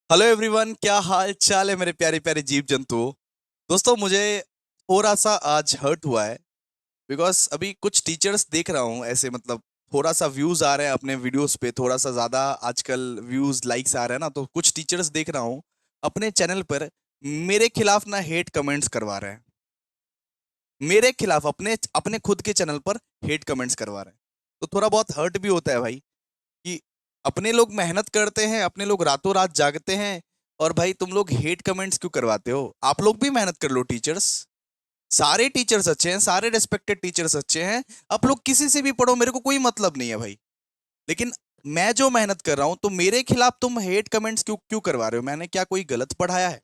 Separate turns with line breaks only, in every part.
Hello everyone, क्या हाल चाल है मेरे प्यारे प्यारे जीव जंतुओं। दोस्तों, मुझे थोड़ा सा आज हर्ट हुआ है बिकॉज अभी कुछ टीचर्स देख रहा हूँ ऐसे, मतलब थोड़ा सा व्यूज आ रहे हैं अपने वीडियोस पे, थोड़ा सा ज्यादा आजकल व्यूज लाइक्स आ रहे हैं ना, तो कुछ टीचर्स देख रहा हूँ अपने चैनल पर मेरे खिलाफ ना हेट कमेंट्स करवा रहे हैं। मेरे खिलाफ अपने अपने खुद के चैनल पर हेट कमेंट्स करवा रहे हैं। तो थोड़ा बहुत हर्ट भी होता है भाई कि अपने लोग मेहनत करते हैं, अपने लोग रातों रात जागते हैं, और भाई तुम लोग हेट कमेंट्स क्यों करवाते हो? आप लोग भी मेहनत कर लो टीचर्स। सारे टीचर्स अच्छे हैं, सारे रेस्पेक्टेड टीचर्स अच्छे हैं। आप लोग किसी से भी पढ़ो, मेरे को कोई मतलब नहीं है भाई। लेकिन मैं जो मेहनत कर रहा हूं, तो मेरे खिलाफ तुम हेट कमेंट्स क्यों क्यों करवा रहे हो? मैंने क्या कोई गलत पढ़ाया है?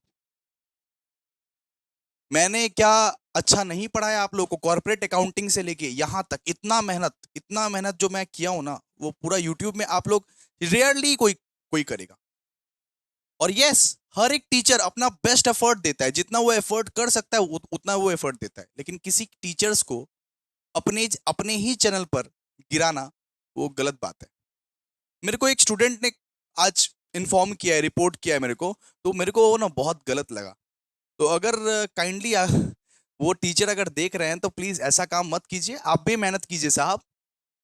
मैंने क्या अच्छा नहीं पढ़ाया आप लोगों को? कॉर्पोरेट अकाउंटिंग से लेके यहां तक इतना मेहनत जो मैं किया हूं ना, वो पूरा यूट्यूब में आप लोग रेयरली कोई कोई करेगा। और यस, हर एक टीचर अपना बेस्ट एफर्ट देता है, जितना वो एफर्ट कर सकता है उतना वो एफर्ट देता है। लेकिन किसी टीचर्स को अपने अपने ही चैनल पर गिराना, वो गलत बात है। मेरे को एक स्टूडेंट ने आज इन्फॉर्म किया है, रिपोर्ट किया है मेरे को, तो मेरे को वो ना बहुत गलत लगा। तो अगर काइंडली वो टीचर अगर देख रहे हैं तो प्लीज ऐसा काम मत कीजिए। आप भी मेहनत कीजिए साहब,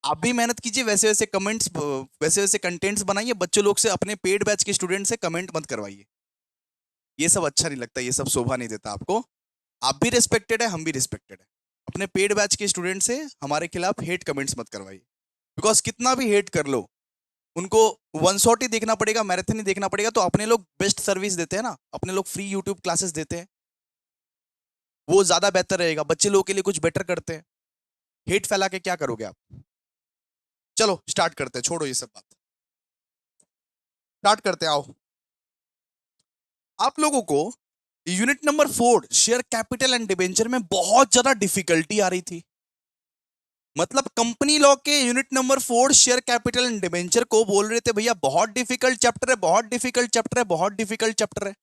आप भी मेहनत कीजिए। वैसे वैसे कमेंट्स, वैसे वैसे कंटेंट्स बनाइए। बच्चों लोग से, अपने पेड बैच के स्टूडेंट से कमेंट मत करवाइए। ये सब अच्छा नहीं लगता, ये सब शोभा नहीं देता आपको। आप भी रिस्पेक्टेड है, हम भी रिस्पेक्टेड है। अपने पेड बैच के स्टूडेंट से हमारे खिलाफ हेट कमेंट्स मत करवाइए। बिकॉज कितना भी हेट कर लो, उनको वन शॉट ही देखना पड़ेगा, मैराथन ही देखना पड़ेगा। तो अपने लोग बेस्ट सर्विस देते हैं ना, अपने लोग फ्री यूट्यूब क्लासेस देते हैं, वो ज्यादा बेहतर रहेगा। बच्चे लोगों के लिए कुछ बेटर करते हैं। हेट फैला के क्या करोगे आप? चलो स्टार्ट करते हैं, छोड़ो ये सब बात, स्टार्ट करते हैं, आओ। आप लोगों को unit number 4 share capital and debenture में बहुत ज्यादा डिफिकल्टी आ रही थी। मतलब कंपनी लॉ के unit number 4 share capital and debenture को बोल रहे थे भैया बहुत डिफिकल्ट चैप्टर है, बहुत डिफिकल्ट चैप्टर है, बहुत डिफिकल्ट चैप्टर है।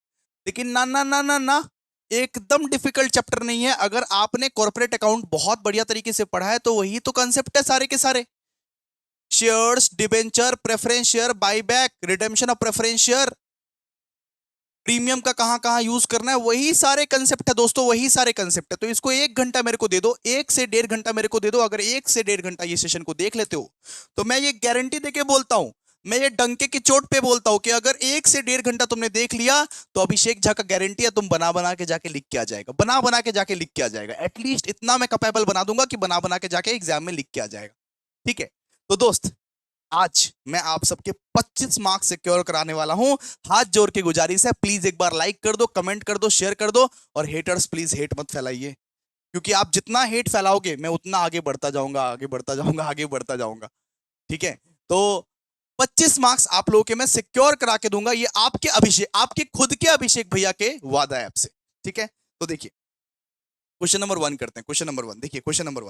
लेकिन ना ना ना ना ना, एकदम डिफिकल्ट चैप्टर नहीं है। अगर आपने कॉर्पोरेट अकाउंट बहुत बढ़िया तरीके से पढ़ा है तो वही तो कंसेप्ट है सारे के सारे। Shares, debenture, preference share, buyback, redemption of preference share, premium का कहां कहां यूज करना है, वही सारे कंसेप्ट है दोस्तों, वही सारे कंसेप्ट है। तो इसको 1 घंटा मेरे को दे दो, 1 से 1.5 घंटा मेरे को दे दो। अगर 1 से 1.5 घंटा ये सेशन को देख लेते हो, तो मैं ये गारंटी देके बोलता हूं, मैं ये डंके की चोट पे बोलता हूं कि अगर 1 से 1.5 घंटा तुमने देख लिया, तो अभिषेक झा का गारंटी है तुम बना बना के जाके लिख के आ जाएगा, बना बना के जाके लिख के आ जाएगा। एटलीस्ट इतना मैं कैपेबल बना दूंगा कि बना बना के जाके एग्जाम में लिख के आ जाएगा। ठीक है? तो दोस्त, आज मैं आप सबके 25 मार्क्स सिक्योर कराने वाला हूं। हाथ जोड़ के गुजारिश है, प्लीज एक बार लाइक कर दो, कमेंट कर दो, शेयर कर दो। और हेटर्स प्लीज हेट मत फैलाइए, क्योंकि आप जितना हेट फैलाओगे मैं उतना आगे बढ़ता जाऊंगा, आगे बढ़ता जाऊंगा, आगे बढ़ता जाऊंगा। ठीक है? तो 25 मार्क्स आप लोगों के मैं सिक्योर करा के दूंगा, ये आपके अभिषेक, आपके खुद के अभिषेक भैया के वादा है आपसे। ठीक है? तो देखिए, क्वेश्चन नंबर 1 करते हैं। क्वेश्चन नंबर 1 देखिए, क्वेश्चन नंबर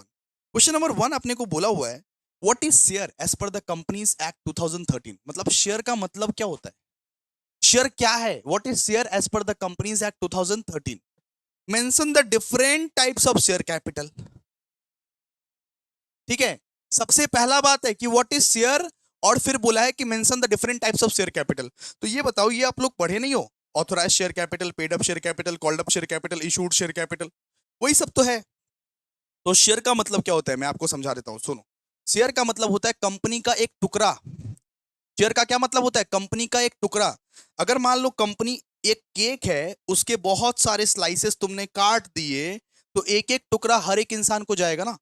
1 अपने को बोला हुआ है, what is share as per the companies act 2013। मतलब शेयर का मतलब क्या होता है? शेयर क्या है? What is share as per the companies act 2013? Mention the different types of share capital. ठीक है? सबसे पहला बात है कि व्हाट इज शेयर, और फिर बोला है कि mention the different types of share capital. तो ये बताओ, ये आप लोग पढ़े नहीं हो? Authorise share capital, paid up share capital, called up share capital, issued share capital, वही सब तो है। तो शेयर का मतलब क्या होता है, मैं आपको समझा देता हूं, सुनो। शेयर का मतलब होता है कंपनी का एक टुकड़ा। शेयर का क्या मतलब होता है? कंपनी का एक टुकड़ा। अगर मान लो कंपनी एक केक है, उसके बहुत सारे स्लाइसेस तुमने काट दिए, तो एक एक टुकड़ा हर एक इंसान को जाएगा ना।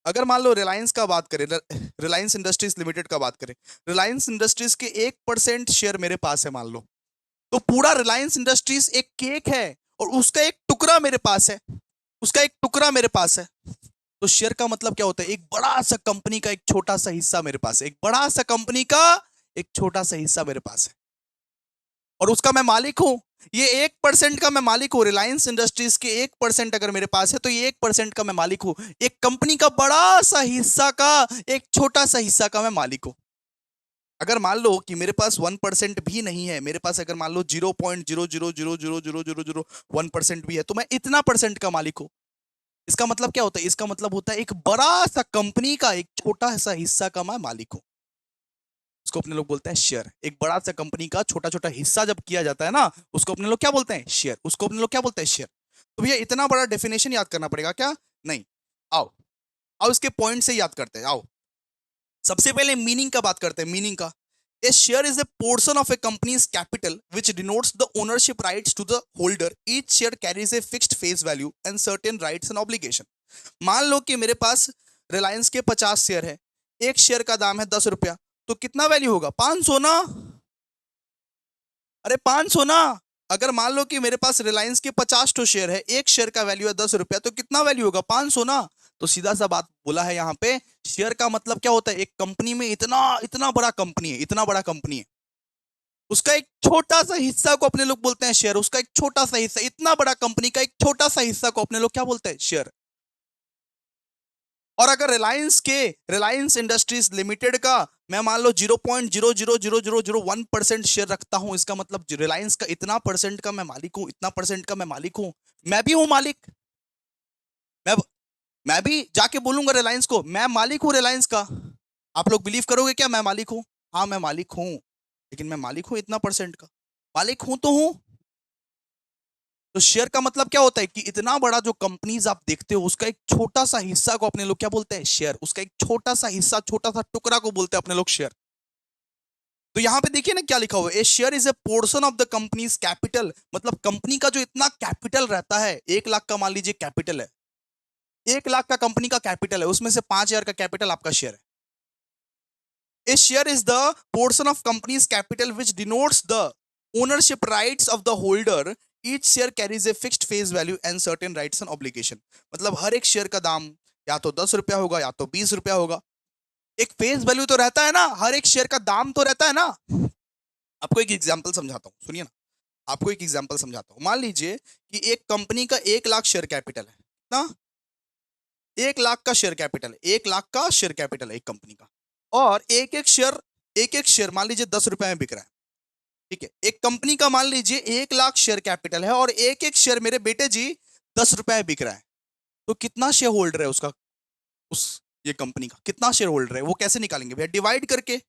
अगर मान लो रिलायंस का बात करें, रिलायंस इंडस्ट्रीज लिमिटेड का बात करें, रिलायंस इंडस्ट्रीज के 1% शेयर मेरे पास है मान लो, तो पूरा रिलायंस इंडस्ट्रीज एक केक है, और उसका एक टुकड़ा मेरे पास है, उसका एक टुकड़ा मेरे पास है। तो शेयर का मतलब क्या होता है? एक बड़ा सा कंपनी का एक छोटा सा हिस्सा मेरे पास है, एक बड़ा सा कंपनी का एक छोटा सा हिस्सा मेरे पास है, और उसका मैं मालिक हूं। ये 1% का मैं मालिक हूं, रिलायंस इंडस्ट्रीज के 1% अगर मेरे पास है, तो ये 1% का मैं मालिक हूं। एक कंपनी का बड़ा सा हिस्सा का एक छोटा सा हिस्सा का मैं मालिक हूं। अगर मान लो कि मेरे पास 1% भी नहीं है, मेरे पास अगर मान लो 0.0000001% भी है, तो मैं इतना परसेंट का मालिक हूं। इसका मतलब क्या होता है? इसका मतलब होता है एक बड़ा सा कंपनी का एक छोटा सा हिस्सा का मैं मालिक हूं। उसको अपने लोग बोलते हैं शेयर। एक बड़ा सा कंपनी का छोटा छोटा हिस्सा जब किया जाता है ना, उसको अपने लोग क्या बोलते हैं? शेयर। उसको अपने लोग क्या बोलते हैं? शेयर। तो भैया इतना बड़ा डेफिनेशन याद करना पड़ेगा क्या? नहीं। आओ आओ इसके पॉइंट से याद करते हैं। आओ सबसे पहले मीनिंग का बात करते हैं। मीनिंग का, a share is a portion of a company's capital which denotes the ownership rights to the holder. Each share carries a fixed face value and certain rights and obligation. मान लो कि मेरे पास रिलायंस के 50 शेयर है, एक share का दाम है 10 रुपया, तो कितना वैल्यू होगा? 500 ना। अरे 500 ना। अगर मान लो कि मेरे पास रिलायंस के 50 तो शेयर है, एक शेयर का वैल्यू है 10 रुपया, तो कितना वैल्यू होगा? 500 ना। तो सीधा सा बात बोला है यहाँ पे। शेयर का मतलब क्या होता है? एक कंपनी में इतना इतना बड़ा कंपनी है, इतना बड़ा कंपनी है, उसका एक छोटा सा हिस्सा को अपने लोग बोलते हैं शेयर। उसका एक छोटा सा हिस्सा, इतना बड़ा कंपनी का एक छोटा सा हिस्सा को अपने लोग क्या बोलते हैं? शेयर। और अगर रिलायंस इंडस्ट्रीज लिमिटेड का मैं मान लो 0.0000001% शेयर रखता हूं, इसका मतलब रिलायंस का इतना परसेंट का मैं मालिक हूं, इतना परसेंट का मैं मालिक हूं। मैं भी हूं मालिक। मैं मैं भी जाके बोलूंगा रिलायंस को, मैं मालिक हूं रिलायंस का। आप लोग बिलीव करोगे क्या मैं मालिक हूं? हाँ मैं मालिक हूं, लेकिन मैं मालिक हूं इतना परसेंट का। मालिक हूं तो हूं। तो शेयर का मतलब क्या होता है कि इतना बड़ा जो कंपनीज आप देखते हो, उसका एक छोटा सा हिस्सा को अपने लोग क्या बोलते हैं? शेयर। उसका एक छोटा सा हिस्सा, छोटा सा टुकड़ा को बोलते हैं अपने लोग शेयर। तो यहां पे देखिए ना क्या लिखा हुआ है, a share is a portion of the company's capital. मतलब कंपनी का जो इतना कैपिटल रहता है, 1 लाख का मान लीजिए कैपिटल है, 1 लाख का कंपनी का कैपिटल है, उसमें से 5,000 का कैपिटल आपका शेयर है। A share is the portion of company's capital which denotes the ownership rights of the holder. Each share carries a fixed face value and certain rights and obligation. मतलब हर एक share का दाम या तो 10 रुपया होगा या तो 20 रुपया होगा। एक फेस वैल्यू तो रहता है ना, हर एक शेयर का दाम तो रहता है ना। आपको एक एग्जांपल समझाता हूं, सुनिए ना। आपको एक एग्जांपल समझाता हूं। मान लीजिए कि एक कंपनी का 1 लाख शेयर कैपिटल है ना, 1 लाख का शेयर कैपिटल है, 1 लाख का शेयर कैपिटल है एक कंपनी का। और एक एक शेयर मान लीजिए 10 रुपए में बिक रहा है। ठीक है, एक कंपनी का मान लीजिए 1 लाख शेयर कैपिटल है और एक एक शेयर मेरे बेटे जी 10 रुपए में बिक रहा है। तो कितना शेयर होल्डर है उसका, उस ये कंपनी का कितना शेयर होल्डर है? वो कैसे निकालेंगे भैया? डिवाइड करके।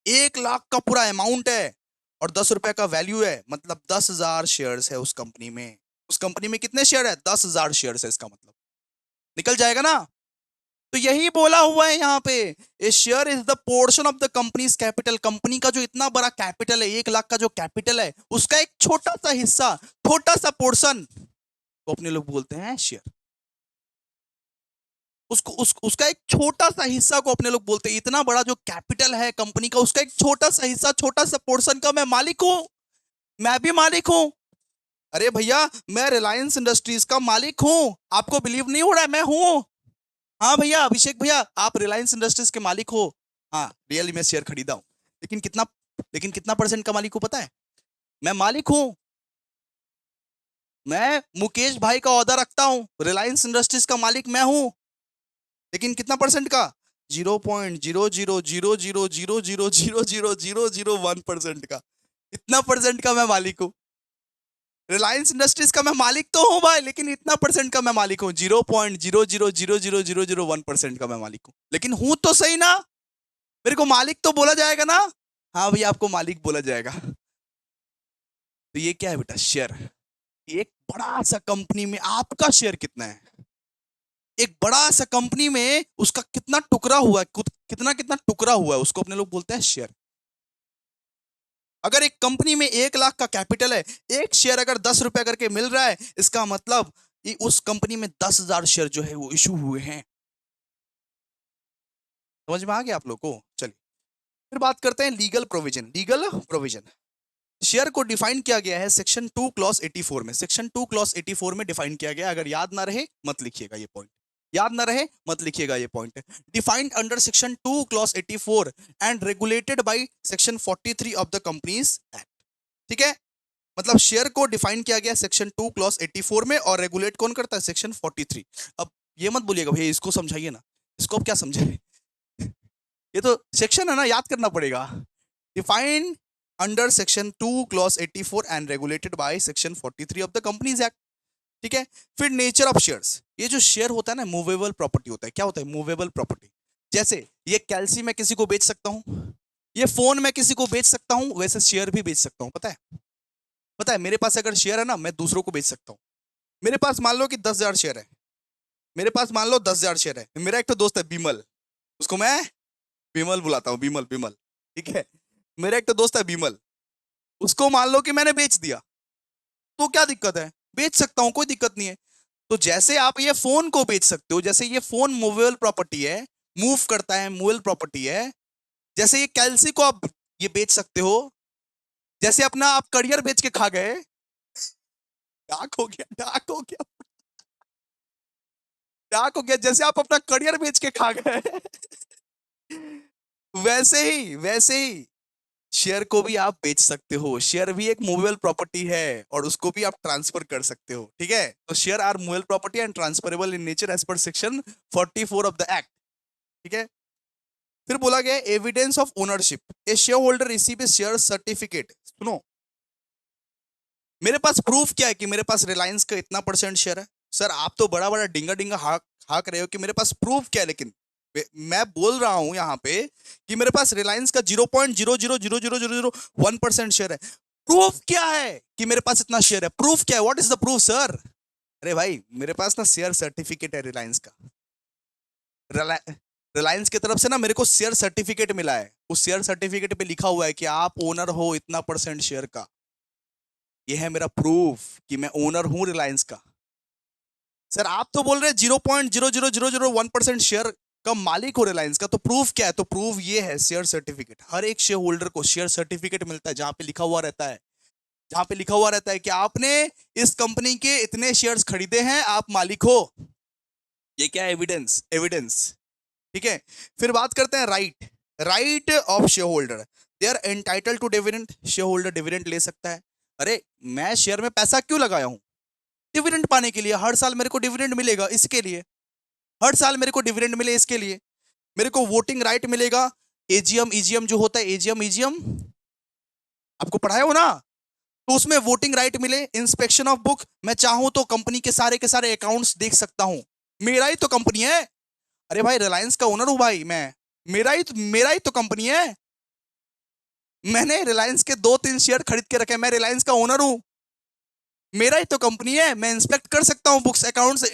1 लाख का पूरा अमाउंट है और 10 रुपए का वैल्यू है, मतलब 10,000 शेयर है उस कंपनी में। उस कंपनी में कितने शेयर है? 10,000 शेयर है। इसका मतलब निकल जाएगा ना। तो यही बोला हुआ है यहाँ पे, a share is the portion of the company's capital. Company का जो इतना बड़ा कैपिटल है, 1 लाख का जो कैपिटल है, उसका एक छोटा सा हिस्सा, छोटा सा पोर्शन को अपने लोग बोलते हैं शेयर। उसका एक छोटा सा हिस्सा को अपने लोग बोलते हैं। इतना बड़ा जो कैपिटल है कंपनी का, उसका एक छोटा सा हिस्सा, छोटा सा पोर्शन का मैं मालिक हूं। मैं भी मालिक हूं। अरे भैया मैं रिलायंस इंडस्ट्रीज का मालिक हूं। आपको बिलीव नहीं हो रहा है? मैं हूं। हाँ भैया, अभिषेक भैया आप रिलायंस इंडस्ट्रीज के मालिक हो। हाँ रियली मैं शेयर खरीदा हूं। लेकिन कितना, लेकिन कितना परसेंट का मालिक हूं पता है? मैं मालिक हूं। मैं मुकेश भाई का ऑर्डर रखता हूं, रिलायंस इंडस्ट्रीज का मालिक मैं हूं। लेकिन कितना परसेंट का? 0.00000000001% का। इतना परसेंट का मैं मालिक हूं। रिलायंस इंडस्ट्रीज का मैं मालिक तो हूं भाई, लेकिन इतना परसेंट का मैं मालिक हूं। 0.0000001% का मैं मालिक हूं। लेकिन हूं तो सही ना। मेरे को मालिक तो बोला जाएगा ना। हाँ भैया आपको मालिक बोला जाएगा। तो ये क्या है बेटा? शेयर। एक बड़ा सा कंपनी में आपका शेयर कितना है? एक बड़ा सा कंपनी में उसका कितना टुकड़ा हुआ है, कितना कितना टुकड़ा हुआ है, उसको अपने लोग बोलते हैं शेयर। अगर एक कंपनी में 1 लाख का कैपिटल है, एक शेयर अगर 10 रुपए करके मिल रहा है, इसका मतलब उस कंपनी में 10,000 शेयर जो है वो इशू हुए हैं। समझ में आ गया आप लोग को? चलिए फिर बात करते हैं legal provision. Legal provision, share को डिफाइन किया गया है सेक्शन 2 क्लॉज 84 में। सेक्शन 2 क्लॉज 84 में डिफाइन किया गया। अगर याद ना रहे मत लिखिएगा ये पॉइंट, याद ना रहे मत लिखिएगा ये point. Defined under section 2 clause 84 and regulated by section 43 of the companies act. ठीक है, मतलब शेयर को डिफाइन किया गया सेक्शन 2 क्लॉज 84 में और रेगुलेट कौन करता है? सेक्शन 43। अब ये मत बोलिएगा भैया इसको समझाइए ना, इसको अब क्या समझाए? ये तो सेक्शन है ना, याद करना पड़ेगा। Defined under section 2 clause 84 and regulated by section 43 of the companies act. ठीक है, फिर नेचर ऑफ शेयर्स। ये जो शेयर होता है ना, मूवेबल प्रॉपर्टी होता है। क्या होता है? Movable property. जैसे ये कैल्सी मैं किसी को बेच सकता हूं, ये फोन मैं किसी को बेच सकता हूं, वैसे शेयर भी बेच सकता हूं। पता है मेरे पास अगर शेयर है ना, मैं दूसरों को बेच सकता हूं। मेरे पास मान लो कि 10,000 शेयर है। मेरे पास मान लो 10,000 शेयर है। मेरा एक तो दोस्त है बीमल, उसको मैं बीमल बुलाता हूँ, बीमल बीमल। ठीक है, मेरा एक तो दोस्त है बीमल, उसको मान लो कि मैंने बेच दिया, तो क्या दिक्कत है? बेच सकता हूं, कोई दिक्कत नहीं है। तो जैसे आप ये फोन को बेच सकते हो, जैसे ये फोन मूवेबल प्रॉपर्टी है, मूव करता है, मूवेबल प्रॉपर्टी है, जैसे ये कैल्सी को आप ये बेच सकते हो, जैसे अपना आप करियर बेच के खा गए। डाक हो गया, डाक हो गया, डाक हो गया, जैसे आप अपना करियर बेच के खा गए। वैसे ही शेयर को भी आप बेच सकते हो। शेयर भी एक मूवेबल प्रॉपर्टी है और उसको भी आप ट्रांसफर कर सकते हो। ठीक है, तो share are movable property and transferable in nature as per section 44 of the act. ठीक है, फिर बोला गया evidence of ownership, a share holder receive a share certificate. सुनो, मेरे पास प्रूफ क्या है कि मेरे पास रिलायंस का इतना परसेंट शेयर है? सर आप तो बड़ा बड़ा डिंगा डिंगा हाक हाक रहे हो कि मेरे पास प्रूफ क्या है, लेकिन मैं बोल रहा हूं यहां पे कि मेरे पास रिलायंस का 0.0000001% शेयर है। प्रूफ क्या है कि मेरे पास इतना शेयर है? प्रूफ क्या है? What is the proof sir? अरे भाई मेरे पास ना शेयर सर्टिफिकेट है रिलायंस का। रिलायंस की तरफ से ना मेरे को शेयर सर्टिफिकेट मिला है। उस शेयर सर्टिफिकेट पे लिखा हुआ है कि आप ओनर हो इतना परसेंट शेयर का। ये है मेरा प्रूफ कि मैं ओनर हूं रिलायंस का। सर आप तो बोल रहे हैं 0.00001% शेयर का मालिक हो रिलायंस का, तो प्रूफ क्या है? तो प्रूफ ये है शेयर सर्टिफिकेट। हर एक शेयर होल्डर को शेयर सर्टिफिकेट मिलता है जहां पे लिखा हुआ रहता है, जहां पे लिखा हुआ रहता है कि आपने इस कंपनी के इतने शेयर्स खरीदे हैं, आप मालिक हो। ये क्या है? Evidence, evidence. ठीक है, फिर बात करते हैं right, right of share holder, they are entitle to dividend. Share holder dividend ले सकता है। अरे मैं शेयर में पैसा क्यों लगाया हूं? डिविडेंड पाने के लिए। हर साल मेरे को डिविडेंड मिलेगा, इसके लिए। हर साल मेरे को डिविडेंड मिले, इसके लिए। मेरे को वोटिंग राइट मिलेगा। एजीएम, ईजीएम जो होता है, एजीएम ईजीएम आपको पढ़ाया हो ना, तो उसमें वोटिंग राइट मिले। इंस्पेक्शन ऑफ बुक, मैं चाहूं तो कंपनी के सारे अकाउंट्स देख सकता हूं। मेरा ही तो कंपनी है। अरे भाई रिलायंस का ओनर हूं भाई मैं, मेरा ही तो कंपनी है। मैंने रिलायंस के 2-3 शेयर खरीद के रखे, मैं रिलायंस का ओनर हूं। मेरा ही तो कंपनी है, मैं इंस्पेक्ट कर सकता हूं बुक्स अकाउंट्स।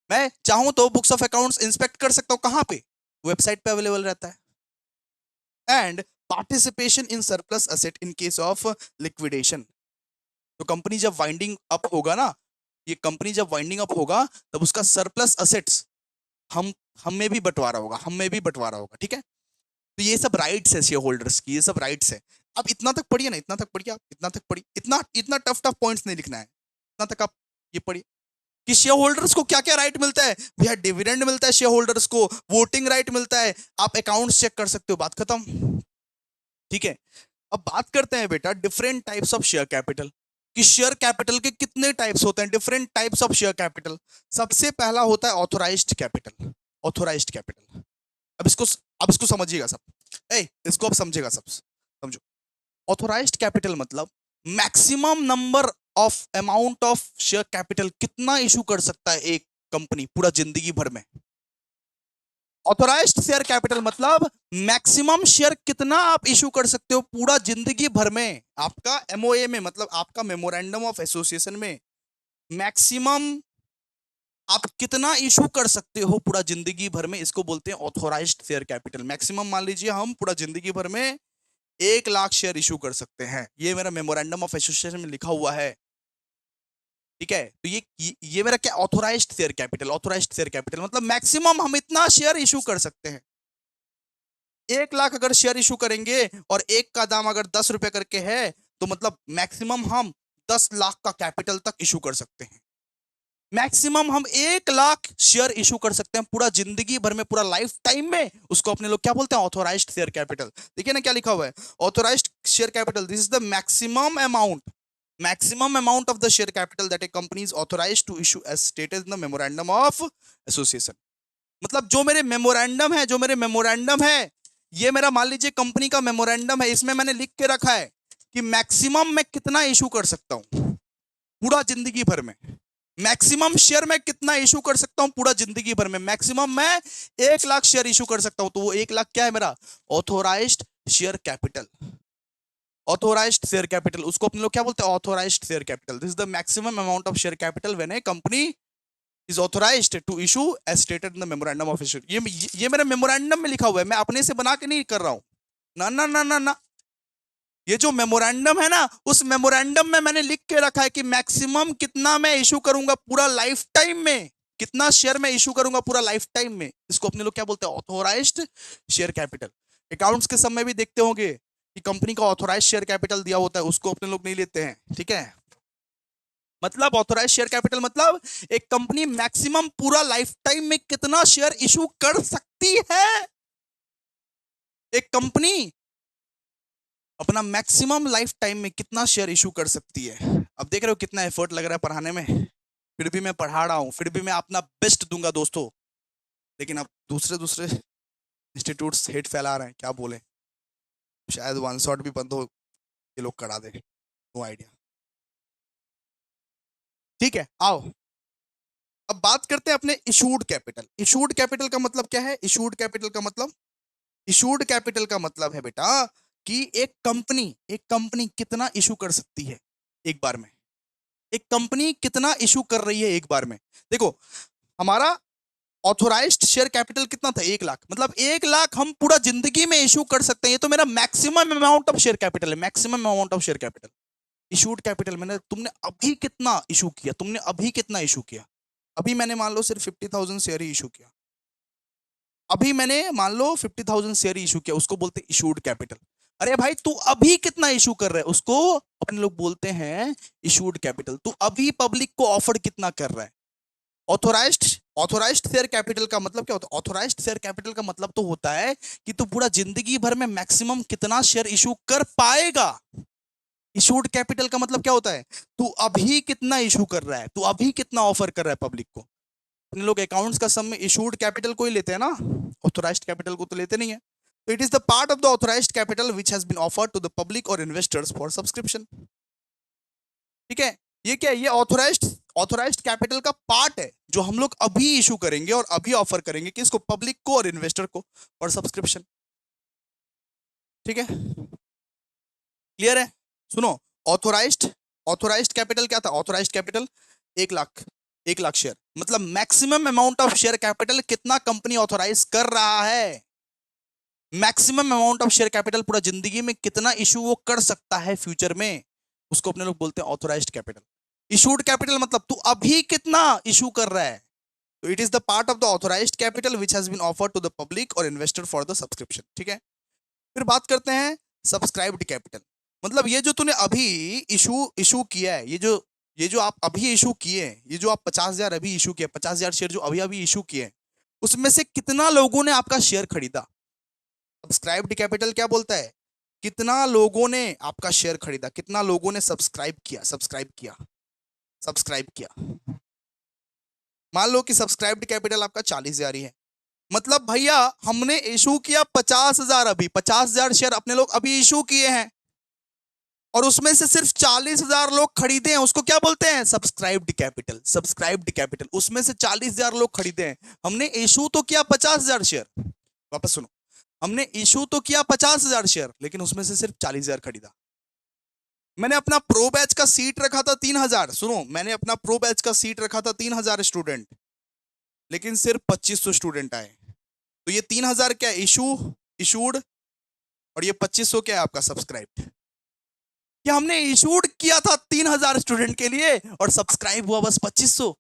मैं चाहूं तो बुक्स ऑफ अकाउंट्स इंस्पेक्ट कर सकता हूं। कहां पे? वेबसाइट पे अवेलेबल रहता है। And participation in surplus asset in case of liquidation. तो कंपनी जब वाइंडिंग अप होगा ना, ये कंपनी जब वाइंडिंग अप होगा तब उसका सरप्लस असेट्स हम में भी बंटवारा होगा, हम में भी बंटवारा होगा। ठीक है, तो ये सब राइट्स है शेयर होल्डर्स की, ये सब राइट्स है। अब इतना तक पढ़िए ना, इतना तक पढ़िए आप, इतना तक पढ़िए। इतना इतना टफ टफ पॉइंट्स नहीं लिखना है, इतना तक आप ये पढ़िए कि शेयर होल्डर्स को क्या क्या राइट मिलता है। भैया डिविडेंड मिलता है शेयर होल्डर्स को, वोटिंग राइट मिलता है, आप अकाउंट्स चेक कर सकते हो, बात खत्म। ठीक है, अब बात करते हैं बेटा different types of share capital, कि शेयर कैपिटल के कितने टाइप्स होते हैं, different types of share capital. सबसे पहला होता है ऑथोराइज्ड कैपिटल। ऑथोराइज्ड कैपिटल, अब इसको अब इसको समझिएगा सब। इसको अब समझेगा सब, समझो। ऑथोराइज्ड कैपिटल मतलब maximum number of amount of share capital कितना इशू कर सकता है एक कंपनी पूरा जिंदगी भर में। ऑथोराइज्ड शेयर कैपिटल मतलब मैक्सिमम शेयर कितना आप इशू कर सकते हो पूरा जिंदगी भर में। आपका एमओए में, मतलब आपका मेमोरेंडम ऑफ एसोसिएशन में, मैक्सिमम आप कितना इशू कर सकते हो पूरा जिंदगी भर में, इसको बोलते हैं ऑथोराइज्ड शेयर कैपिटल। मैक्सिमम मान लीजिए हम पूरा जिंदगी भर में 1 लाख शेयर इशू कर सकते हैं, ये मेरा मेमोरेंडम ऑफ एसोसिएशन में लिखा हुआ है। ठीक है, तो ये मेरा क्या authorised share capital. Authorised share capital मतलब मैक्सिमम हम इतना शेयर इशू कर सकते हैं। 1 लाख अगर शेयर इशू करेंगे और एक का दाम अगर 10 रुपए करके है, तो मतलब मैक्सिमम हम 10 लाख का कैपिटल तक इशू कर सकते हैं। मैक्सिमम हम 1 लाख शेयर इशू कर सकते हैं पूरा जिंदगी भर में, पूरा लाइफ टाइम में। उसको अपने लोग क्या बोलते हैं? Authorised share capital. देखिए ना क्या लिखा हुआ है, authorised share capital, this is the maximum amount of the share capital that a company is authorized to issue as stated in the memorandum of association। मतलब जो मेरे मेमोरेंडम है, ये मेरा मान लीजिए कंपनी का मेमोरेंडम है, इसमें मैंने लिख के रखा है कि मैक्सिमम मैं कितना इशू कर सकता हूं पूरा जिंदगी भर में। मैक्सिमम शेयर मैं कितना इशू कर सकता हूं पूरा जिंदगी भर में? मैक्सिमम मैं 1 लाख शेयर इशू कर सकता हूं। तो वो 1 लाख क्या है मेरा? Authorised share capital. Authorised share capital, उसको अपने लोग क्या बोलते हैं? Authorised share capital. This is the maximum amount of share capital when a company is authorised to issue as stated in the memorandum of issue. ये मेरे memorandum में लिखा हुआ है, मैं अपने से बना के नहीं कर रहा हूं। ना ना ना ना ना, ये जो मेमोरेंडम है ना, उस मेमोरेंडम में मैंने लिख के रखा है कि मैक्सिमम कितना मैं इशू करूंगा पूरा लाइफ टाइम में, कितना शेयर मैं इशू करूंगा पूरा लाइफ टाइम में। इसको अपने लोग क्या बोलते हैं? Authorised share capital. अकाउंट्स के समय भी देखते होंगे कि कंपनी का ऑथोराइज्ड शेयर कैपिटल दिया होता है, उसको अपने लोग नहीं लेते हैं। ठीक है, मतलब ऑथोराइज शेयर कैपिटल मतलब एक कंपनी मैक्सिमम पूरा लाइफ टाइम में कितना शेयर इशू कर सकती है। एक कंपनी अपना मैक्सिमम लाइफ टाइम में कितना शेयर इशू कर सकती है। अब देख रहे हो कितना एफर्ट लग रहा है पढ़ाने में, फिर भी मैं पढ़ा रहा हूं, फिर भी मैं अपना बेस्ट दूंगा दोस्तों। लेकिन अब दूसरे दूसरे इंस्टीट्यूट्स हेट फैला रहे हैं, क्या बोले, शायद वन शॉट भी बंद हो, ये लोग करा दे, नो आइडिया। ठीक है, आओ अब बात करते हैं अपने इशूड कैपिटल। इशूड कैपिटल का मतलब क्या है? इशूड कैपिटल का मतलब, इशूड कैपिटल का मतलब है बेटा कि एक कंपनी कितना इशू कर सकती है एक बार में। एक कंपनी कितना इशू कर रही है एक बार में। देखो, हमारा ऑथोराइज्ड शेयर कैपिटल कितना था? 1 लाख। मतलब 1 लाख हम पूरा जिंदगी में इशू कर सकते हैं। ये तो मेरा maximum amount of share capital है, maximum amount of share capital. Issued capital मैंने, तुमने अभी कितना इशू किया, तुमने अभी कितना इशू किया? अभी मैंने मान लो सिर्फ 50,000 शेयर ही इशू किया। अभी मैंने मान लो 50,000 शेयर इशू किया, उसको बोलते हैं इशूड कैपिटल। अरे भाई तू अभी कितना इशू कर रहा है, उसको अपन लोग बोलते हैं इशूड कैपिटल। तू अभी पब्लिक को ऑफर कितना कर रहा है। ऑथोराइज्ड ऑथोराइज्ड शेयर कैपिटल का मतलब क्या होता है? ऑथोराइज्ड शेयर कैपिटल का मतलब तो होता है कि तू पूरा जिंदगी भर में मैक्सिमम कितना शेयर इशू कर पाएगा। इशूड कैपिटल का मतलब क्या होता है? तू अभी कितना इशू कर रहा है, तू अभी कितना ऑफर कर रहा है पब्लिक को। अपने लोग अकाउंट्स का सम में इशूड कैपिटल को ही लेते हैं ना, ऑथोराइज्ड कैपिटल को तो लेते नहीं है। तो it is the part of the authorised capital which has been offered to the public और इन्वेस्टर्स फॉर सब्सक्रिप्शन। ठीक है, ये क्या है? ये ऑथोराइज्ड कैपिटल का पार्ट है जो हम लोग अभी इशू करेंगे और अभी ऑफर करेंगे किसको? पब्लिक को और इन्वेस्टर को और सब्सक्रिप्शन। ठीक है, क्लियर है? सुनो, ऑथोराइज्ड ऑथोराइज्ड कैपिटल क्या था? Authorised capital 1 lakh, 1 lakh share. मतलब maximum amount of share capital कितना कंपनी ऑथोराइज कर रहा है। Maximum amount of share capital पूरा जिंदगी में कितना इशू वो कर सकता है फ्यूचर में, उसको अपने लोग बोलते हैं ऑथोराइज्ड कैपिटल। इशूड कैपिटल मतलब तू अभी कितना इशू कर रहा है। तो it is the part of the authorised capital which has been offered to the public और इन्वेस्टर फॉर द सब्सक्रिप्शन। ठीक है, फिर बात करते हैं सब्सक्राइब्ड कैपिटल। मतलब ये जो तूने अभी इशू इशू किया है, ये जो आप अभी इशू किए हैं, ये जो आप 50,000 अभी इशू किए, 50,000 शेयर जो अभी अभी इशू किए, उसमें से कितना लोगों ने आपका शेयर खरीदा। सब्सक्राइब्ड कैपिटल क्या बोलता है? कितना लोगों ने आपका शेयर खरीदा, कितना लोगों ने सब्सक्राइब किया, सब्सक्राइब किया। मान लो कि सब्सक्राइब्ड कैपिटल आपका 40,000 ही है। मतलब भैया हमने इशू किया 50,000, अभी 50,000 शेयर अपने लोग अभी इशू किए हैं और उसमें से सिर्फ 40,000 लोग खरीदे हैं, उसको क्या बोलते हैं? Subscribed capital. सब्सक्राइब्ड कैपिटल, उसमें से 40,000 लोग खरीदे हैं। हमने इशू तो किया 50,000 शेयर, वापस सुनो, हमने इशू तो किया 50,000 शेयर, लेकिन उसमें से सिर्फ 40,000 खरीदा। मैंने अपना प्रो बैच का सीट रखा था 3,000, सुनो, मैंने अपना प्रो बैच का सीट रखा था 3,000 स्टूडेंट, लेकिन सिर्फ 2,500 स्टूडेंट आए। तो ये 3,000 क्या? इशूड, और ये 2,500 क्या है आपका? सब्सक्राइब्ड। क्या हमने इशूड किया था 3,000 स्टूडेंट के लिए और सब्सक्राइब हुआ बस 2,500,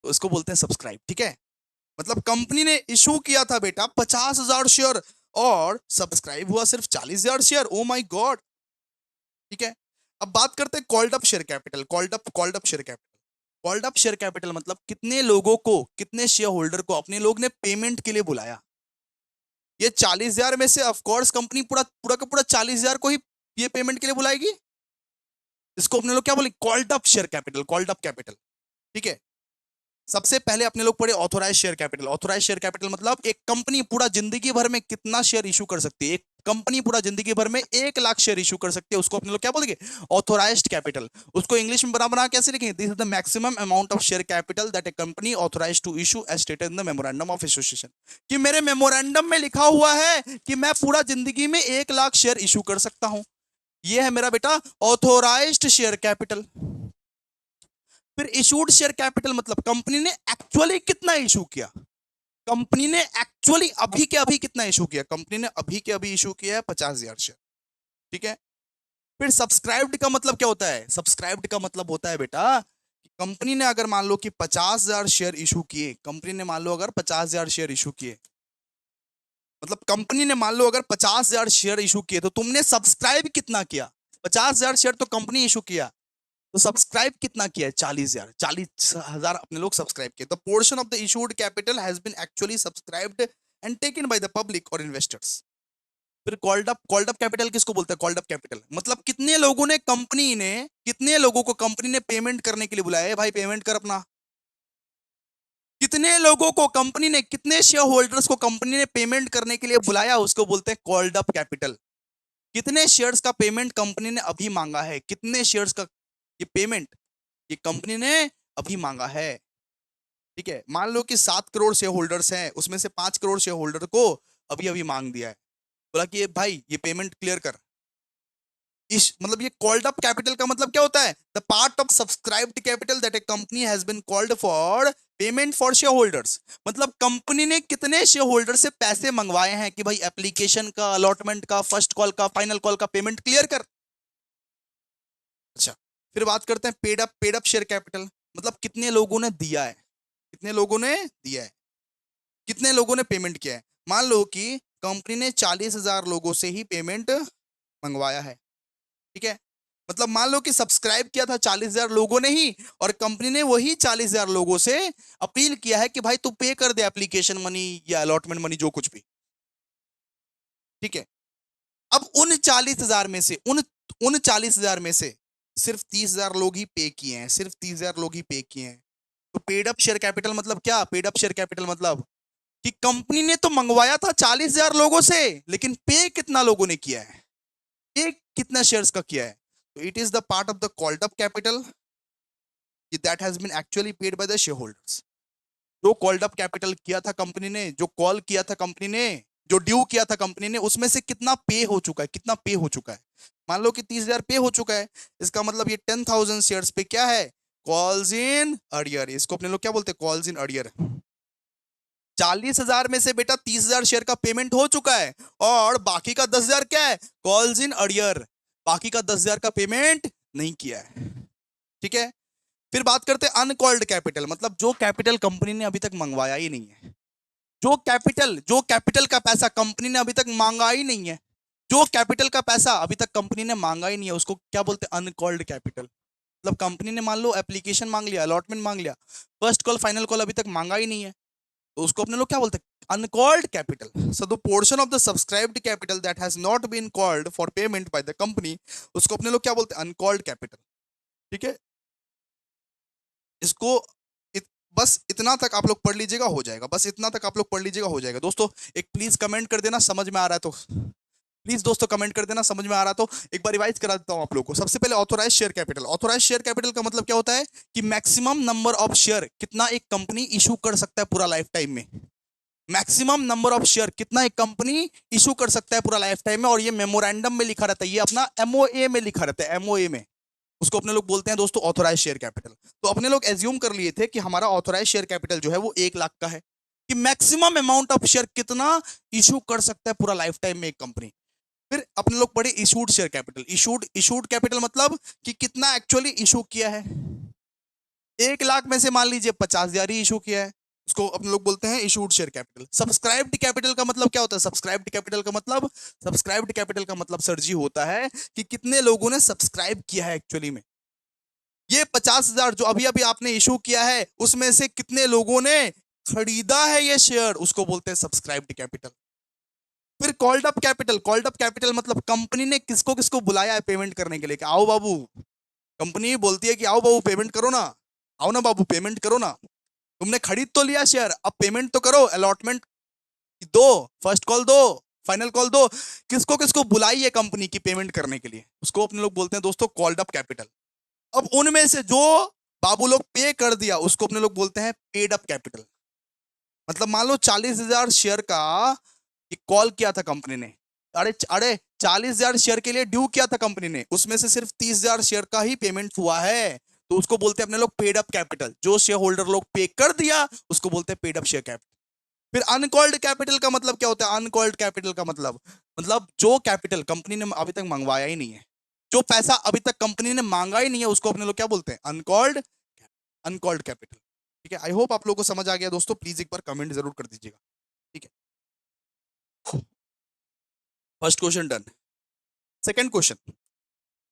तो इसको बोलते हैं सब्सक्राइब। ठीक है, मतलब कंपनी ने इशू किया था बेटा 50,000 शेयर और सब्सक्राइब हुआ सिर्फ 40,000 शेयर। Oh my God. ठीक है, अब बात करते हैं called up share capital. Called up share capital, called up share capital मतलब कितने लोगों को, कितने शेयर होल्डर को अपने लोग ने पेमेंट के लिए बुलाया। ये 40,000 में से ऑफ कोर्स कंपनी पूरा पूरा का पूरा 40,000 को ही ये पेमेंट के लिए बुलाएगी। इसको अपने लोग क्या बोले? Called up share capital, called up capital. ठीक है, सबसे पहले अपने लोग पढ़े authorise share capital. Authorise share capital मतलब एक कंपनी पूरा जिंदगी भर में कितना शेयर इशू कर सकती है। एक कंपनी पूरा जिंदगी भर में 1 लाख शेयर इशू कर सकती है, उसको अपने लोग क्या बोलेंगे, ऑथोराइज्ड कैपिटल। उसको इंग्लिश में बना कैसे लिखेंगे, this is the maximum amount of share capital that a company authorised to issue as stated in the memorandum of association. कि मेरे मेमोरेंडम में लिखा हुआ है कि मैं पूरा जिंदगी में 1 लाख शेयर इशू कर सकता हूं। ये है मेरा बेटा ऑथोराइज्ड शेयर कैपिटल। फिर इशूड शेयर कैपिटल मतलब कंपनी ने एक्चुअली कितना इशू किया, कंपनी ने एक्चुअली अभी के अभी कितना इशू किया, कंपनी ने अभी के अभी इशू किया है 50,000 शेयर, ठीक है। फिर सब्सक्राइब्ड का मतलब क्या होता है, सब्सक्राइब्ड का मतलब होता है बेटा कि कंपनी ने अगर मान लो कि 50,000 शेयर इशू किए, कंपनी ने मान लो अगर 50,000 शेयर इशू किए, मतलब कंपनी ने मान लो अगर 50,000 शेयर इशू किए, तो तुमने सब्सक्राइब कितना किया, 50,000 शेयर तो कंपनी इशू किया, तो सब्सक्राइब कितना किया है, 40,000, 40,000 अपने लोग सब्सक्राइब किए। The portion of the issued capital has been actually subscribed and taken by the public और इन्वेस्टर्स। फिर कॉल्ड अप कैपिटल किसको बोलते हैं, कॉल्ड अप कैपिटल मतलब कितने लोगों ने, कंपनी ने कितने लोगों को कंपनी ने पेमेंट करने के लिए बुलाया है, भाई पेमेंट कर अपना। कितने लोगों को कंपनी ने, कितने शेयर होल्डर्स को कंपनी ने पेमेंट करने के लिए बुलाया, उसको बोलते हैं कॉल्ड अप कैपिटल। कितने शेयर्स का पेमेंट कंपनी ने अभी मांगा है, कितने शेयर्स का ये पेमेंट ये कंपनी ने अभी मांगा है, ठीक है। मान लो कि 7 करोड़ शेयर होल्डर्स हैं, उसमें से 5 करोड़ शेयर होल्डर को अभी अभी मांग दिया है, बोला कि ये भाई ये पेमेंट क्लियर कर। इस मतलब ये कॉल्ड अप कैपिटल का मतलब क्या होता है, the part of subscribed capital that a company has been called for payment for share holders. मतलब कंपनी ने कितने शेयर होल्डर से पैसे मंगवाए हैं कि भाई एप्लीकेशन का, अलॉटमेंट का, फर्स्ट कॉल का, फाइनल कॉल का पेमेंट क्लियर कर। अच्छा, फिर बात करते हैं पेड अप शेयर कैपिटल मतलब कितने लोगों ने दिया है, कितने लोगों ने दिया है, कितने लोगों ने पेमेंट किया है। मान लो कि कंपनी ने 40,000 लोगों से ही पेमेंट मंगवाया है, ठीक है। मतलब मान लो कि सब्सक्राइब किया था 40,000 लोगों ने ही, और कंपनी ने वही 40,000 लोगों से अपील किया है कि भाई तू पे कर दे एप्लीकेशन मनी या अलॉटमेंट मनी, जो कुछ भी, ठीक है। अब उन 40,000 में से, उन 40,000 में से सिर्फ 30,000 लोग ही पे किए हैं, सिर्फ 30,000 लोग ही पे किए हैं। तो पेड अप शेयर कैपिटल मतलब क्या, पेड अप शेयर कैपिटल मतलब कि कंपनी ने तो मंगवाया था 40,000 लोगों से, लेकिन पे कितना लोगों ने किया है, पे कितना शेयर्स का किया है। तो it is the part of the called up capital that has been actually paid by the share holders. जो कॉल्ड अप कैपिटल किया था कंपनी ने, जो कॉल किया था कंपनी ने, जो ड्यू किया था कंपनी ने, उसमें से कितना पे हो चुका है, कितना पे हो चुका है। मान लो कि 30,000 पे हो चुका है, इसका मतलब ये 10,000 शेयर्स पे क्या है, कॉल्स इन अर्लियर। इसको अपने लोग क्या बोलते हैं, कॉल्स इन अर्लियर। 40,000 में से बेटा 30,000 शेयर का पेमेंट हो चुका है, और बाकी का 10,000 क्या है, कॉल्स इन अर्लियर। बाकी का 10,000 का पेमेंट नहीं किया है, ठीक है। फिर बात करते हैं अनकॉल्ड कैपिटल मतलब जो कैपिटल कंपनी ने अभी तक मंगवाया ही नहीं है, जो कैपिटल का पैसा कंपनी ने अभी तक मांगा ही नहीं है, जो कैपिटल का पैसा अभी तक कंपनी ने मांगा ही नहीं है, उसको क्या बोलते हैं, अनकॉल्ड कैपिटल। मतलब कंपनी ने मान लो एप्लीकेशन मांग लिया, अलॉटमेंट मांग लिया, फर्स्ट कॉल फाइनल कॉल अभी तक मांगा ही नहीं है, तो उसको अपने लोग क्या बोलते हैं, uncalled capital. So the portion of the subscribed capital that has not been called for payment by the company, उसको अपने लोग क्या बोलते हैं, अनकॉल्ड कैपिटल, ठीक है। इसको बस इतना तक आप लोग पढ़ लीजिएगा, हो जाएगा, बस इतना तक आप लोग पढ़ लीजिएगा, हो जाएगा। दोस्तों एक प्लीज कमेंट कर देना समझ में आ रहा है तो, प्लीज दोस्तों कमेंट कर देना समझ में आ रहा तो। एक बार रिवाइज करा देता हूं आप लोगों को। सबसे पहले authorise share capital, authorise share capital का मतलब क्या होता है कि मैक्सिमम नंबर ऑफ शेयर कितना एक कंपनी इशू कर सकता है पूरा लाइफ टाइम में, मैक्सिमम नंबर ऑफ शेयर कितना एक कंपनी इशू कर सकता है पूरा लाइफ टाइम में, और ये मेमोरेंडम में लिखा रहता है, ये अपना एमओए में लिखा रहता है, एमओए में, उसको अपने लोग बोलते हैं दोस्तों ऑथोराइज शेयर कैपिटल। तो अपने लोग एज्यूम कर लिए थे कि हमारा ऑथोराइज शेयर कैपिटल जो है वो 1 लाख का है, कि मैक्सिमम अमाउंट ऑफ शेयर कितना इशू कर सकता है पूरा लाइफ टाइम में एक कंपनी। फिर अपने लोग पढ़े issued share capital, issued capital मतलब कि कितना एक्चुअली इशू किया है। 1 लाख में से मान लीजिए 50,000 ही इशू किया है, उसको अपने लोग बोलते हैं issued share capital. Subscribed capital का मतलब क्या होता है, सब्सक्राइब्ड कैपिटल का मतलब सर जी होता है कि कितने लोगों ने सब्सक्राइब किया है एक्चुअली में। ये 50,000 जो अभी अभी आपने इशू किया है, उसमें से कितने लोगों ने खरीदा है ये शेयर, उसको बोलते हैं सब्सक्राइब्ड कैपिटल। फिर कॉल्ड अप कैपिटल मतलब कंपनी ने किसको किसको बुलाया है पेमेंट करने के लिए, कि आओ बाबू, कंपनी बोलती है कि आओ बाबू पेमेंट करो ना, आओ ना बाबू पेमेंट करो ना, तुमने खरीद तो लिया शेयर, अब पेमेंट तो करो, अलॉटमेंट दो, फर्स्ट कॉल दो, फाइनल कॉल दो, किसको किसको बुलाई है कंपनी की पेमेंट करने के लिए, उसको अपने लोग बोलते हैं दोस्तों कॉल्ड अप कैपिटल। अब उनमें से जो बाबू लोग पे कर दिया उसको अपने लोग बोलते हैं पेड अप कैपिटल। मतलब मान लो 40,000 शेयर का कॉल किया था कंपनी ने, अरे अरे 40,000 शेयर के लिए ड्यू किया था कंपनी ने, उसमें से सिर्फ 30,000 शेयर का ही पेमेंट हुआ है, तो उसको बोलते हैं अपने लोग पेड अप कैपिटल। जो शेयर होल्डर लोग पे कर दिया उसको बोलते हैं पेड अप शेयर कैपिटल। फिर अनकॉल्ड कैपिटल का मतलब क्या होता है? अनकॉल्ड कैपिटल का मतलब जो कैपिटल कंपनी ने अभी तक मंगवाया ही नहीं है, जो पैसा अभी तक कंपनी ने मांगा ही नहीं है, उसको अपने लोग क्या बोलते हैं? Uncalled uncalled capital. ठीक है, आई होप आप लोगों को समझ आ गया दोस्तों, प्लीज एक बार कमेंट जरूर कर दीजिएगा। ठीक है, first question done. Second question,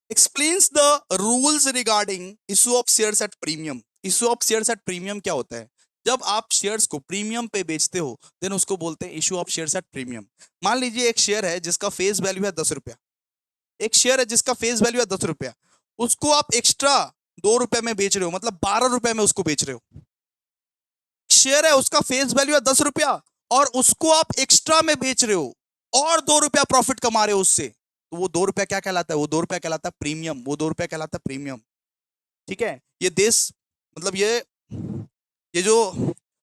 explains the rules regarding issue of shares at premium. Issue of shares at premium क्या होता है? जब आप शेयर्स को प्रीमियम पे बेचते हो देन उसको बोलते हैं issue of shares at premium. मान लीजिए एक शेयर है जिसका फेस वैल्यू है 10 रुपया, एक शेयर है जिसका फेस वैल्यू है 10 रुपया, उसको आप एक्स्ट्रा 2 रुपए में बेच रहे हो, मतलब 12 रुपए में उसको बेच रहे हो। शेयर है उसका फेस वैल्यू है 10 रुपया और उसको आप एक्स्ट्रा में बेच रहे हो और 2 रुपया प्रॉफिट कमा रहे हो उससे, तो वो 2 रुपया क्या कहलाता है? वो 2 रुपया कहलाता है प्रीमियम, वो 2 रुपया कहलाता है प्रीमियम। ठीक है, ये देश मतलब ये जो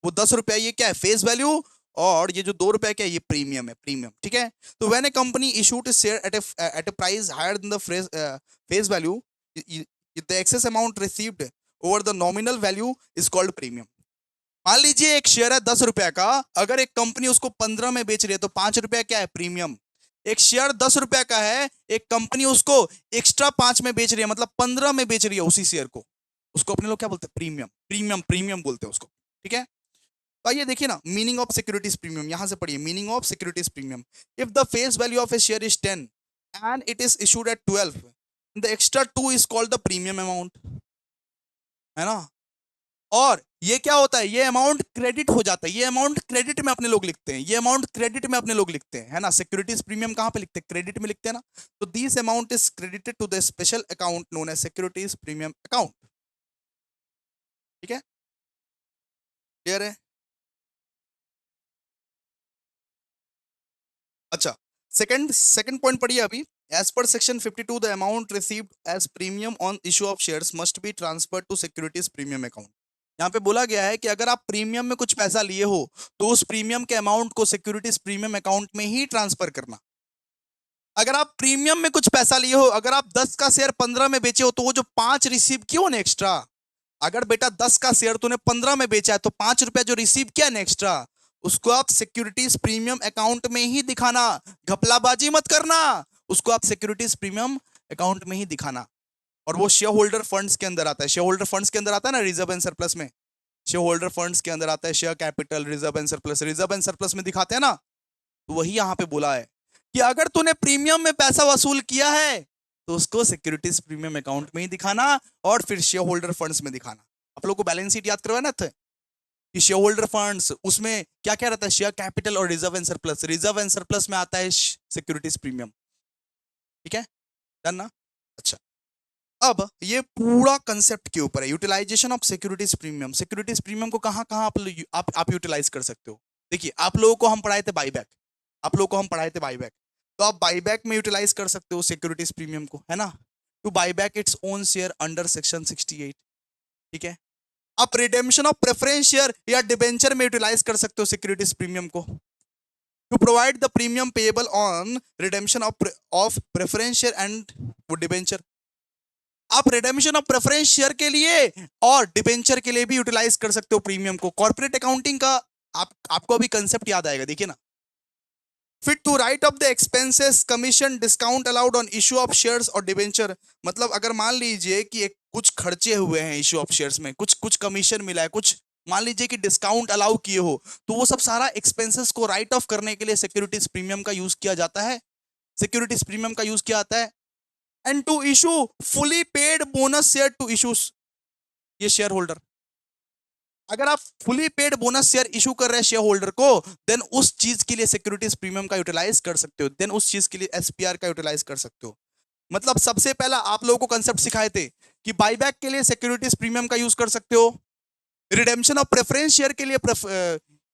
वो 10 रुपया ये क्या है? फेस वैल्यू, और ये जो 2 रुपया क्या है? ये प्रीमियम है, प्रीमियम। ठीक है, तो when a company issued share at a price higher than the face value, the excess amount received over the nominal value is called premium. मान लीजिए एक शेयर है 10 रुपया का, अगर एक कंपनी उसको 15 में बेच रही है तो 5 रुपया क्या है? प्रीमियम। एक शेयर 10 रुपया का है, एक कंपनी उसको एक्स्ट्रा 5 में बेच रही है, मतलब 15 में बेच रही है उसी शेयर को, उसको अपने लोग क्या बोलते हैं? प्रीमियम, प्रीमियम, प्रीमियम बोलते हैं उसको। ठीक है, तो आइए देखिए ना, मीनिंग ऑफ सिक्योरिटीज प्रीमियम, यहां से पढ़िए meaning of securities premium. If the face value of A share is 10 and it is issued at 12, the extra 2 is called the premium amount, है ना। और ये क्या होता है? ये अमाउंट क्रेडिट हो जाता है, ये अमाउंट क्रेडिट में अपने लोग लिखते हैं, ये अमाउंट क्रेडिट में अपने लोग लिखते हैं, है ना। सिक्योरिटीज प्रीमियम कहां पे लिखते हैं? क्रेडिट में लिखते हैं ना। तो this amount is credited to the special account known as securities premium account. ठीक है, क्लियर है? अच्छा, सेकंड सेकंड पॉइंट पढ़िए अभी। As per section 52 the amount received as premium on issue of shares must be transferred to securities premium account. यहाँ पे बोला गया है कि अगर आप प्रीमियम में कुछ पैसा लिए हो तो उस प्रीमियम के अमाउंट को सिक्योरिटीज प्रीमियम अकाउंट में ही ट्रांसफर करना। अगर आप प्रीमियम में कुछ पैसा लिए हो, अगर आप 10 का शेयर 15 में बेचे हो तो वो जो 5 रिसीव किया ना एक्स्ट्रा, अगर बेटा 10 का शेयर तूने 15 में बेचा है तो 5 रुपया जो रिसीव किया ना एक्स्ट्रा, उसको आप सिक्योरिटीज प्रीमियम अकाउंट में ही दिखाना, घपलाबाजी मत करना, उसको आप सिक्योरिटीज प्रीमियम अकाउंट में ही दिखाना। और वो शेयर होल्डर फंड्स के अंदर आता है, शेयर होल्डर फंड्स के अंदर आता है ना, रिजर्व एंड सरप्लस में, शेयर होल्डर फंड्स के अंदर आता है share capital, reserve and surplus, reserve and surplus में दिखाते हैं ना। तो वही यहाँ पे बोला है कि अगर तूने प्रीमियम में पैसा वसूल किया है तो उसको सिक्योरिटीज प्रीमियम अकाउंट में ही दिखाना और फिर शेयर होल्डर फंड्स में दिखाना। आप लोग को बैलेंस शीट याद करवाना था कि शेयर होल्डर फंड्स उसमें क्या क्या रहता है? शेयर कैपिटल और reserve and surplus, reserve and surplus में आता है सिक्योरिटीज प्रीमियम। ठीक है, डन ना। अच्छा, अब ये पूरा कंसेप्ट के ऊपर है utilization of securities premium. Securities premium को कहां कहां आप यूटिलाइज कर सकते हो? देखिए, आप लोगों को हम पढ़ाए थे बाईबैक, आप लोगों को हम पढ़ाए थे बाईबैक, तो आप बाईबैक में यूटिलाइज कर सकते हो सिक्योरिटीज प्रीमियम को, है ना। To buyback its own share under section 68। ठीक है, आप रिडेम्पशन ऑफ प्रेफरेंस शेयर या डिबेंचर में यूटिलाइज कर सकते हो सिक्योरिटीज प्रीमियम को। To provide the premium payable on redemption of preference share and debenture. आप रिडेम्पशन ऑफ प्रेफरेंस शेयर के लिए और डिबेंचर के लिए भी यूटिलाइज कर सकते हो प्रीमियम को। कॉर्पोरेट अकाउंटिंग का आपको अभी कंसेप्ट याद आएगा, देखिए ना। Fit to write off the expenses commission discount allowed on issue of shares और डिबेंचर। मतलब अगर मान लीजिए कि एक कुछ खर्चे हुए हैं इशू ऑफ शेयर्स में, कुछ कुछ कमीशन मिला है, कुछ मान लीजिए कि डिस्काउंट अलाउ किए हो, तो वो सब सारा एक्सपेंसेस को राइट ऑफ करने के लिए सिक्योरिटीज प्रीमियम का यूज किया जाता है, सिक्योरिटीज प्रीमियम का यूज किया जाता है। And to issue fully paid bonus share to issues, ये शेयर होल्डर, अगर आप fully paid bonus share issue कर रहे हैं शेयर होल्डर को, देन उस चीज के लिए सिक्योरिटीज प्रीमियम का यूटिलाइज कर सकते हो, देन उस चीज के लिए एसपीआर का यूटिलाइज कर सकते हो। मतलब सबसे पहला आप लोगों को कंसेप्ट सिखाए थे कि बाईबैक के लिए सिक्योरिटीज प्रीमियम का यूज कर सकते हो, रिडेम्पशन ऑफ प्रेफरेंस शेयर के लिए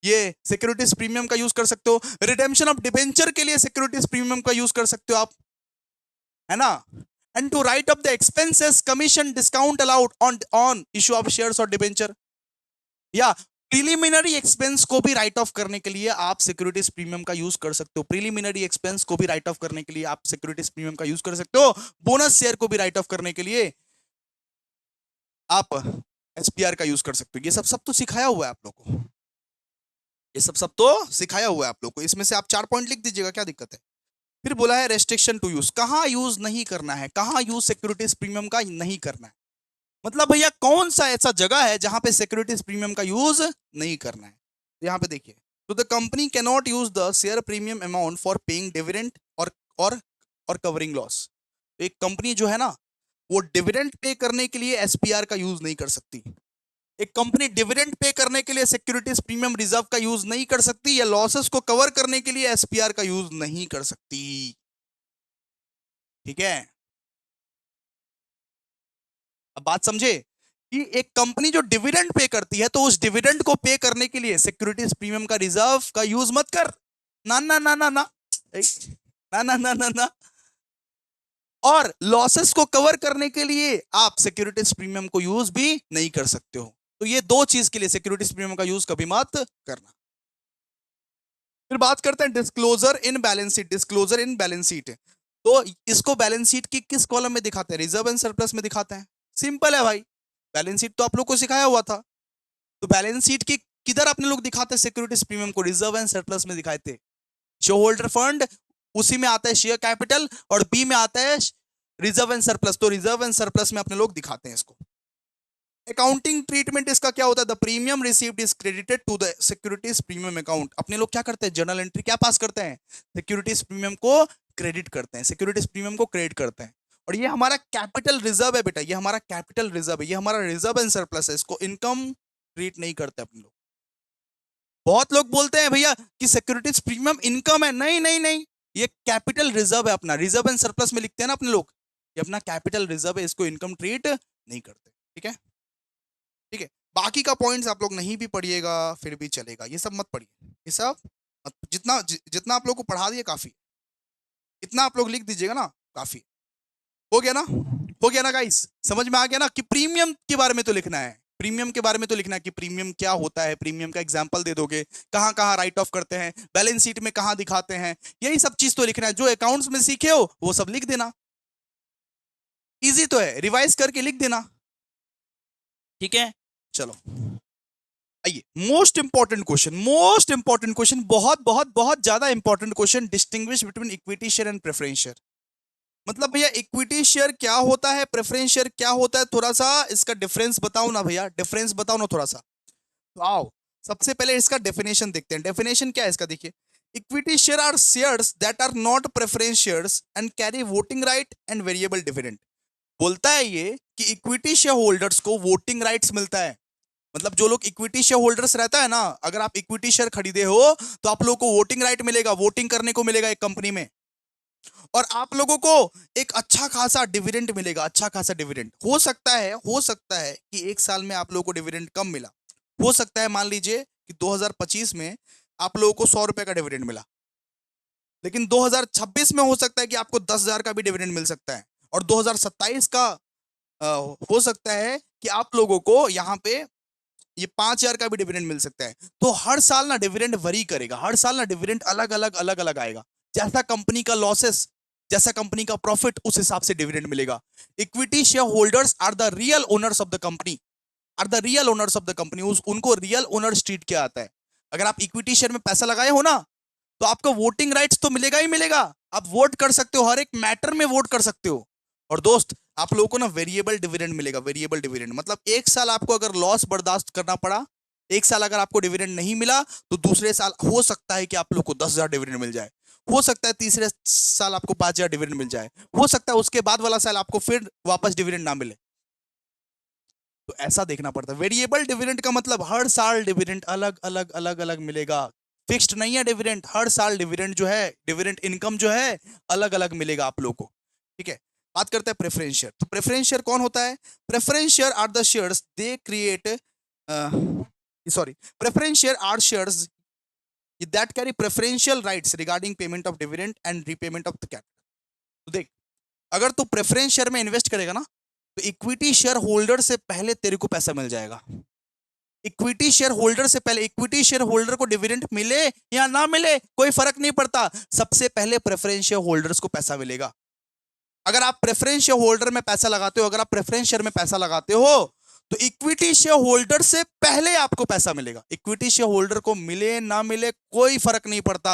ये सिक्योरिटीज प्रीमियम का यूज कर सकते हो, रिडेम्पशन ऑफ डिबेंचर के लिए सिक्योरिटीज प्रीमियम का यूज कर सकते हो आप, है ना। And to write up the expenses, commission, discount allowed on issue of shares और डिबेंचर, या प्रीलिमिनरी एक्सपेंस को भी राइट ऑफ करने के लिए आप सिक्योरिटीज प्रीमियम का यूज कर सकते हो। प्रीलिमिनरी एक्सपेंस को भी राइट ऑफ करने के लिए आप सिक्योरिटीज प्रीमियम का यूज कर सकते हो। बोनस शेयर को भी राइट ऑफ करने के लिए आप एसपीआर का यूज कर सकते हो। ये सब सब तो सिखाया हुआ है आप लोग को, ये सब सब तो सिखाया हुआ है आप लोग को। इसमें से आप 4 पॉइंट लिख दीजिएगा, क्या दिक्कत है। फिर बोला है रेस्ट्रिक्शन टू यूज, कहां यूज नहीं करना है, कहां यूज सिक्योरिटीज प्रीमियम का नहीं करना है। मतलब भैया कौन सा ऐसा जगह है जहां पे सिक्योरिटीज प्रीमियम का यूज नहीं करना है। तो यहां पे देखिए, तो the company can not use the share premium amount for paying dividend और और कवरिंग लॉस। एक कंपनी जो है ना, वो डिविडेंड पे करने के लिए एसपीआर का यूज नहीं कर सकती। एक कंपनी डिविडेंड पे करने के लिए सिक्योरिटीज प्रीमियम रिजर्व का यूज नहीं कर सकती, या लॉसेस को कवर करने के लिए एसपीआर का यूज नहीं कर सकती। ठीक है, अब बात समझे कि एक कंपनी जो डिविडेंड पे करती है, तो उस डिविडेंड को पे करने के लिए सिक्योरिटीज प्रीमियम का रिजर्व का यूज मत कर। ना ना ना ना ना ना ना ना ना ना। और लॉसेस को कवर करने के लिए आप सिक्योरिटीज प्रीमियम को यूज भी नहीं कर सकते हो। तो ये दो चीज के लिए सिक्योरिटीज प्रीमियम का यूज कभी मत करना। फिर बात करते हैं disclosure in balance sheet. Disclosure in balance sheet, तो इसको बैलेंस शीट की किस कॉलम में दिखाते हैं? रिजर्व एंड सरप्लस में दिखाते हैं। सिंपल है भाई, बैलेंस शीट तो आप लोग को सिखाया हुआ था। तो बैलेंस शीट की किधर अपने लोग दिखाते हैं सिक्योरिटीज प्रीमियम को? रिजर्व एंड सरप्लस में दिखाए थे। शेयर होल्डर फंड, उसी में आता है शेयर कैपिटल, और बी में आता है रिजर्व एंड सरप्लस। तो रिजर्व एंड सरप्लस में अपने लोग दिखाते हैं इसको। अकाउंटिंग ट्रीटमेंट इसका क्या होता है? The premium received is credited to the securities premium account. अपने लोग क्या करते हैं? जर्नल एंट्री क्या पास करते हैं? सिक्योरिटीज प्रीमियम को क्रेडिट करते हैं, सिक्योरिटीज प्रीमियम को क्रेडिट करते हैं। और ये हमारा कैपिटल रिजर्व है बेटा, ये हमारा कैपिटल रिजर्व है, ये हमारा रिजर्व एंड सरप्लस है। इसको इनकम ट्रीट नहीं करते अपने लोग। बहुत लोग बोलते हैं भैया कि सिक्योरिटीज प्रीमियम इनकम है। नहीं नहीं नहीं, ये कैपिटल रिजर्व है अपना। रिजर्व एंड सरप्लस में लिखते हैं ना अपने लोग, ये अपना कैपिटल रिजर्व है, इसको इनकम ट्रीट नहीं करते। ठीक है, ठीक है। बाकी का पॉइंट्स आप लोग नहीं भी पढ़िएगा फिर भी चलेगा, ये सब मत पढ़िए, ये सब जितना जितना आप लोग को पढ़ा दिए काफी, इतना आप लोग लिख दीजिएगा ना, काफी हो गया ना। हो गया ना गाइस, समझ में आ गया ना कि प्रीमियम के बारे में तो लिखना है, प्रीमियम के बारे में तो लिखना है कि प्रीमियम क्या होता है। प्रीमियम का एग्जांपल दे दोगे, कहां कहां राइट ऑफ करते हैं, बैलेंस शीट में कहां दिखाते हैं, यही सब चीज तो लिखना है। जो अकाउंट्स में सीखे हो वो सब लिख देना, इजी तो है, रिवाइज करके लिख देना। ठीक है, चलो आइए, मोस्ट इंपॉर्टेंट क्वेश्चन, बहुत बहुत बहुत ज्यादा important question. Distinguish between equity share and preference share. मतलब भैया इक्विटी शेयर क्या होता है, प्रेफरेंस शेयर क्या होता है, थोड़ा सा इसका डिफरेंस बताओ ना भैया, डिफरेंस बताओ ना थोड़ा सा। तो आओ सबसे पहले इसका डेफिनेशन देखते हैं। डेफिनेशन क्या है इसका, देखिए, equity share are shares that are not preference shares and carry voting right and variable dividend. बोलता है ये कि इक्विटी शेयर होल्डर्स को वोटिंग राइट्स मिलता है। मतलब जो लोग इक्विटी शेयर होल्डर्स रहता है ना, अगर आप इक्विटी शेयर खरीदे हो तो आप लोगों को वोटिंग राइट मिलेगा, वोटिंग करने को मिलेगा एक कंपनी में। और आप लोगों को एक अच्छा खासा डिविडेंड मिलेगा, अच्छा खासा डिविडेंड। हो सकता है कि एक साल में आप लोगों को डिविडेंड कम मिला, हो सकता है मान लीजिए कि 2025 में आप लोगों को 100 रुपए का डिविडेंड मिला, लेकिन 2026 में हो सकता है कि आपको 10,000 का भी डिविडेंड मिल सकता है, और 2027 का हो सकता है कि आप लोगों को यहाँ पे ये 5,000 का भी डिविडेंड मिल सकता है। तो हर साल ना डिविडेंड वरी करेगा, हर साल ना डिविडेंड अलग अलग आएगा। जैसा कंपनी का लॉसेस, जैसा कंपनी का प्रॉफिट, उस हिसाब से डिविडेंड मिलेगा। Equity share holders are the real owners of the company, are the real owners of the company. उनको रियल ओनर्स ट्रीट किया जाता है। अगर आप इक्विटी शेयर में पैसा लगाए हो ना, तो आपको वोटिंग राइट्स तो मिलेगा ही मिलेगा। आप वोट कर सकते हो, हर एक मैटर में वोट कर सकते हो। और दोस्त आप लोगों को ना वेरिएबल डिविडेंड मिलेगा। वेरिएबल डिविडेंड मतलब एक साल आपको अगर लॉस बर्दाश्त करना पड़ा, एक साल अगर आपको डिविडेंड नहीं मिला, तो दूसरे साल हो सकता है कि आप लोग को 10,000 डिविडेंड मिल जाए, हो सकता है तीसरे साल आपको 5,000 डिविडेंड मिल जाए, हो सकता है उसके बाद वाला साल आपको फिर वापस डिविडेंड ना मिले। तो ऐसा देखना पड़ता है। वेरिएबल डिविडेंड का मतलब हर साल डिविडेंड अलग मिलेगा, फिक्स्ड नहीं है डिविडेंड। हर साल डिविडेंड जो है, डिविडेंड इनकम जो है, अलग अलग मिलेगा आप लोग को। ठीक है, बात करते हैं प्रेफरेंस शेयर। तो प्रेफरेंस शेयर कौन होता है? Preference share are the shares they create sorry, preference share are shares that carry preferential rights regarding payment of dividend and repayment of the capital. तो देख, अगर तू प्रेफरेंस शेयर में invest करेगा ना, तो इक्विटी शेयर होल्डर से पहले तेरे को पैसा मिल जाएगा। इक्विटी शेयर होल्डर से पहले, इक्विटी शेयर होल्डर को डिविडेंड मिले या ना मिले कोई फर्क नहीं पड़ता, सबसे पहले प्रेफरेंस शेयर होल्डर्स को पैसा मिलेगा। अगर आप प्रेफरेंस शेयर होल्डर में पैसा लगाते हो, अगर आप प्रेफरेंस शेयर में पैसा लगाते हो, तो इक्विटी शेयर होल्डर से पहले आपको पैसा मिलेगा। इक्विटी शेयर होल्डर को मिले ना मिले कोई फर्क नहीं पड़ता,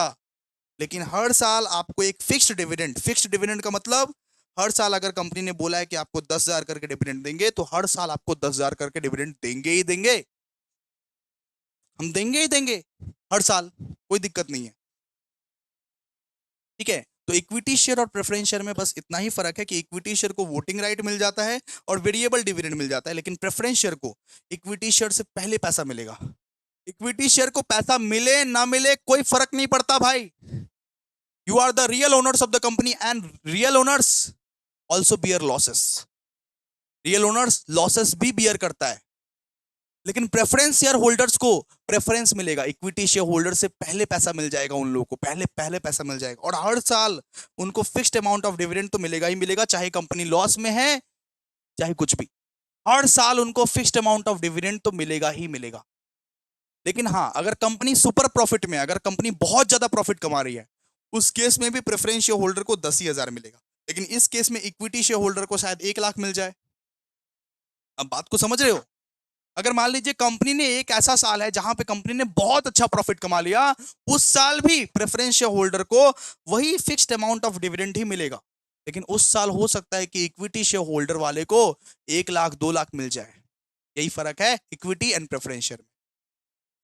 लेकिन हर साल आपको एक फिक्स्ड डिविडेंड का मतलब, हर साल अगर कंपनी ने बोला है कि आपको 10,000 करके डिविडेंड देंगे, तो हर साल आपको 10,000 करके डिविडेंड देंगे ही देंगे, हम देंगे ही देंगे हर साल, कोई दिक्कत नहीं है। ठीक है, तो इक्विटी शेयर और प्रेफरेंस शेयर में बस इतना ही फर्क है कि इक्विटी शेयर को वोटिंग राइट मिल जाता है और वेरिएबल डिविडेंड मिल जाता है, लेकिन प्रेफरेंस शेयर को इक्विटी शेयर से पहले पैसा मिलेगा। इक्विटी शेयर को पैसा मिले ना मिले कोई फर्क नहीं पड़ता भाई। You are the real owners of the company and real owners also bear losses. Real owners losses भी बियर करता है, लेकिन प्रेफरेंस शेयर होल्डर्स को प्रेफरेंस मिलेगा। इक्विटी शेयर होल्डर से पहले पैसा मिल जाएगा, उन लोगों को पहले पैसा मिल जाएगा, और हर साल उनको फिक्स्ड अमाउंट ऑफ डिविडेंड तो मिलेगा ही मिलेगा, चाहे कंपनी लॉस में है चाहे कुछ भी, हर साल उनको फिक्स्ड अमाउंट ऑफ डिविडेंड तो मिलेगा ही मिलेगा। लेकिन हाँ, अगर कंपनी सुपर प्रॉफिट में, अगर कंपनी बहुत ज्यादा प्रॉफिट कमा रही है, उस केस में भी प्रेफरेंस शेयर होल्डर को 10,000 मिलेगा, लेकिन इस केस में इक्विटी शेयर होल्डर को शायद 1 लाख मिल जाए। अब बात को समझ रहे हो? अगर मान लीजिए कंपनी ने एक ऐसा साल है जहां पे कंपनी ने बहुत अच्छा प्रॉफिट कमा लिया, उस साल भी प्रेफरेंस शेयर होल्डर को वही फिक्स्ड अमाउंट ऑफ डिविडेंड ही मिलेगा, लेकिन उस साल हो सकता है कि इक्विटी शेयर होल्डर वाले को 1 लाख 2 लाख मिल जाए। यही फर्क है इक्विटी एंड प्रेफरेंस शेयर में।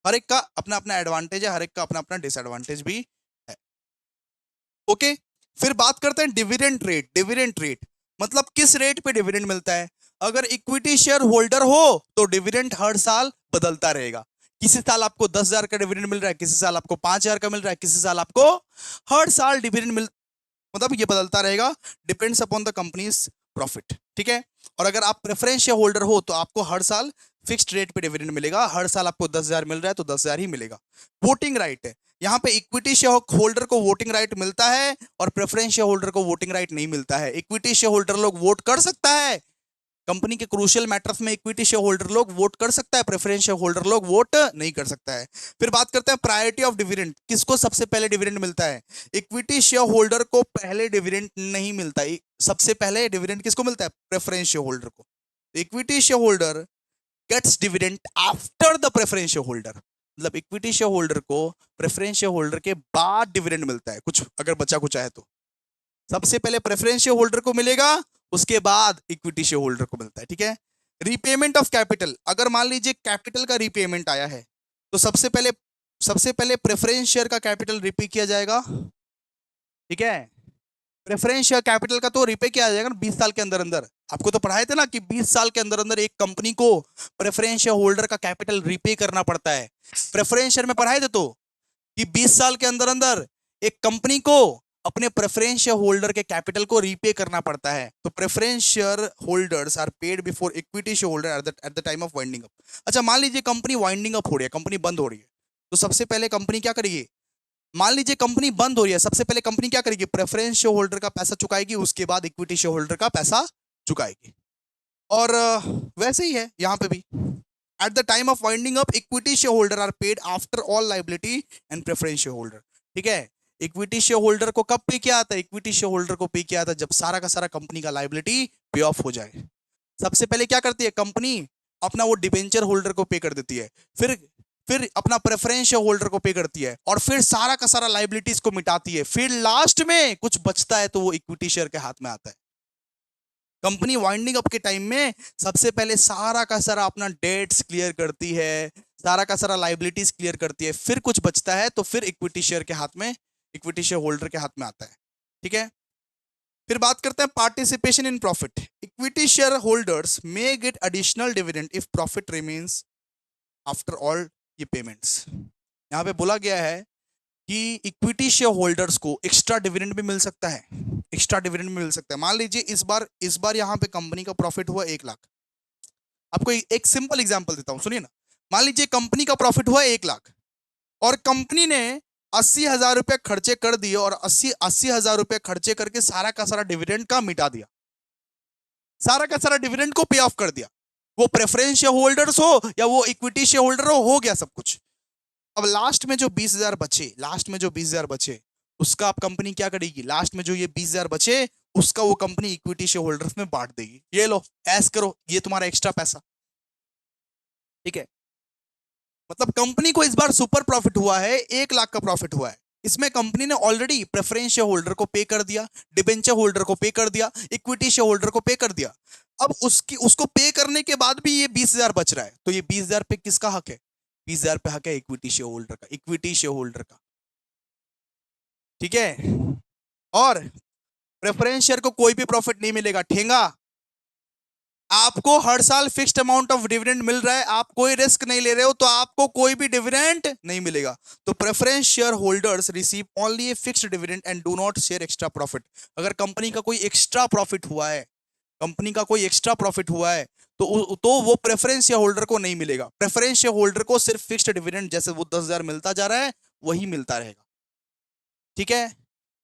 हर एक का अपना अपना एडवांटेज है, हर एक का अपना अपना डिसएडवांटेज भी है। ओके, फिर बात करते हैं डिविडेंड रेट। डिविडेंड रेट मतलब किस रेट पे डिविडेंड मिलता है। अगर इक्विटी शेयर होल्डर हो तो डिविडेंड हर साल बदलता रहेगा। किसी साल आपको 10,000 का डिविडेंड मिल रहा है, किसी साल आपको 5,000 का मिल रहा है, किसी साल आपको, हर साल डिविडेंड मिल, मतलब ये बदलता रहेगा, depends upon the companies profit. ठीक है, और अगर आप प्रेफरेंस शेयर होल्डर हो तो आपको हर साल फिक्स्ड रेट पे डिविडेंड मिलेगा, हर साल आपको 10,000 मिल रहा है तो 10,000 ही मिलेगा। वोटिंग राइट है, यहाँ पे इक्विटी शेयर होल्डर को वोटिंग राइट मिलता है और प्रेफरेंस शेयर होल्डर को वोटिंग राइट नहीं मिलता है। इक्विटी शेयर होल्डर लोग वोट कर सकता है, कंपनी के क्रूशियल मैटर्स में इक्विटी शेयर होल्डर लोग वोट कर सकता है, प्रेफरेंस शेयर होल्डर लोग वोट नहीं कर सकता है। फिर बात करते हैं प्रायोरिटी ऑफ डिविडेंड, किसको सबसे पहले डिविडेंड मिलता है। इक्विटी शेयर होल्डर को पहले डिविडेंड नहीं मिलता, सबसे पहले डिविडेंड किसको मिलता है, प्रेफरेंस शेयर होल्डर को। Equity share holder gets dividend after the preference share holder, मतलब इक्विटी शेयर होल्डर को प्रेफरेंस शेयर होल्डर के बाद डिविडेंड मिलता है, कुछ अगर बचा कुछ है तो। सबसे पहले प्रेफरेंस शेयर होल्डर को मिलेगा, उसके बाद इक्विटी शेयर होल्डर को मिलता है। ठीक है, रीपेमेंट ऑफ कैपिटल, अगर मान लीजिए कैपिटल का रीपेमेंट आया है तो सबसे पहले प्रेफरेंस शेयर का कैपिटल रिपे किया जाएगा। ठीक है, प्रेफरेंस शेयर कैपिटल का तो रिपे किया जाएगा 20 साल के अंदर अंदर। आपको तो पढ़ाए थे ना कि 20 साल के अंदर अंदर एक कंपनी को प्रेफरेंस शेयर होल्डर का कैपिटल रिपे करना पड़ता है। प्रेफरेंस शेयर में पढ़ाए थे तो कि 20 साल के अंदर अंदर एक कंपनी को अपने प्रेफरेंस शेयर होल्डर के कैपिटल को रीपे करना पड़ता है। तो preference share holders are paid before equity share holder at the time of winding up. अच्छा, मान लीजिए कंपनी वाइंडिंग अप हो रही है, कंपनी बंद हो रही है, तो सबसे पहले कंपनी क्या करेगी, मान लीजिए कंपनी बंद हो रही है, सबसे पहले कंपनी क्या करेगी, प्रेफरेंस शेयर होल्डर का पैसा चुकाएगी, उसके बाद इक्विटी शेयर होल्डर का पैसा चुकाएगी। और वैसे ही है यहाँ पे भी, at the time of winding up equity share holder are paid after all liability and preference share holder. ठीक है, इक्विटी शेयर होल्डर को कब पे किया था, इक्विटी शेयर होल्डर को पे किया था जब सारा का सारा कंपनी का लायबिलिटी पे ऑफ हो जाए। सबसे पहले क्या करती है कंपनी, अपना वो डिबेंचर होल्डर को पे कर देती है, फिर अपना प्रेफरेंस शेयर होल्डर को पे करती है, और फिर सारा का सारा लायबिलिटीज को मिटाती है, फिर लास्ट में कुछ बचता है तो वो इक्विटी शेयर के हाथ में आता है। कंपनी वाइंडिंग अप के टाइम में सबसे पहले सारा का सारा अपना डेट्स क्लियर करती है, सारा का सारा लायबिलिटीज क्लियर करती है, फिर कुछ बचता है तो फिर इक्विटी शेयर के हाथ में, इक्विटी शेयर होल्डर के हाथ में आता है। ठीक है, फिर बात करते हैं participation in profit. Equity share holders may get additional dividend if profit remains after all ये पेमेंट्स। यहाँ पे बोला गया है कि इक्विटी शेयर होल्डर्स को एक्स्ट्रा डिविडेंड भी मिल सकता है, एक्स्ट्रा डिविडेंड भी मिल सकता है। मान लीजिए इस बार यहाँ पे कंपनी का प्रॉफिट हुआ 1 लाख। आपको एक सिंपल एग्जांपल देता हूँ, सुनिए ना। मान लीजिए कंपनी का प्रॉफिट हुआ 1 लाख और कंपनी ने 80,000 रुपए खर्चे कर दिए और 80,000 रुपए खर्चे करके सारा का सारा डिविडेंड का मिटा दिया, सारा का सारा डिविडेंड को पे ऑफ कर दिया। वो प्रेफरेंस शेयर होल्डर्स हो या वो इक्विटी शेयर होल्डर हो गया सब कुछ। अब लास्ट में जो 20,000 बचे, लास्ट में जो 20,000 बचे उसका आप कंपनी क्या करेगी, लास्ट में जो ये 20,000 बचे उसका वो कंपनी इक्विटी शेयर होल्डर्स में बांट देगी। ये लो ऐस करो, ये तुम्हारा एक्स्ट्रा पैसा। ठीक है, मतलब कंपनी को इस बार सुपर प्रॉफिट हुआ है, 1 लाख का प्रॉफिट हुआ है। इसमें कंपनी ने ऑलरेडी प्रेफरेंस शेयर होल्डर को पे कर दिया, डिबेंचर होल्डर को पे कर दिया, इक्विटी शेयर होल्डर को पे कर दिया। अब उसको पे करने के बाद भी ये 20,000 बच रहा है, तो ये 20,000 पे किसका हक है? 20,000 पे हक है इक्विटी शेयर होल्डर का, इक्विटी शेयर होल्डर का। ठीक है, और प्रेफरेंस शेयर को कोई भी प्रॉफिट नहीं मिलेगा, ठेंगा। आपको हर साल फिक्स्ड अमाउंट ऑफ डिविडेंड मिल रहा है, आप कोई रिस्क नहीं ले रहे हो, तो आपको कोई भी डिविडेंड नहीं मिलेगा। तो preference share holders receive only a fixed dividend and do not share extra profit. अगर कंपनी का कोई एक्स्ट्रा प्रॉफिट हुआ है, कंपनी का कोई एक्स्ट्रा प्रॉफिट हुआ है तो वो प्रेफरेंस शेयर होल्डर को नहीं मिलेगा। प्रेफरेंस शेयर होल्डर को सिर्फ फिक्स्ड डिविडेंड जैसे वो 10,000 मिलता जा रहा है वही मिलता रहेगा। ठीक है,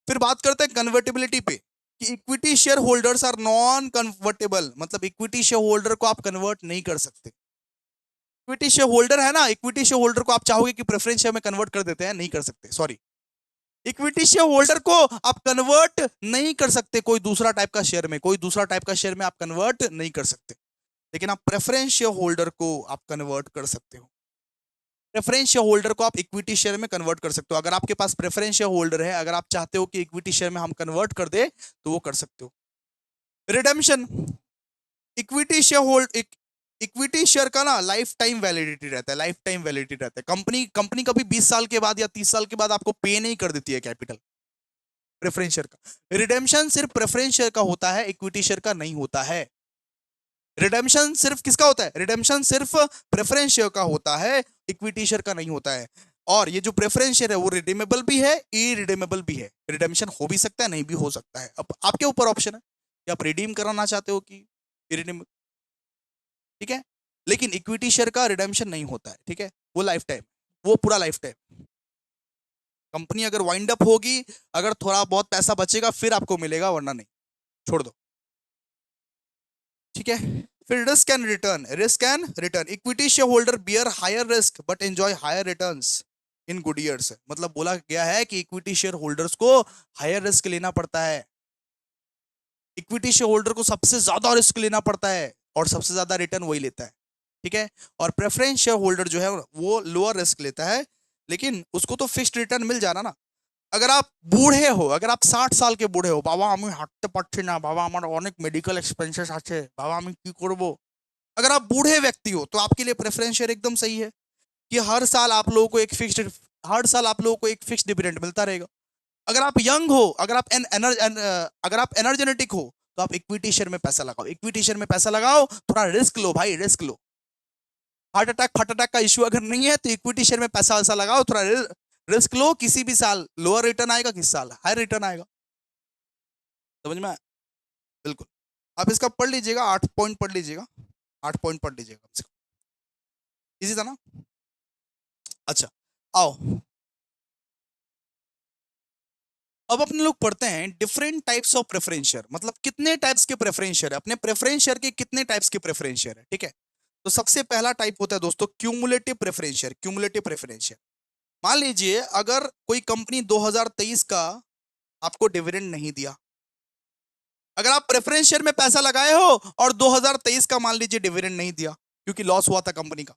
फिर बात करते हैं कन्वर्टिबिलिटी पे कि equity share holders are non convertible, मतलब इक्विटी शेयर होल्डर को आप कन्वर्ट नहीं कर सकते। इक्विटी शेयर होल्डर है ना, इक्विटी शेयर होल्डर को आप चाहोगे कि प्रेफरेंस शेयर में कन्वर्ट कर देते हैं, नहीं कर सकते, सॉरी। इक्विटी शेयर होल्डर को आप कन्वर्ट नहीं कर सकते कोई दूसरा टाइप का शेयर में, कोई दूसरा टाइप का शेयर में आप कन्वर्ट नहीं कर सकते, लेकिन आप प्रेफरेंस शेयर होल्डर को आप कन्वर्ट कर सकते हो। प्रेफरेंस शेयर होल्डर को आप इक्विटी शेयर में कन्वर्ट कर सकते हो। अगर आपके पास प्रेफरेंस शेयर होल्डर है, अगर आप चाहते हो कि इक्विटी शेयर में हम कन्वर्ट कर दे तो वो कर सकते हो। Redemption, equity share hold equity share का ना लाइफ टाइम वैलिडिटी रहता है, लाइफ टाइम वैलिडिटी रहता है। कंपनी कंपनी कभी 20 साल के बाद या 30 साल के बाद आपको पे नहीं कर देती है कैपिटल प्रेफरेंस शेयर का। रिडेम्पशन सिर्फ प्रेफरेंस शेयर का होता है, इक्विटी शेयर का नहीं होता है। रिडेम्पशन सिर्फ किसका होता है? रिडेम्पशन सिर्फ प्रेफरेंस शेयर का होता है, इक्विटी शेयर का नहीं होता है। और ये जो प्रेफरेंस शेयर है वो रिडीमेबल भी है, इरिडीमेबल भी है। रिडेम्पशन हो भी सकता है, नहीं भी हो सकता है। अब आपके ऊपर ऑप्शन है कि आप रिडीम कराना चाहते हो कि इरिडीमेबल। ठीक है, लेकिन इक्विटी शेयर का रिडेम्पशन नहीं होता है। ठीक है, वो लाइफ टाइम, वो पूरा लाइफ टाइम। कंपनी अगर वाइंड अप होगी, अगर थोड़ा बहुत पैसा बचेगा फिर आपको मिलेगा, वरना नहीं, छोड़ दो। ठीक है, फिर risk and return, risk and return. Equity share holder bear higher risk but enjoy higher returns in good years. मतलब बोला गया है कि इक्विटी शेयर होल्डर्स को हायर रिस्क लेना पड़ता है, इक्विटी शेयर होल्डर को सबसे ज्यादा रिस्क लेना पड़ता है और सबसे ज्यादा रिटर्न वही लेता है। ठीक है, और प्रेफरेंस शेयर होल्डर जो है वो लोअर रिस्क लेता है, लेकिन उसको तो फिक्स्ड रिटर्न मिल जाना ना। अगर आप बूढ़े हो, अगर आप 60 साल के बूढ़े हो, बाबा আমি হাঁটতে পারছি না, বাবা আমার অনেক মেডিকেল এক্সপেন্সেস আছে, বাবা আমি কি করব। अगर आप बूढ़े व्यक्ति हो तो आपके लिए प्रेफरेंस शेयर एकदम सही है कि हर साल आप लोगों को एक फिक्स्ड, हर साल आप लोगों को एक फिक्स्ड डिविडेंड मिलता रहेगा। अगर आप यंग हो, अगर आप एनर्जेटिक हो तो आप इक्विटी शेयर में पैसा लगाओ, इक्विटी शेयर में पैसा लगाओ, थोड़ा रिस्क लो भाई, रिस्क लो। हार्ट अटैक फट अटैक का इश्यू अगर नहीं है तो इक्विटी शेयर में पैसा वैसा लगाओ, थोड़ा रिस्क लो। किसी भी साल लोअर रिटर्न आएगा, किस साल हाई रिटर्न आएगा। समझ में आया? बिल्कुल। आप इसका पढ़ लीजिएगा, 8 पॉइंट पढ़ लीजिएगा, 8 पॉइंट पढ़ लीजिएगा कम से कम। इजी था ना? अच्छा, आओ अब अपने लोग पढ़ते हैं different types of preference share. मतलब कितने टाइप्स के प्रेफरेंस शेयर है, अपने प्रेफरेंस शेयर के कितने टाइप्स के प्रेफरेंस शेयर है। ठीक है, तो सबसे पहला टाइप होता है दोस्तों cumulative preference share. Cumulative preference share, मान लीजिए अगर कोई कंपनी 2023 का आपको डिविडेंड नहीं दिया, अगर आप प्रेफरेंस शेयर में पैसा लगाए हो और 2023 का मान लीजिए डिविडेंड नहीं दिया क्योंकि लॉस हुआ था कंपनी का,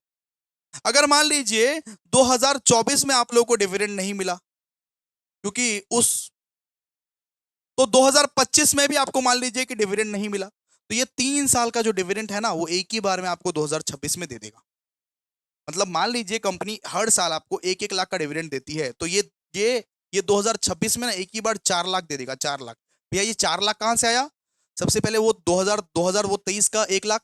अगर मान लीजिए 2024 में आप लोगों को डिविडेंड नहीं मिला क्योंकि उस, तो 2025 में भी आपको मान लीजिए कि डिविडेंड नहीं मिला, तो ये 3 साल का जो डिविडेंड है ना वो एक ही बार में आपको 2026 में दे देगा। मतलब मान लीजिए कंपनी हर साल आपको 1-1 लाख का डिविडेंड देती है, तो ये 2026 में ना एक ही बार 4 लाख दे देगा, 4 लाख। भैया ये 4 लाख कहां से आया? सबसे पहले वो 2023 का 1 लाख,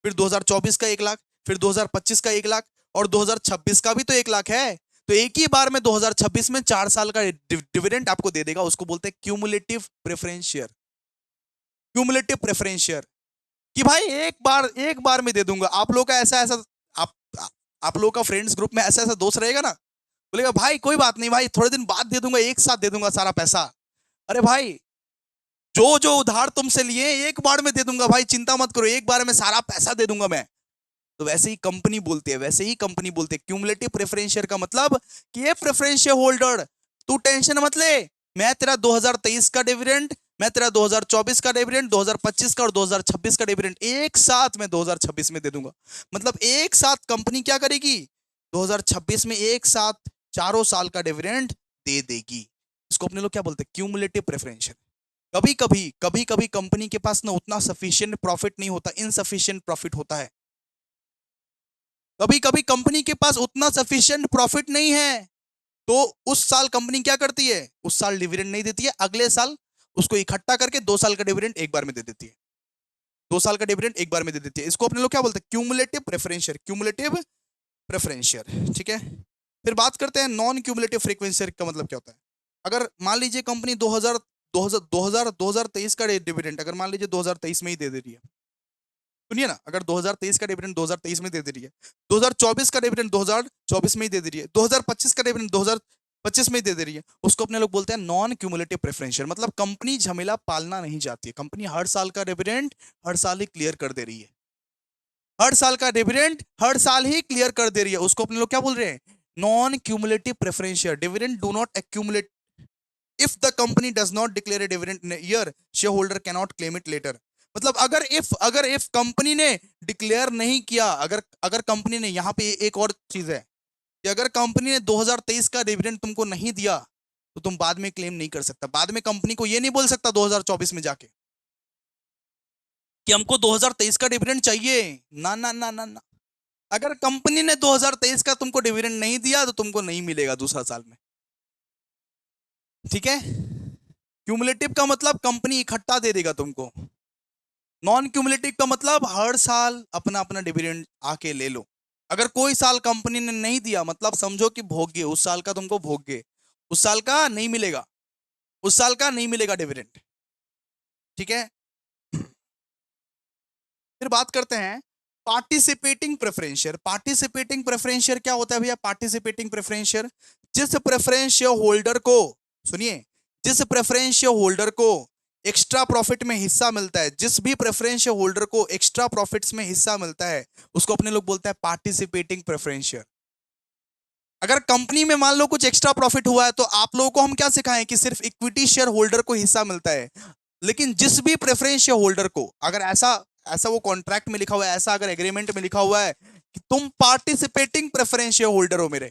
फिर 2024 का 1 लाख, फिर 2025 का 1 लाख, और 2026 का भी तो 1 लाख है। तो एक ही बार में 2026 में 4 साल का डिविडेंड आपको दे देगा, उसको बोलते हैं cumulative preference share. Cumulative preference share कि भाई एक बार में दे दूंगा। आप लोग का ऐसा ऐसा, आप आप लोगों का फ्रेंड्स ग्रुप में ऐसा ऐसा दोस्त रहेगा ना, बोलेगा भाई कोई बात नहीं भाई, थोड़े दिन बाद दे दूंगा, एक साथ दे दूंगा सारा पैसा। अरे भाई, जो जो उधार तुमसे लिए एक बार में दे दूंगा भाई, चिंता मत करो, एक बार में सारा पैसा दे दूंगा मैं। तो वैसे ही कंपनी बोलती है, वैसे ही कंपनी बोलती है। क्यूमुलेटिव प्रेफरेंस शेयर का मतलब कि ये प्रेफरेंस शेयर होल्डर, तू टेंशन मत ले, मैं तेरा 2023 का डिविडेंड, मैं तेरा 2024 का डिविडेंड, 2025 का और 2026 का डिविडेंड एक साथ मैं 2026 में दे दूंगा। मतलब एक साथ कंपनी क्या करेगी, 2026 में एक साथ चारों साल का डिविडेंड दे देगी। इसको अपने लोग क्या बोलते हैं, क्यूमुलेटिव प्रेफरेंस शेयर। कभी कभी कंपनी के पास ना उतना सफिशिएंट प्रॉफिट नहीं होता, इनसफिशिएंट प्रॉफिट होता है। कभी कभी कंपनी के पास उतना सफिशिएंट प्रॉफिट नहीं है, तो उस साल कंपनी क्या करती है, उस साल डिविडेंड नहीं देती है, अगले साल उसको इकट्ठा करके 2 साल का डिविडेंड एक बार में दे देती है। 2 साल का डिविडेंड एक बार में दे देती है। इसको अपने लोग क्या बोलते हैं, cumulative preference share, cumulative preference share. ठीक है, फिर बात करते हैं नॉन क्यूमुलेटिव फ्रीक्वेंसी शेयर का मतलब क्या होता है। अगर मान लीजिए कंपनी 2023 का डिविडेंड अगर मान लीजिए 2023 में ही दे रही है, सुनिए ना, अगर 2023 का डिविडेंड 2023 में दे रही है, 2024 का डिविडेंड 2024 में ही दे रही है, 2025 का डिविडेंड 2025 में ही दे रही है, उसको अपने लोग बोलते हैं नॉन क्यूमुलेटिव प्रेफरेंस शेयर। मतलब कंपनी झमेला पालना नहीं चाहती है, कंपनी हर साल का डिविडेंड हर साल ही क्लियर कर दे रही है, हर साल का डिविडेंड हर साल ही क्लियर कर दे रही है। उसको अपने लोग क्या बोल रहे हैं, non cumulative preference share. Dividend do not accumulate if the company does not declare a dividend in a year, shareholder cannot claim it later। मतलब अगर if कंपनी ने डिक्लेयर नहीं किया, अगर अगर कंपनी ने, यहां पे एक और चीज है कि अगर कंपनी ने 2023 का डिविडेंड तुमको नहीं दिया तो तुम बाद में क्लेम नहीं कर सकता। बाद में कंपनी को ये नहीं बोल सकता 2024 में जाके कि हमको 2023 का डिविडेंड चाहिए, ना ना ना ना ना। अगर कंपनी ने 2023 का तुमको डिविडेंड नहीं दिया तो तुमको नहीं मिलेगा दूसरा साल में। ठीक है, क्यूमुलेटिव का मतलब कंपनी इकट्ठा दे देगा तुमको, नॉन क्यूमुलेटिव का मतलब हर साल अपना अपना डिविडेंड आके ले लो। अगर कोई साल कंपनी ने नहीं दिया, मतलब समझो कि भोग्य, उस साल का तुमको भोग्य, उस साल का नहीं मिलेगा, उस साल का नहीं मिलेगा डिविडेंड। ठीक है, फिर बात करते हैं participating preference share. Participating preference share क्या होता है भैया, पार्टिसिपेटिंग प्रेफरेंस शेयर, जिस प्रेफरेंस शेयर होल्डर को, सुनिए, जिस प्रेफरेंस शेयर होल्डर को एक्स्ट्रा प्रॉफिट में हिस्सा मिलता है, जिस भी प्रेफरेंस शेयर होल्डर को एक्स्ट्रा प्रॉफिट्स में हिस्सा मिलता है, उसको अपने लोग बोलते हैं पार्टिसिपेटिंग प्रेफरेंस शेयर। अगर कंपनी में मान लो कुछ एक्स्ट्रा प्रॉफिट हुआ है, तो आप लोगों को हम क्या सिखाएं कि सिर्फ इक्विटी शेयर होल्डर को हिस्सा मिलता है, लेकिन जिस भी प्रेफरेंस शेयर होल्डर को, अगर ऐसा ऐसा वो कॉन्ट्रैक्ट में लिखा हुआ है, ऐसा अगर एग्रीमेंट में लिखा हुआ है कि तुम पार्टिसिपेटिंग प्रेफरेंस शेयर होल्डर हो मेरे,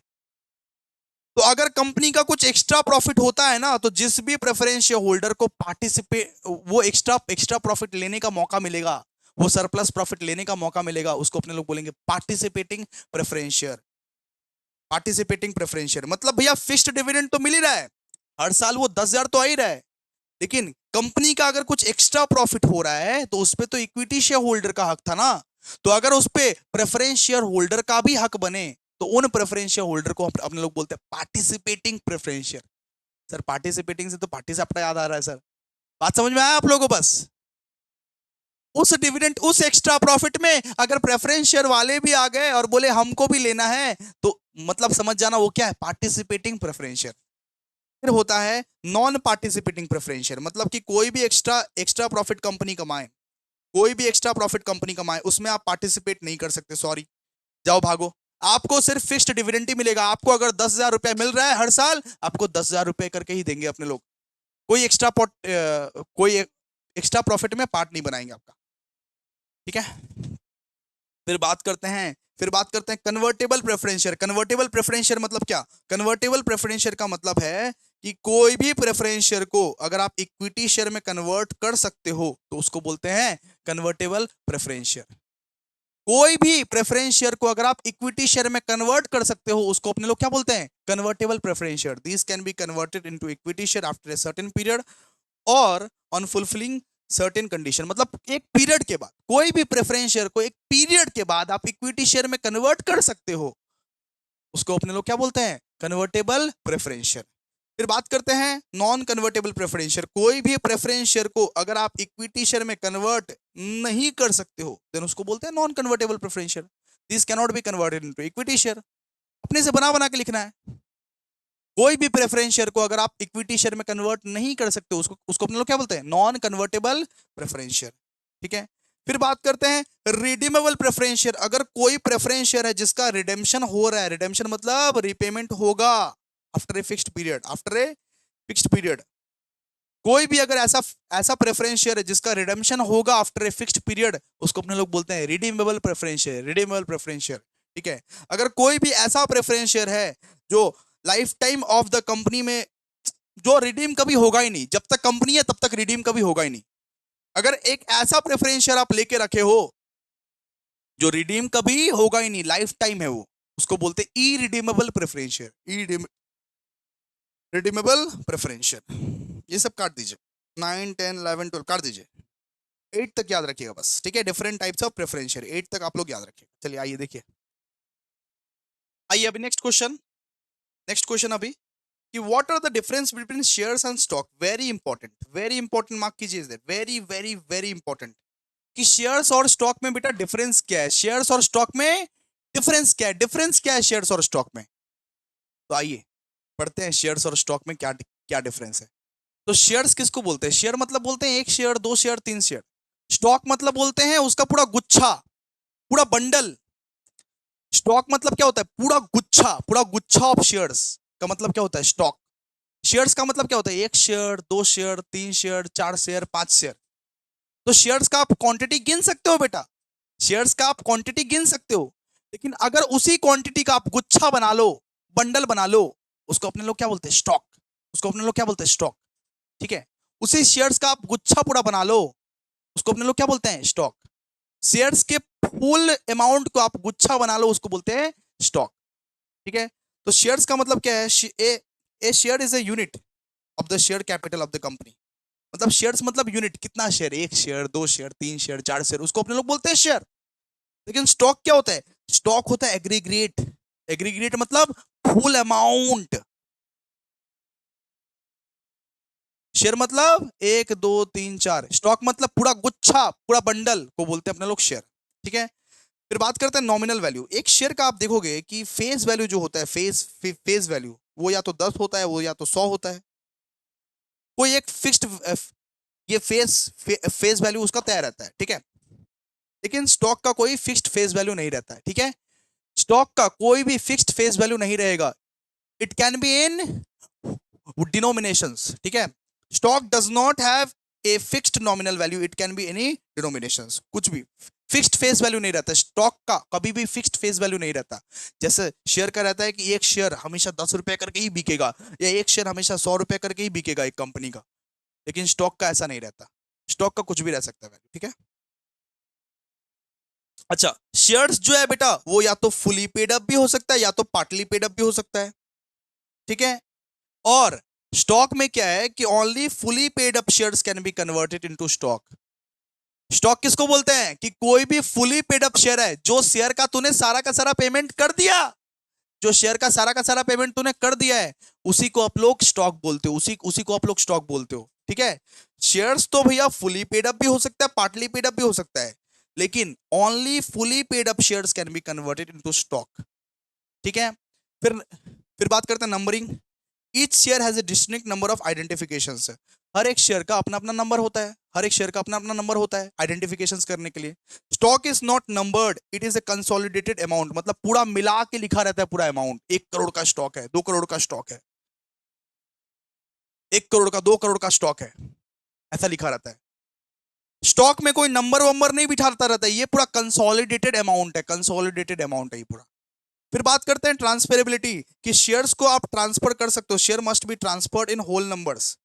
तो अगर कंपनी का कुछ एक्स्ट्रा प्रॉफिट होता है ना, तो जिस भी प्रेफरेंस शेयर होल्डर को पार्टिसिपेट, वो एक्स्ट्रा एक्स्ट्रा प्रॉफिट लेने का मौका मिलेगा, वो सरप्लस प्रॉफिट लेने का मौका मिलेगा, उसको अपने लोग बोलेंगे participating preference share. Participating preference share मतलब भैया फिक्स्ड डिविडेंड तो मिल ही रहा है, हर साल वो 10,000 तो आ ही रहा है, लेकिन कंपनी का अगर कुछ एक्स्ट्रा प्रॉफिट हो रहा है तो उस पर तो इक्विटी शेयर होल्डर का हक था ना। तो अगर उस पर प्रेफरेंस शेयर होल्डर का भी हक बने, तो उन प्रेफरेंस शेयर होल्डर को अपने लोग बोलते हैं participating preference share. Sir participating से तो पार्टी से आपका याद आ रहा है सर, बात समझ में आया आप लोगों को? बस उस डिविडेंड, उस एक्स्ट्रा प्रॉफिट में अगर प्रेफरेंस शेयर वाले भी आ गए और बोले हमको भी लेना है, तो मतलब समझ जाना वो क्या है, पार्टिसिपेटिंग प्रेफरेंस शेयर। फिर होता है नॉन पार्टिसिपेटिंग प्रेफरेंस शेयर, मतलब कि कोई भी एक्स्ट्रा एक्स्ट्रा प्रॉफिट कंपनी कमाए, कोई भी एक्स्ट्रा प्रॉफिट कंपनी कमाए, उसमें आप पार्टिसिपेट नहीं कर सकते, सॉरी, जाओ भागो। आपको सिर्फ फिक्स्ड डिविडेंड ही मिलेगा। आपको अगर 10,000 रुपए मिल रहा है हर साल, आपको 10,000 रुपए करके ही देंगे अपने लोग, कोई एक्स्ट्रा कोई एक्स्ट्रा प्रॉफिट में पार्ट नहीं बनाएंगे आपका। ठीक है, फिर बात करते हैं convertible preference share. Convertible preference share मतलब क्या, कन्वर्टेबल प्रेफरेंस शेयर का मतलब है कि कोई भी प्रेफरेंस शेयर को अगर आप इक्विटी शेयर में कन्वर्ट कर सकते हो तो उसको बोलते हैं कन्वर्टेबल प्रेफरेंस शेयर। कोई भी प्रेफरेंस शेयर को अगर आप इक्विटी शेयर में कन्वर्ट कर सकते हो उसको अपने लोग क्या बोलते हैं, convertible preference share. This can be converted into equity share after a certain period और ऑन फुलफिलिंग सर्टेन कंडीशन। मतलब एक पीरियड के बाद, कोई भी प्रेफरेंस शेयर को एक पीरियड के बाद आप इक्विटी शेयर में कन्वर्ट कर सकते हो, उसको अपने लोग क्या बोलते हैं, कन्वर्टेबल प्रेफरेंस शेयर। फिर बात करते हैं नॉन कन्वर्टेबल प्रेफरेंस शेयर। कोई भी प्रेफरेंस शेयर को अगर आप इक्विटी शेयर में कन्वर्ट नहीं कर सकते हो, देन उसको बोलते हैं non convertible preference share. This can not B converted into equity share. अपने से बना बना के लिखना है। कोई भी प्रेफरेंस शेयर को अगर आप इक्विटी शेयर में कन्वर्ट नहीं कर सकते, उसको उसको अपने लोग क्या बोलते हैं, नॉन कन्वर्टेबल प्रेफरेंस शेयर। ठीक है, फिर बात करते हैं रिडीमेबल प्रेफरेंस शेयर। अगर कोई प्रेफरेंस शेयर है जिसका रिडेम्पशन हो रहा है, रिडेम्पशन मतलब रिपेमेंट होगा after a fixed period, after a fixed period, कोई भी अगर ऐसा ऐसा प्रेफरेंस शेयर है जिसका रिडेम्पशन होगा आफ्टर ए फिक्स्ड पीरियड, उसको अपने लोग बोलते हैं redeemable preference share, redeemable preference share. ठीक है, अगर कोई भी ऐसा प्रेफरेंस शेयर है जो life time of the company में, जो रिडीम कभी होगा ही नहीं, जब तक कंपनी है तब तक रिडीम कभी होगा ही नहीं, अगर एक ऐसा प्रेफरेंस शेयर आप लेके रखे हो जो रिडीम कभी होगा ही नहीं, लाइफ टाइम है वो, उसको बोलते हैं ई रिडीमेबल प्रेफरेंस शेयर, ई रिडीमेबल प्रेफरेंस शेयर। ये सब काट दीजिए, 9 10 11 12 काट दीजिए, 8 तक याद रखिएगा बस। ठीक है, different types of preference share, 8 तक आप लोग याद रखिए। चलिए आइए देखिए, आइए अभी नेक्स्ट क्वेश्चन, नेक्स्ट क्वेश्चन अभी कि what are the difference between shares and stock. Very important, mark कीजिए इसे, वेरी वेरी वेरी इंपॉर्टेंट, कि शेयर्स और स्टॉक में बेटा डिफरेंस क्या है, शेयर्स और स्टॉक में डिफरेंस क्या है, डिफरेंस क्या है शेयर्स और स्टॉक में। तो आइए पढ़ते हैं शेयर्स और स्टॉक में क्या क्या डिफरेंस है। तो शेयर्स किसको बोलते हैं, शेयर मतलब बोलते हैं एक शेयर, दो शेयर, तीन शेयर। स्टॉक मतलब बोलते हैं उसका पूरा गुच्छा, पूरा बंडल। स्टॉक मतलब क्या होता है, पूरा गुच्छा ऑफ शेयर्स का मतलब क्या होता है स्टॉक। शेयर्स का मतलब क्या होता है, एक शेयर, दो शेयर, तीन शेयर, चार शेयर, पांच शेयर। तो शेयर्स का आप क्वांटिटी गिन सकते हो बेटा, शेयर्स का आप क्वांटिटी गिन सकते हो, लेकिन अगर उसी क्वांटिटी का आप गुच्छा बना लो, बंडल बना लो, उसको अपने लोग क्या बोलते हैं, स्टॉक। उसको अपने लोग क्या बोलते हैं, स्टॉक। ठीक है, उसी शेयर्स का आप गुच्छा पूरा बना लो, उसको अपने लोग क्या बोलते हैं, स्टॉक। शेयर्स के फुल अमाउंट को आप गुच्छा बना लो, उसको बोलते हैं स्टॉक। ठीक है, तो शेयर्स का मतलब क्या है, a share is a unit of the share capital of the company. मतलब शेयर्स मतलब यूनिट, कितना शेयर, एक शेयर, दो शेयर, तीन शेयर, चार शेयर, उसको अपने लोग बोलते हैं शेयर। लेकिन स्टॉक क्या होता है, स्टॉक होता है एग्रीग्रेट। एग्रीग्रेट मतलब फुल अमाउंट। शेयर मतलब एक दो तीन चार, स्टॉक मतलब पूरा गुच्छा, पूरा बंडल को बोलते हैं अपने लोग शेयर। ठीक है, फिर बात करते हैं नॉमिनल वैल्यू। एक शेयर का आप देखोगे कि फेस वैल्यू जो होता है, फेस वैल्यू, वो या तो 10 होता है, वो या तो 100 होता है, कोई एक फिक्स्ड, ये फेस वैल्यू उसका तय रहता है। ठीक है, लेकिन स्टॉक का कोई फिक्स्ड फेस वैल्यू नहीं रहता है। ठीक है, स्टॉक का कोई भी फिक्स्ड फेस वैल्यू नहीं रहेगा, it can be in denominations. ठीक है, stock does not have a fixed nominal value, it can be any denominations, कुछ भी फिक्स्ड फेस वैल्यू नहीं रहता स्टॉक का, कभी भी फिक्स्ड फेस वैल्यू नहीं रहता। जैसे शेयर का रहता है कि एक शेयर हमेशा 10 रुपए करके ही बिकेगा, या एक शेयर हमेशा 100 रुपए करके ही बिकेगा एक कंपनी का, लेकिन स्टॉक का ऐसा नहीं रहता, स्टॉक का कुछ भी रह सकता है वैल्यू। ठीक है, अच्छा, शेयर्स जो है बेटा वो या तो फुली पेड अप भी हो सकता है, या तो पार्टली पेड अप भी हो सकता है। ठीक है, और स्टॉक में क्या है कि only fully paid up shares can be converted into stock. Stock किसको बोलते हैं, कि कोई भी फुली पेड अप शेयर है, जो शेयर का तूने सारा का सारा पेमेंट कर दिया, जो शेयर का सारा पेमेंट तूने कर दिया है, उसी को आप लोग स्टॉक बोलते हो, उसी उसी को आप लोग स्टॉक बोलते हो। ठीक है, शेयर्स तो भैया फुली पेड अप भी हो सकता है, पार्टली पेड अप भी हो सकता है, लेकिन only fully paid up shares can be converted into stock. ठीक है, फिर बात करते हैं numbering. Each share has a distinct number of identifications. हर एक शेयर का अपना अपना नंबर होता है, हर एक शेयर का अपना अपना नंबर होता है आइडेंटिफिकेशंस करने के लिए। Stock is not numbered, it is a consolidated amount, मतलब पूरा मिला के लिखा रहता है पूरा अमाउंट। 1 करोड़ का स्टॉक है, 2 करोड़ का स्टॉक है, 1 करोड़ का, 2 करोड़ का स्टॉक है, ऐसा लिखा रहता है। स्टॉक में कोई नंबर वंबर नहीं बिठाता रहता है, ये पूरा कंसोलिडेटेड अमाउंट है, कंसोलिडेटेड अमाउंट है ये पूरा। फिर बात करते हैं ट्रांसफरेबिलिटी, कि शेयर्स को आप ट्रांसफर कर सकते हो, share must be transferred in whole numbers.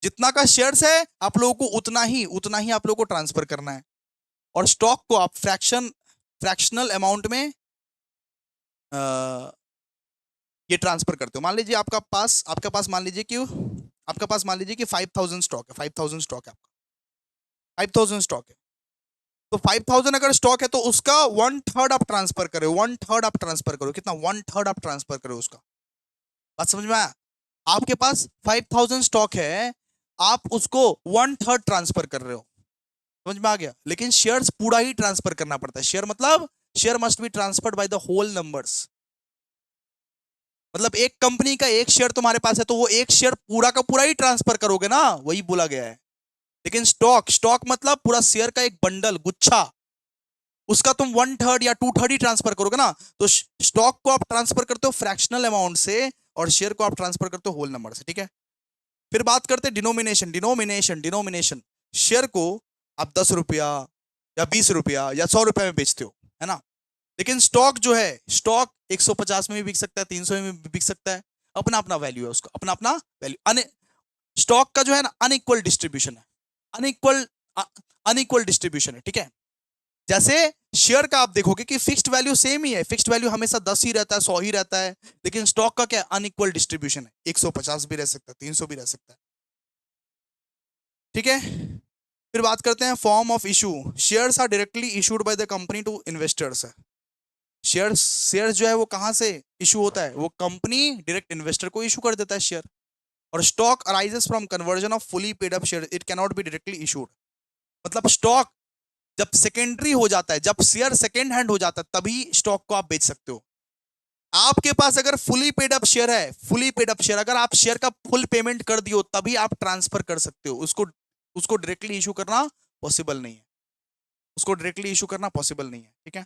जितना का शेयर्स है आप लोगों को उतना ही आप लोगों को ट्रांसफर करना है। और स्टॉक को आप फ्रैक्शनल अमाउंट में ये ट्रांसफर करते हो। मान लीजिए आपका पास मान लीजिए कि 5000 स्टॉक है, 5000 स्टॉक है आपका, 5000 स्टॉक है। तो 5000 अगर स्टॉक है तो उसका 1/3 आप ट्रांसफर करो, 1/3 आप ट्रांसफर करो, कितना, 1/3 आप ट्रांसफर करो उसका। बात समझ में आया, आपके पास 5000 स्टॉक है, आप उसको 1/3 ट्रांसफर कर रहे हो। समझ में आ गया? लेकिन शेयर्स पूरा ही ट्रांसफर करना पड़ता है। शेयर मतलब share must be transferred by the whole numbers. मतलब एक कंपनी का एक शेयर तुम्हारे पास है तो वो एक शेयर पूरा का पूरा ही ट्रांसफर करोगे ना, वही बोला गया है। लेकिन स्टॉक, स्टॉक मतलब पूरा शेयर का एक बंडल, गुच्छा, उसका तुम 1/3 या 2/3 ही ट्रांसफर करोगे ना। तो स्टॉक को आप ट्रांसफर करते हो फ्रैक्शनल अमाउंट से और शेयर को आप ट्रांसफर करते हो होल नंबर से, ठीक है। फिर बात करते हैं डिनोमिनेशन। डिनोमिनेशन डिनोमिनेशन शेयर को आप 10 रुपया या 20 रुपया या 100 रुपया में बेचते हो, है ना। लेकिन स्टॉक जो है, स्टॉक 150 में भी बिक सकता है, 300 में भी बिक सकता है। अपना अपना वैल्यू है उसका, अपना अपना वैल्यू। स्टॉक का जो है ना अनइक्वल डिस्ट्रीब्यूशन है, अनइक्वल अनइक्वल डिस्ट्रीब्यूशन है, ठीक है। जैसे शेयर का आप देखोगे कि फिक्स्ड वैल्यू सेम ही है, फिक्स्ड वैल्यू हमेशा 10 ही रहता है, 100 ही रहता है। लेकिन स्टॉक का क्या अनइक्वल डिस्ट्रीब्यूशन है, 150 भी रह सकता है, 300 भी रह सकता है, ठीक है। फिर बात करते हैं form of issue. Shares are directly issued by the company to investors. Shares shares जो है वो कहां से इशू होता है, वो कंपनी डायरेक्ट इन्वेस्टर को इशू कर देता है शेयर। और stock arises from conversion of fully paid up share, it can not be directly issued. मतलब स्टॉक जब सेकेंडरी हो जाता है, जब शेयर सेकेंड हैंड हो जाता है, तभी स्टॉक को आप बेच सकते हो। आपके पास अगर फुली पेड अप शेयर है, फुली पेड अप शेयर, अगर आप शेयर का फुल पेमेंट कर दियो तभी आप ट्रांसफर कर सकते हो उसको। उसको डायरेक्टली इशू करना पॉसिबल नहीं है, उसको डायरेक्टली इशू करना पॉसिबल नहीं है, ठीक है।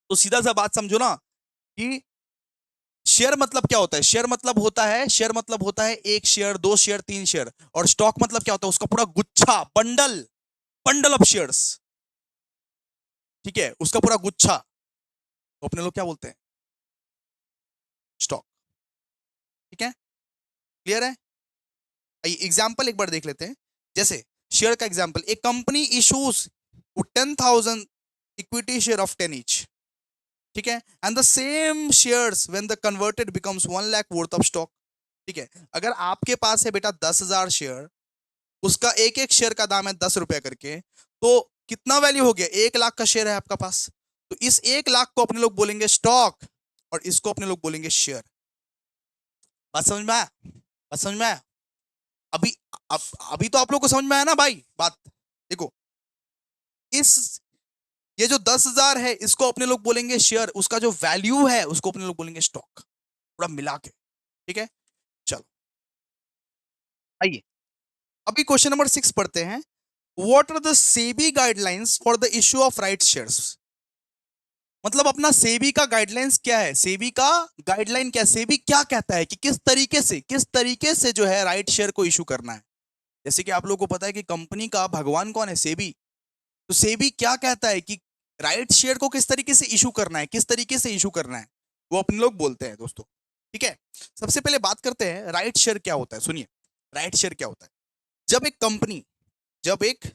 तो सीधा सा बात समझो ना कि शेयर मतलब क्या होता है। शेयर मतलब होता है एक शेयर, दो शेयर, तीन शेयर। और स्टॉक मतलब क्या होता है, उसका पूरा गुच्छा, बंडल, बंडल ऑफ शेयर्स, ठीक है, उसका पूरा गुच्छा। तो अपने लोग क्या बोलते हैं, स्टॉक, ठीक है। क्लियर है? एग्जाम्पल एक बार देख लेते हैं। जैसे शेयर का एग्जाम्पल, एक company issues 10,000 equity share of 10 each, ठीक है। And the same shares when the converted becomes 1 lakh worth of stock, ठीक है। अगर आपके पास है बेटा 10,000 शेयर, उसका एक एक शेयर का दाम है 10 रुपए करके, तो कितना वैल्यू हो गया, 1 लाख का शेयर है आपका पास। तो इस 1 लाख को अपने लोग बोलेंगे स्टॉक और इसको अपने लोग बोलेंगे शेयर। बात समझ में आया? बात समझ में आया? अभी अब अभी तो आप लोग को समझ में आया ना भाई बात। देखो, इस ये जो 10,000 है इसको अपने लोग बोलेंगे शेयर, उसका जो वैल्यू है उसको अपने लोग बोलेंगे स्टॉक, पूरा मिला के, ठीक है। चलो आइए अभी क्वेश्चन नंबर 6 पढ़ते हैं। What are the SEBI guidelines for the issue of right shares. मतलब अपना सेबी का गाइडलाइंस क्या है, सेबी का गाइडलाइन क्या है, सेबी क्या कहता है कि किस तरीके से जो है राइट शेयर को इशू करना है। जैसे कि आप लोगों को पता है कि कंपनी का भगवान कौन है, सेबी। तो सेबी क्या कहता है कि राइट शेयर को किस तरीके से इशू करना है, किस तरीके से इशू करना है, वो अपने लोग बोलते हैं दोस्तों, ठीक है। सबसे पहले बात करते हैं राइट शेयर क्या होता है। सुनिए, राइट शेयर क्या होता है। जब एक कंपनी जब एक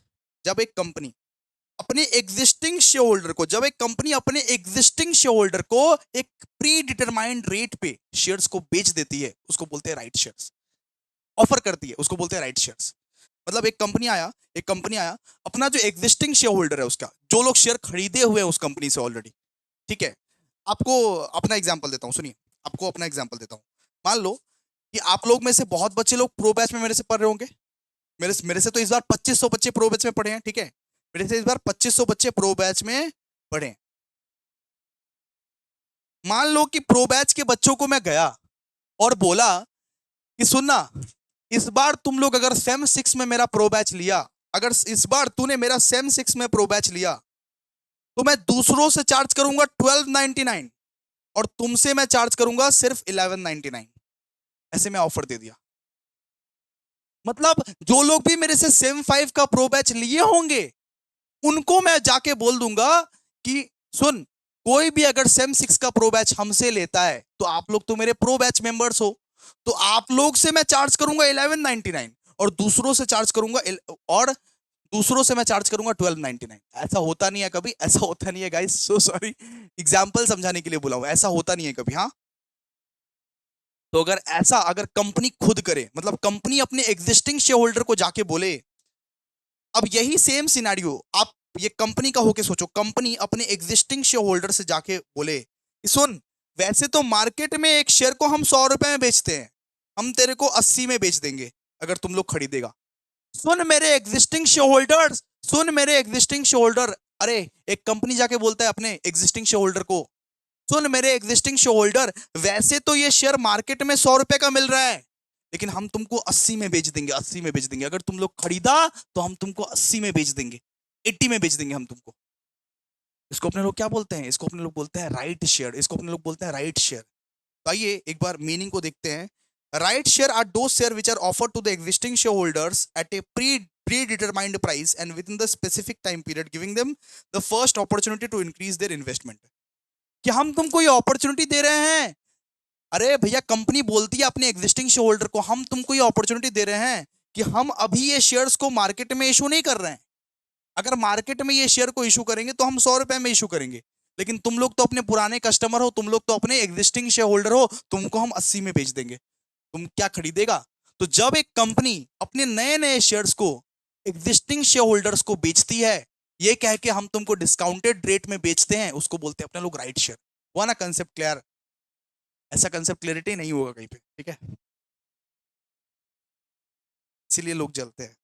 जब एक कंपनी अपने एग्जिस्टिंग शेयर होल्डर को जब एक कंपनी अपने एग्जिस्टिंग शेयर होल्डर को एक प्री डिटरमाइंड रेट पे शेयर्स को बेच देती है, उसको बोलते हैं राइट शेयर्स। ऑफर करती है, उसको बोलते हैं राइट शेयर्स। मतलब एक कंपनी आया, अपना जो एग्जिस्टिंग शेयर होल्डर है, उसका जो लोग शेयर खरीदे हुए हैं उस कंपनी से ऑलरेडी, ठीक है। आपको अपना एग्जांपल देता हूं, सुनिए, आपको अपना एग्जांपल देता हूं। मान लो कि आप लोग में से बहुत बच्चे लोग प्रो बैच में मेरे से पढ़ रहे होंगे। मेरे से तो इस बार 2500 बच्चे प्रो बैच में पढ़े हैं, ठीक है। मेरे से इस बार 2500 बच्चे प्रो बैच में पढ़े हैं। मान लो कि प्रो बैच के बच्चों को मैं गया और बोला कि सुनना, इस बार तुम लोग अगर सेम 6 में मेरा प्रो बैच लिया, अगर इस बार तूने मेरा सेम 6 में प्रो बैच लिया, तो मैं दूसरों से चार्ज करूंगा 1299 और तुमसे मैं चार्ज करूंगा सिर्फ 1199। ऐसे मैं ऑफर दे दिया। मतलब जो लोग भी मेरे से सेम 5 का प्रो बैच लिए होंगे, उनको मैं जाके बोल दूंगा कि सुन, कोई भी अगर सेम 6 का प्रो बैच हमसे लेता है तो आप लोग तो मेरे प्रो बैच मेंबर्स हो, तो आप लोग से मैं चार्ज करूंगा 1199 और दूसरों से चार्ज करूंगा और दूसरों से मैं चार्ज करूंगा 1299। ऐसा होता नहीं है कभी, ऐसा होता नहीं है गाइस, सो सॉरी, एग्जांपल समझाने के लिए बोला हूं, ऐसा होता नहीं है कभी, हाँ। तो अगर कंपनी खुद करे, मतलब कंपनी अपने एग्जिस्टिंग शेयर होल्डर को जाके बोले, अब यही सेम सिनेरियो आप ये कंपनी का होके सोचो, कंपनी अपने एग्जिस्टिंग शेयर होल्डर से जाके बोले कि सुन, वैसे तो मार्केट में एक शेयर को हम 100 रुपए में बेचते हैं, हम तेरे को 80 में बेच देंगे अगर तुम लोग खरीदेगा। सुन मेरे एग्जिस्टिंग शेयर होल्डर्स, सुन मेरे एग्जिस्टिंग शेयर होल्डर। अरे एक कंपनी जाके बोलता है अपने एग्जिस्टिंग शेयर होल्डर को, सुन मेरे एग्जिस्टिंग शेयर होल्डर, वैसे तो ये शेयर मार्केट में 100 रुपए का मिल रहा है, लेकिन हम तुमको 80 में बेच देंगे, 80 में बेच देंगे। अगर तुम लोग खरीदा तो हम तुमको 80 में बेच देंगे, 80 में बेच देंगे हम तुमको। इसको अपने लोग क्या बोलते हैं? इसको अपने लोग बोलते हैं राइट शेयर। इसको अपने लोग बोलते हैं राइट शेयर। तो आइए एक बार मीनिंग को देखते हैं। Right share are those share which are offered to the existing share holders at a predetermined price and within the specific time period, giving them the first opportunity to increase their investment। कि हम तुमको ये opportunity दे रहे हैं। अरे भैया company बोलती है अपने एग्जिस्टिंग शेयर होल्डर को, हम तुमको ये अपॉर्चुनिटी दे रहे हैं कि हम अभी ये शेयर्स को मार्केट में इशू नहीं कर रहे हैं। अगर मार्केट में ये शेयर को इशू करेंगे तो हम 100 रुपए में इशू करेंगे, लेकिन तुम लोग तो अपने पुराने कस्टमर हो, तुम लोग तो अपने एग्जिस्टिंग शेयर होल्डर हो, तुमको हम 80 में बेच देंगे। तुम क्या खरीदेगा? तो जब एक कंपनी अपने नए नए शेयर्स को एग्जिस्टिंग शेयर होल्डर्स को बेचती है, ये कह के हम तुमको डिस्काउंटेड रेट में बेचते हैं, उसको बोलते हैं अपने लोग राइट शेयर। हुआ ना कंसेप्ट क्लियर? ऐसा कंसेप्ट क्लियरिटी नहीं होगा कहीं पे, ठीक है? इसीलिए लोग जलते हैं।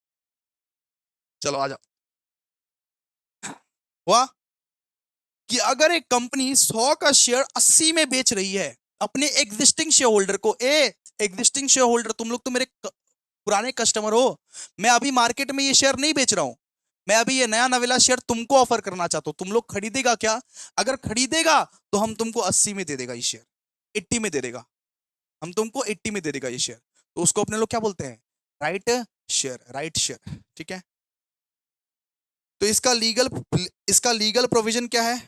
चलो आ जाओ। हुआ कि अगर एक कंपनी 100 का शेयर 80 में बेच रही है अपने एग्जिस्टिंग शेयर होल्डर को, एग्जिस्टिंग शेयर होल्डर, तुम लोग तो मेरे पुराने कस्टमर हो, मैं अभी मार्केट में ये शेयर नहीं बेच रहा हूं, मैं अभी ये नया नवेला शेयर तुमको ऑफर करना चाहता हूं, तुम लोग खरीदेगा क्या? अगर खरीदेगा तो हम तुमको 80 में दे देगा ये शेयर, 80 में दे देगा, हम तुमको 80 में दे देगा ये शेयर। तो उसको अपने लोग क्या बोलते हैं? राइट शेयर, राइट शेयर, ठीक है? तो इसका लीगल प्रोविजन क्या है?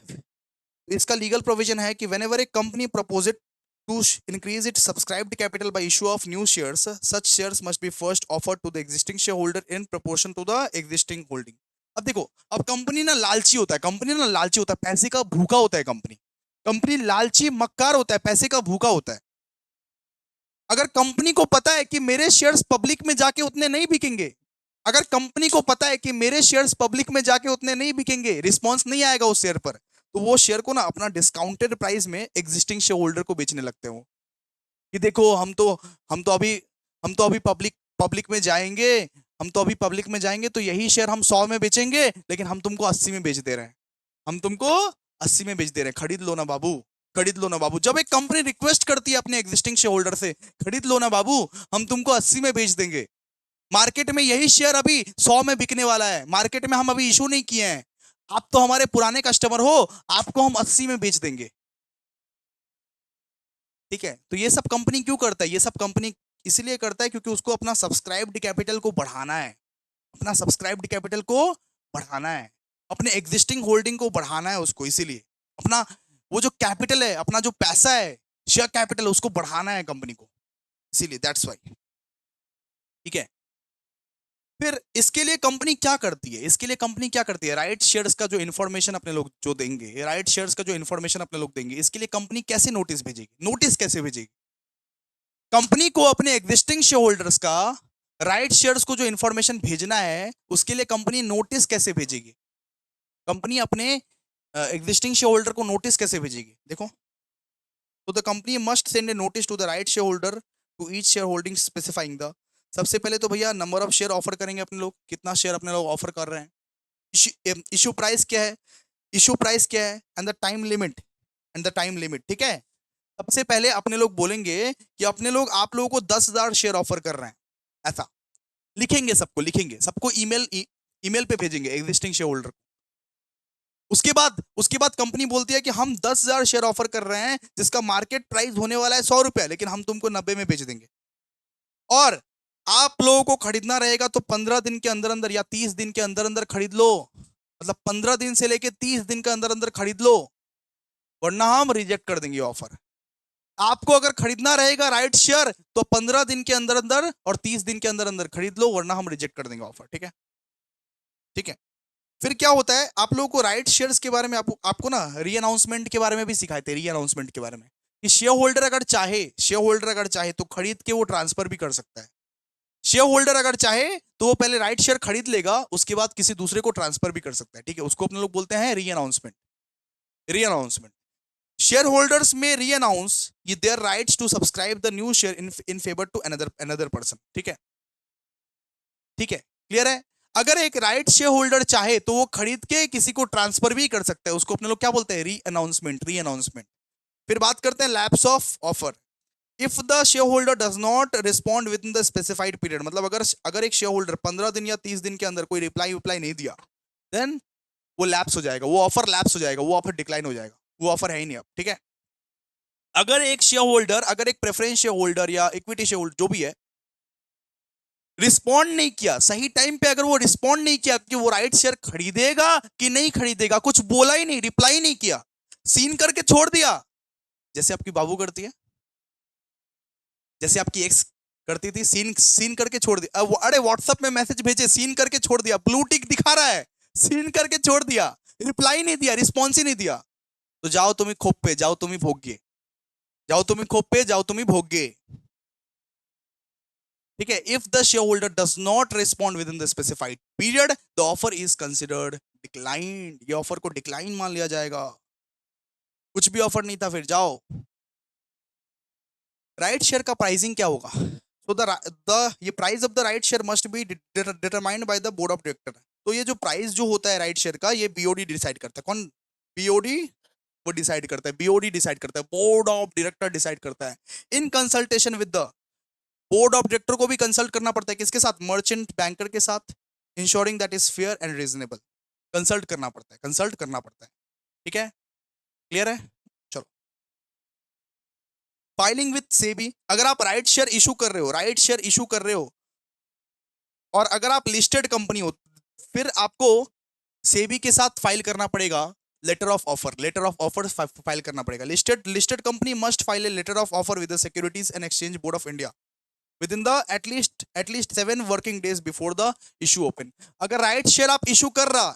इसका लीगल प्रोविजन है कि whenever a company proposes to increase its subscribed capital by issue of new shares, such shares must be first offered to the existing shareholder in proportion to the existing holding। अब देखो, अब company ना लालची होता है, company ना लालची होता है, पैसे का भूखा होता है कंपनी, कंपनी लालची मक्कार होता है, पैसे का भूखा होता है। अगर कंपनी को पता है कि मेरे शेयर्स पब्लिक में जाके उतने नहीं बिकेंगे, अगर कंपनी को पता है कि मेरे शेयर्स पब्लिक में जाके उतने नहीं बिकेंगे, रिस्पॉन्स नहीं आएगा उस शेयर पर, तो वो शेयर को ना अपना डिस्काउंटेड प्राइस में एग्जिस्टिंग शेयर होल्डर को बेचने लगते हो कि देखो हम तो अभी पब्लिक पब्लिक में जाएंगे, हम तो अभी पब्लिक में जाएंगे तो यही शेयर हम 100 में बेचेंगे, लेकिन हम तुमको 80 में बेच दे रहे हैं, हम तुमको 80 में बेच दे रहे हैं, खरीद लो ना बाबू, खरीद लो ना बाबू। जब एक कंपनी रिक्वेस्ट करती है अपने एग्जिस्टिंग शेयर होल्डर से, खरीद लो ना बाबू, हम तुमको 80 में बेच देंगे, मार्केट में यही शेयर अभी 100 में बिकने वाला है, मार्केट में हम अभी इशू नहीं किए हैं, आप तो हमारे पुराने कस्टमर हो, आपको हम 80 में बेच देंगे, ठीक है? तो ये सब कंपनी क्यों करता है? ये सब कंपनी इसलिए करता है क्योंकि उसको अपना सब्सक्राइब्ड कैपिटल को बढ़ाना है, अपना सब्सक्राइब्ड कैपिटल को बढ़ाना है, अपने एग्जिस्टिंग होल्डिंग को बढ़ाना है उसको, इसीलिए अपना वो जो कैपिटल है, अपना जो पैसा है, शेयर कैपिटल, उसको बढ़ाना है कंपनी को, इसीलिए दैट्स वाई, ठीक है? फिर इसके लिए कंपनी क्या करती है? इसके लिए कंपनी क्या करती है? राइट शेयर्स का जो इन्फॉर्मेशन अपने लोग जो देंगे, राइट शेयर्स का जो इन्फॉर्मेशन अपने लोग देंगे, इसके लिए कंपनी कैसे नोटिस भेजेगी? नोटिस कैसे भेजेगी? कंपनी को अपने एग्जिस्टिंग शेयर होल्डर्स का राइट शेयर्स को जो इन्फॉर्मेशन भेजना है, उसके लिए कंपनी नोटिस कैसे भेजेगी? कंपनी अपने एग्जिस्टिंग शेयर होल्डर को नोटिस कैसे भेजेगी? देखो, तो the company must send a notice to the right share holder to each share holding specifying the, सबसे पहले तो भैया नंबर ऑफ शेयर ऑफर करेंगे अपने लोग, कितना शेयर अपने लोग ऑफर कर रहे हैं, इशू प्राइस क्या है, इशू प्राइस क्या है, and the time limit, and the time limit, ठीक है? सबसे पहले अपने लोग बोलेंगे कि अपने लोग आप लोगों को 10,000 शेयर ऑफर कर रहे हैं, ऐसा लिखेंगे, सबको लिखेंगे, सबको ईमेल पे भेजेंगे एग्जिस्टिंग शेयर होल्डर। उसके बाद कंपनी बोलती है कि हम 10,000 शेयर ऑफर कर रहे हैं जिसका मार्केट प्राइस होने वाला है 100 रुपए, लेकिन हम तुमको 90 में बेच देंगे, और आप लोगों को खरीदना रहेगा तो 15 दिन के अंदर अंदर या 30 दिन के अंदर अंदर खरीद लो, मतलब 15 दिन से लेके 30 दिन के अंदर अंदर खरीद लो, वरना हम रिजेक्ट कर देंगे ऑफर। आपको अगर खरीदना रहेगा राइट शेयर तो 15 दिन के अंदर अंदर और 30 दिन के अंदर अंदर खरीद लो, वरना हम रिजेक्ट कर देंगे ऑफर, ठीक है? ठीक है? फिर क्या होता है, आप लोगों को राइट शेयर्स के बारे में आपको ना री अनाउंसमेंट के बारे में भी सिखाए थे, री अनाउंसमेंट के बारे में, कि शेयर होल्डर अगर चाहे तो खरीद के वो ट्रांसफर भी कर सकता है। शेयर होल्डर अगर चाहे तो वो पहले राइट शेयर खरीद लेगा, उसके बाद किसी दूसरे को ट्रांसफर भी कर सकता है, ठीक है? उसको अपने लोग बोलते हैं री अनाउंसमेंट, री अनाउंसमेंट। शेयर होल्डर्स में renounce their rights to subscribe the new share in favour to another person, ठीक है? ठीक है? क्लियर है? अगर एक राइट शेयर होल्डर चाहे तो वो खरीद के किसी को ट्रांसफर भी कर सकता है, उसको अपने लोग क्या बोलते हैं, री अनाउंसमेंट। फिर बात करते हैं lapse of offer. If the share holder does not respond with in the specified period, मतलब अगर एक शेयर होल्डर 15 दिन या 30 दिन के अंदर कोई रिप्लाई नहीं दिया, देन वो लैप्स हो जाएगा, वो ऑफर लैप्स हो जाएगा, वो ऑफर डिक्लाइन हो जाएगा, वो ऑफर है ही नहीं अब, ठीक है? अगर एक शेयर होल्डर, अगर एक प्रेफरेंस शेयर होल्डर या इक्विटी शेयर होल्डर जो भी है, रिस्पॉन्ड नहीं किया सही टाइम पे, अगर वो रिस्पॉन्ड नहीं किया कि वो राइट शेयर खरीदेगा कि नहीं खरीदेगा, कुछ बोला ही नहीं, रिप्लाई नहीं किया, सीन करके छोड़ दिया, जैसे आपकी बाबू करती है, जैसे आपकी एक्स करती थी, सीन सीन करके छोड़ दिया, अरे व्हाट्सएप में मैसेज भेजे, सीन करके छोड़ दिया, ब्लू टिक दिखा रहा है, सीन करके छोड़ दिया, रिप्लाई नहीं दिया, रिस्पॉन्स ही नहीं दिया, तो जाओ तुम ही खोप पे, जाओ तुम ही भोगे, जाओ तुम ही खोप पे, जाओ तुम ही भोगे, ठीक है? If the share holder does not respond with in the specified period, the offer is considered declined, ये ऑफर को डिक्लाइन मान लिया जाएगा, कुछ भी ऑफर नहीं था, फिर जाओ। राइट शेयर का प्राइसिंग क्या होगा? सो द ये price of the right share must be determined by the board of director. तो ये जो प्राइस जो होता है राइट शेयर का, ये बीओडी डिसाइड करता है। कौन? बीओडी, वो डिसाइड करता है, बीओडी डिसाइड करता है, बोर्ड ऑफ डायरेक्टर डिसाइड करता है, in consultation with the board of director को भी कंसल्ट करना पड़ता है, किसके साथ? मर्चेंट बैंकर के साथ, ensuring that is fair and reasonable, consult करना पड़ता है, कंसल्ट करना पड़ता है, ठीक है? क्लियर है? चलो, फाइलिंग विद सेबी। अगर आप राइट शेयर इशू कर रहे हो, राइट शेयर इशू कर रहे हो, और अगर आप लिस्टेड कंपनी हो, फिर आपको सेबी के साथ फाइल करना पड़ेगा letter of offer, letter of offer file करना पड़ेगा। Listed company must file a letter of offer with the Securities and Exchange Board of India within the at least 7 working days before the issue open. अगर right share आप issue कर रहा,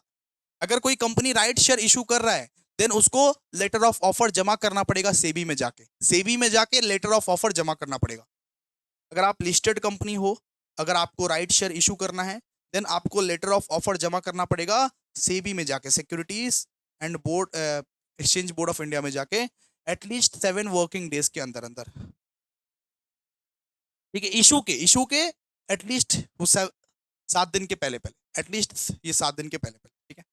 अगर कोई company right share issue कर रहा है, then उसको लेटर ऑफ ऑफर जमा करना पड़ेगा सेबी में जाके, सेबी में जाके लेटर ऑफ ऑफर जमा करना पड़ेगा। अगर आप लिस्टेड कंपनी हो, अगर आपको राइट शेयर इशू करना है, देन आपको लेटर ऑफ ऑफर जमा करना पड़ेगा सेबी में जाके, securities and board exchange Board of India में जाके, एटलीस्ट 7 वर्किंग डेज के अंदर अंदर, ठीक है? इशू के एटलीस्ट 7 दिन के पहले पहले, एटलीस्ट ये 7 दिन के पहले पहले, ठीक है?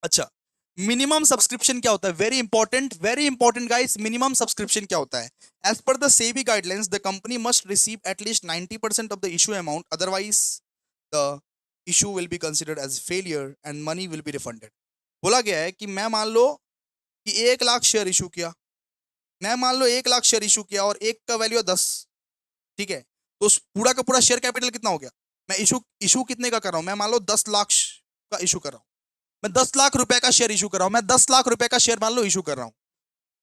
अच्छा, मिनिमम सब्सक्रिप्शन क्या होता है? Very important guys, minimum subscription क्या होता है? As per the SEBI guidelines, the company must receive at least 90% of the issue amount, otherwise the issue will be considered as failure and money will be refunded. बोला गया है कि मैं मान लो कि 1 लाख शेयर इशू किया, मैं मान लो 1 लाख शेयर इशू किया और एक का वैल्यू है 10, ठीक है? तो उस पूरा का पूरा शेयर कैपिटल कितना हो गया? मैं इशू इशू कितने का कर रहा हूं? मैं मान लो 10 लाख का इशू कर रहा हूं, मैं 10 लाख रुपए का शेयर इशू कर रहा हूं, मैं 10 लाख रुपए का शेयर मान लो इशू कर रहा हूं।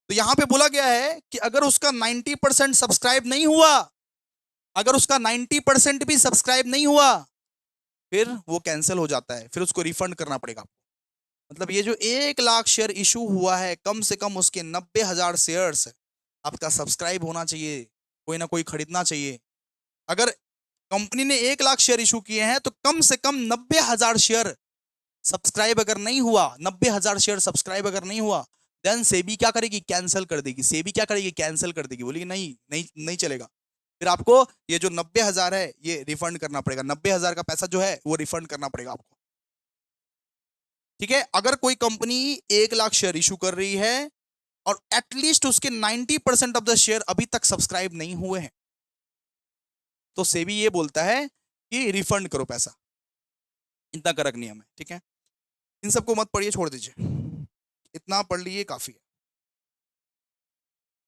तो यहां पे बोला गया है कि अगर उसका 90% सब्सक्राइब नहीं हुआ, अगर उसका 90% भी सब्सक्राइब नहीं हुआ, फिर वो कैंसिल हो जाता है, फिर उसको रिफंड करना पड़ेगा। मतलब ये जो 1 लाख शेयर इशू हुआ है, कम से कम उसके 90,000 शेयर्स आपका सब्सक्राइब होना चाहिए, कोई ना कोई खरीदना चाहिए। अगर कंपनी ने 1 लाख शेयर इशू किए हैं, तो कम से कम 90,000 शेयर सब्सक्राइब अगर नहीं हुआ, 90,000 शेयर सब्सक्राइब अगर नहीं हुआ, देन सेबी क्या करेगी? कैंसिल कर देगी। सेबी क्या करेगी? कैंसिल कर देगी, बोलेगी नहीं नहीं नहीं चलेगा, फिर आपको ये जो 90,000 है ये रिफंड करना पड़ेगा, 90,000 का पैसा जो है वो रिफंड करना पड़ेगा आपको, ठीक है? अगर कोई कंपनी 1 लाख शेयर इशू कर रही है और एटलीस्ट उसके 90% ऑफ द शेयर अभी तक सब्सक्राइब नहीं हुए हैं, तो सेबी ये बोलता है कि रिफंड करो पैसा। इतना कड़क नियम है, ठीक है? इन सबको मत पढ़िए, छोड़ दीजिए, इतना पढ़ लीजिए काफी है,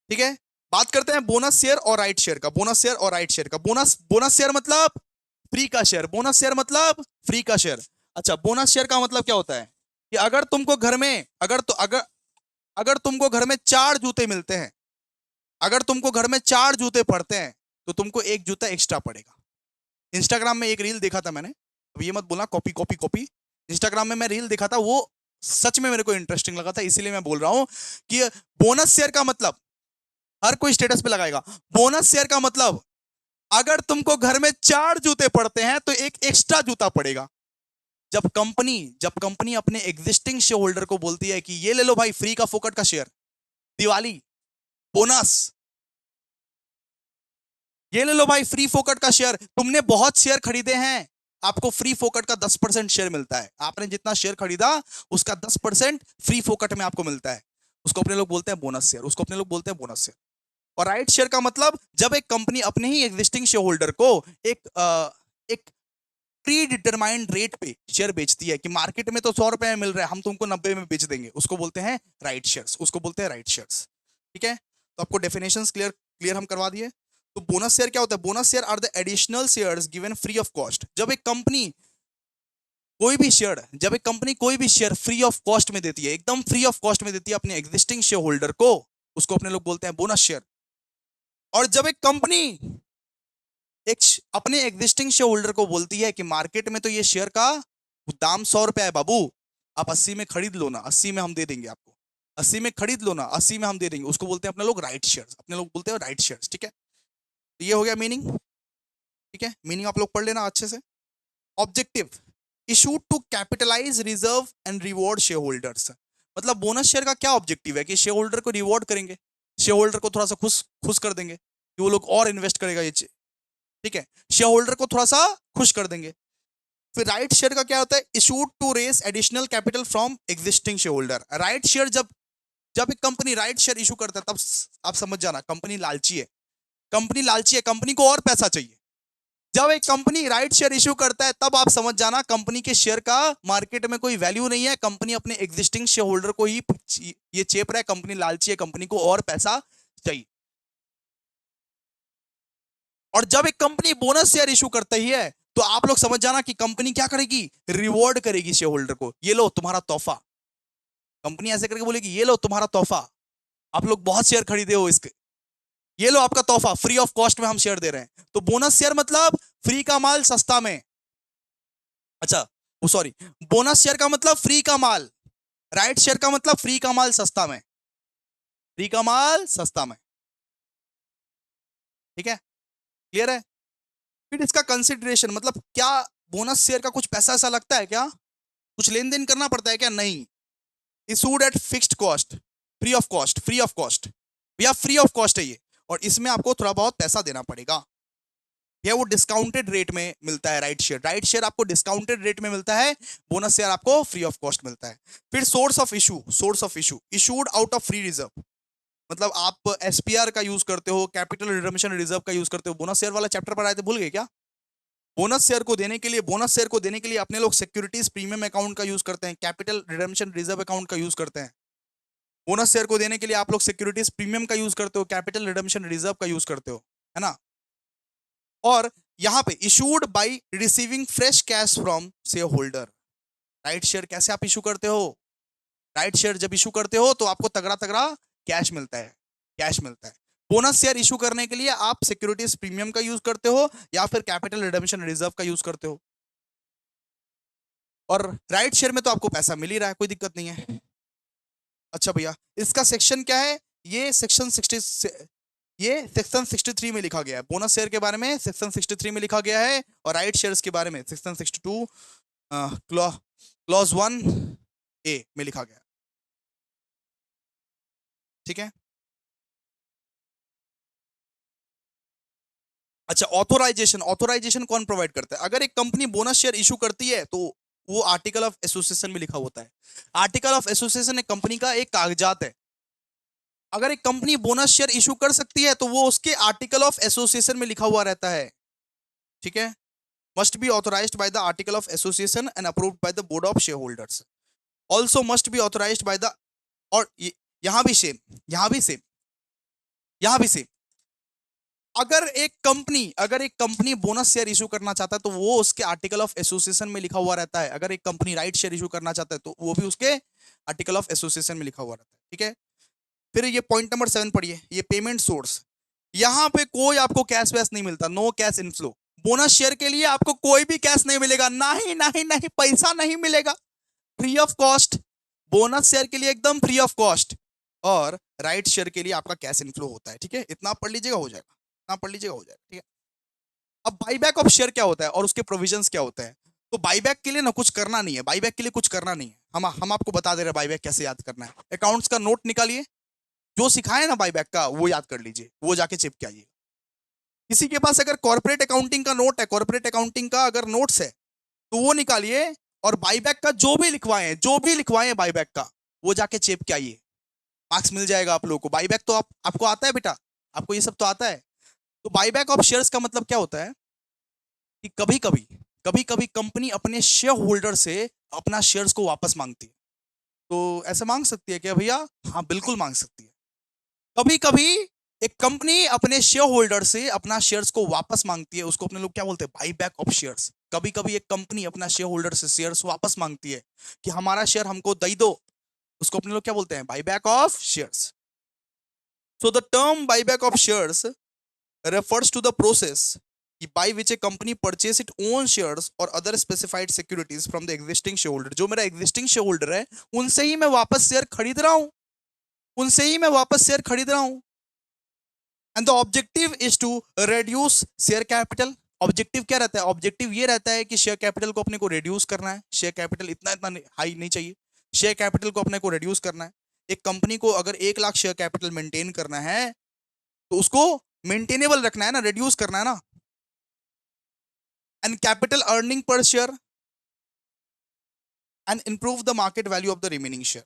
ठीक है? बात करते हैं बोनस शेयर और राइट शेयर का। बोनस शेयर और राइट शेयर का, बोनस बोनस शेयर मतलब फ्री का शेयर, बोनस शेयर मतलब फ्री का शेयर। अच्छा, बोनस शेयर का मतलब क्या होता है कि अगर तुमको घर में अगर तुमको घर में 4 जूते मिलते हैं, अगर तुमको घर में 4 जूते पड़ते हैं, तो तुमको एक जूता एक्स्ट्रा पड़ेगा। इंस्टाग्राम में एक रील देखा था मैंने, अब ये मत बोलना कॉपी कॉपी कॉपी, इंस्टाग्राम में मैं रील देखा था, वो सच में मेरे को इंटरेस्टिंग लगा था, इसीलिए मैं बोल रहा हूं कि बोनस शेयर का मतलब, हर कोई स्टेटस पे लगाएगा, बोनस शेयर का मतलब अगर तुमको घर में 4 जूते पड़ते हैं तो एक एक्स्ट्रा जूता पड़ेगा। जब कंपनी अपने एग्जिस्टिंग शेयर होल्डर को बोलती है कि ये ले लो भाई फ्री का फोकट का शेयर, दिवाली, बोनस, ये ले लो भाई फ्री फोकट का शेयर, तुमने बहुत शेयर खरीदे हैं, आपको फ्री फोकट का 10% शेयर मिलता है। आपने जितना शेयर खरीदा उसका 10% फ्री फोकट में आपको मिलता है। उसको अपने लोग बोलते हैं बोनस शेयर, उसको अपने लोग बोलते हैं बोनस शेयर। और राइट शेयर का मतलब जब एक कंपनी अपने ही एग्जिस्टिंग शेयर होल्डर को एक प्री डिटरमाइंड रेट पे शेयर बेचती है कि मार्केट में तो 100 रुपए में मिल रहा है, हम तुमको 90 में बेच देंगे, उसको बोलते हैं राइट शेयर्स, उसको बोलते हैं राइट शेयर्स। ठीक है, तो आपको डेफिनेशंस क्लियर क्लियर हम करवा दिए। तो बोनस शेयर क्या होता है? Bonus shares are the additional shares given free of cost. जब एक कंपनी कोई भी शेयर फ्री ऑफ कॉस्ट में देती है, एकदम फ्री ऑफ कॉस्ट में देती है अपने एग्जिस्टिंग शेयर होल्डर को, उसको अपने लोग बोलते हैं बोनस शेयर। और जब एक कंपनी अपने एग्जिस्टिंग शेयर होल्डर को बोलती है कि मार्केट में तो ये शेयर का दाम 100 रुपए है बाबू, आप 80 में खरीद लो ना, 80 में हम दे देंगे आपको, 80 में खरीद लो ना, 80 में हम दे देंगे, उसको बोलते हैं अपने लोग राइट शेयर्स, अपने लोग बोलते हैं राइट शेयर्स। ठीक है, तो ये हो गया मीनिंग। ठीक है, मीनिंग आप लोग पढ़ लेना अच्छे से। Objective issued to capitalise reserve and reward share holders. मतलब बोनस शेयर का क्या ऑब्जेक्टिव है? कि शेयर होल्डर को रिवॉर्ड करेंगे, शेयर होल्डर को थोड़ा सा खुश खुश कर देंगे कि वो लोग और इन्वेस्ट करेगा ये। ठीक है, शेयर होल्डर को थोड़ा सा खुश कर देंगे। फिर राइट शेयर का क्या होता है? Issued to raise additional capital from existing share holder. Right share जब जब एक कंपनी राइट शेयर इशू करता है तब आप समझ जाना कंपनी लालची है, कंपनी लालची है, कंपनी को और पैसा चाहिए। जब एक कंपनी राइट शेयर इशू करता है तब आप समझ जाना कंपनी के शेयर का मार्केट में कोई वैल्यू नहीं है, कंपनी अपने एग्जिस्टिंग शेयर होल्डर को ही ये चेप रहा है, कंपनी लालची है, कंपनी को और पैसा चाहिए। और जब एक कंपनी बोनस शेयर इशू करती है तो आप लोग समझ जाना कि कंपनी क्या करेगी? रिवॉर्ड करेगी शेयर होल्डर को, ये लो तुम्हारा तोहफा। कंपनी ऐसे करके बोलेगी ये लो तुम्हारा तोहफा, आप लोग बहुत शेयर खरीदे हो इसके, ये लो आपका तोहफा, फ्री ऑफ कॉस्ट में हम शेयर दे रहे हैं। तो बोनस शेयर मतलब फ्री का माल सस्ता में। अच्छा वो सॉरी, बोनस शेयर का मतलब फ्री का माल, राइट शेयर का मतलब फ्री का माल सस्ता में, फ्री का माल सस्ता में। ठीक है, क्लियर है? फिर इसका कंसिडरेशन मतलब क्या बोनस शेयर का कुछ पैसा ऐसा लगता है क्या? कुछ लेन देन करना पड़ता है क्या? नहीं। Issued at fixed cost, free of cost, free of cost, भैया फ्री ऑफ कॉस्ट है ये, और इसमें आपको थोड़ा बहुत पैसा देना पड़ेगा। या वो डिस्काउंटेड रेट में मिलता है राइट शेयर, राइट शेयर आपको डिस्काउंटेड रेट में मिलता है, बोनस शेयर आपको फ्री ऑफ कॉस्ट मिलता है। फिर source of issue, source of issue issued out of free reserve. मतलब आप एसपीआर का यूज करते हो, कैपिटल रिडम्पशन रिजर्व का यूज करते हो। बोनस शेयर वाला चैप्टर पर आए थे, भूल गए क्या? बोनस शेयर को देने के लिए, बोनस शेयर को देने के लिए अपने लोग सिक्योरिटीज प्रीमियम अकाउंट का यूज करते हैं, कैपिटल रिडम्पशन रिजर्व अकाउंट का यूज करते हैं। बोनस शेयर को देने के लिए आप लोग सिक्योरिटीज प्रीमियम का यूज करते हो, कैपिटल रिडम्पशन रिजर्व का यूज करते हो, है ना? और यहां पे issued by receiving fresh cash from share holder. Right share कैसे आप इशू करते हो? राइट शेयर जब इशू करते हो तो आपको तगड़ा तगड़ा कैश मिलता है, कैश मिलता है। बोनस शेयर इशू करने के लिए आप सिक्योरिटीज प्रीमियम का यूज करते हो या फिर कैपिटल रिडम्पशन रिजर्व का यूज करते हो। और राइट शेयर में तो आपको पैसा मिल ही रहा है, कोई दिक्कत नहीं है। अच्छा भैया, इसका सेक्शन क्या है? ये सेक्शन 63 में लिखा गया है। बोनस शेयर के बारे में सेक्शन 63 में लिखा गया है, और राइट शेयर्स के बारे में सेक्शन 62 क्लॉज 1A में लिखा गया है। ठीक है, अच्छा ऑथोराइजेशन, ऑथोराइजेशन कौन प्रोवाइड करता है? अगर एक कंपनी बोनस शेयर इशू करती है तो वो आर्टिकल ऑफ एसोसिएशन में लिखा होता है। आर्टिकल ऑफ एसोसिएशन एक कंपनी का एक कागजात है। अगर एक कंपनी बोनस शेयर इशू कर सकती है तो वो उसके आर्टिकल ऑफ एसोसिएशन में लिखा हुआ रहता है। ठीक है, must be authorised by the article of association and approved by the board of share holders. Also must be authorised by the, और यहां भी सेम, यहां भी सेम, यहां भी सेम। अगर एक कंपनी बोनस शेयर इशू करना चाहता है तो वो उसके आर्टिकल ऑफ एसोसिएशन में लिखा हुआ रहता है। अगर एक कंपनी राइट शेयर इशू करना चाहता है तो वो भी उसके आर्टिकल ऑफ एसोसिएशन में लिखा हुआ रहता है। ठीक है, फिर ये पॉइंट नंबर 7 पढ़िए, ये पेमेंट सोर्स। यहां पे कोई आपको कैश वैश नहीं मिलता, no cash inflow. Bonus share के लिए आपको कोई भी कैश नहीं मिलेगा, नहीं नहीं नहीं, पैसा नहीं मिलेगा, free of cost. Bonus share के लिए एकदम फ्री ऑफ कॉस्ट, और राइट शेयर के लिए आपका कैश इनफ्लो होता है। ठीक है, इतना पढ़ लीजिएगा हो जाएगा, इतना पढ़ लीजिएगा हो जाएगा। ठीक है, अब बाईबैक ऑफ शेयर क्या होता है और उसके प्रोविजंस क्या होते हैं? तो बाईबैक के लिए ना कुछ करना नहीं है, बाईबैक के लिए कुछ करना नहीं है, हम आपको बता दे रहे हैं बाईबैक कैसे याद करना है। अकाउंट्स का नोट निकालिए, जो सिखाए ना बाईबैक का वो याद कर लीजिए, वो जाके चिप के आइए। किसी के पास अगर कॉर्पोरेट अकाउंटिंग का नोट है, कॉर्पोरेट अकाउंटिंग का अगर नोट्स है तो वो निकालिए और बाईबैक का जो भी लिखवाए बाईबैक का वो जाके चेप के आइए, मार्क्स मिल जाएगा आप लोगों को। बाईबैक तो आपको आता है बेटा, आपको ये सब तो आता है। तो बाईबैक ऑफ शेयर्स का मतलब क्या होता है कि कभी कभी कंपनी अपने शेयर होल्डर से अपना शेयर्स को वापस मांगती है। तो ऐसे मांग सकती है क्या भैया? हाँ बिल्कुल मांग सकती है। कभी कभी एक कंपनी अपने शेयर होल्डर से अपना शेयर्स को वापस मांगती है, उसको अपने लोग क्या बोलते हैं? Buyback of shares. कभी कभी एक कंपनी अपना शेयर होल्डर से शेयर्स वापस मांगती है कि हमारा शेयर हमको दे दो, उसको अपने लोग क्या बोलते हैं? Buyback of shares. So the term buyback of shares refers to the process by which a company purchase its own shares or other specified securities from the existing shareholder। जो मेरा existing shareholder है उनसे ही मैं वापस share खरीद रहा हूं, उनसे ही मैं वापस शेयर खरीद रहा हूं। And the objective is to reduce share capital. Objective क्या रहता है? ऑब्जेक्टिव ये रहता है कि शेयर कैपिटल को अपने को रिड्यूस करना है। शेयर कैपिटल इतना इतना हाई नहीं चाहिए, शेयर कैपिटल को अपने को रिड्यूस करना है। एक कंपनी को अगर 1 लाख शेयर कैपिटल मेंटेन करना है तो उसको मेंटेनेबल रखना है ना, रिड्यूस करना है ना। And capital earning per share and improve the market value of the remaining share.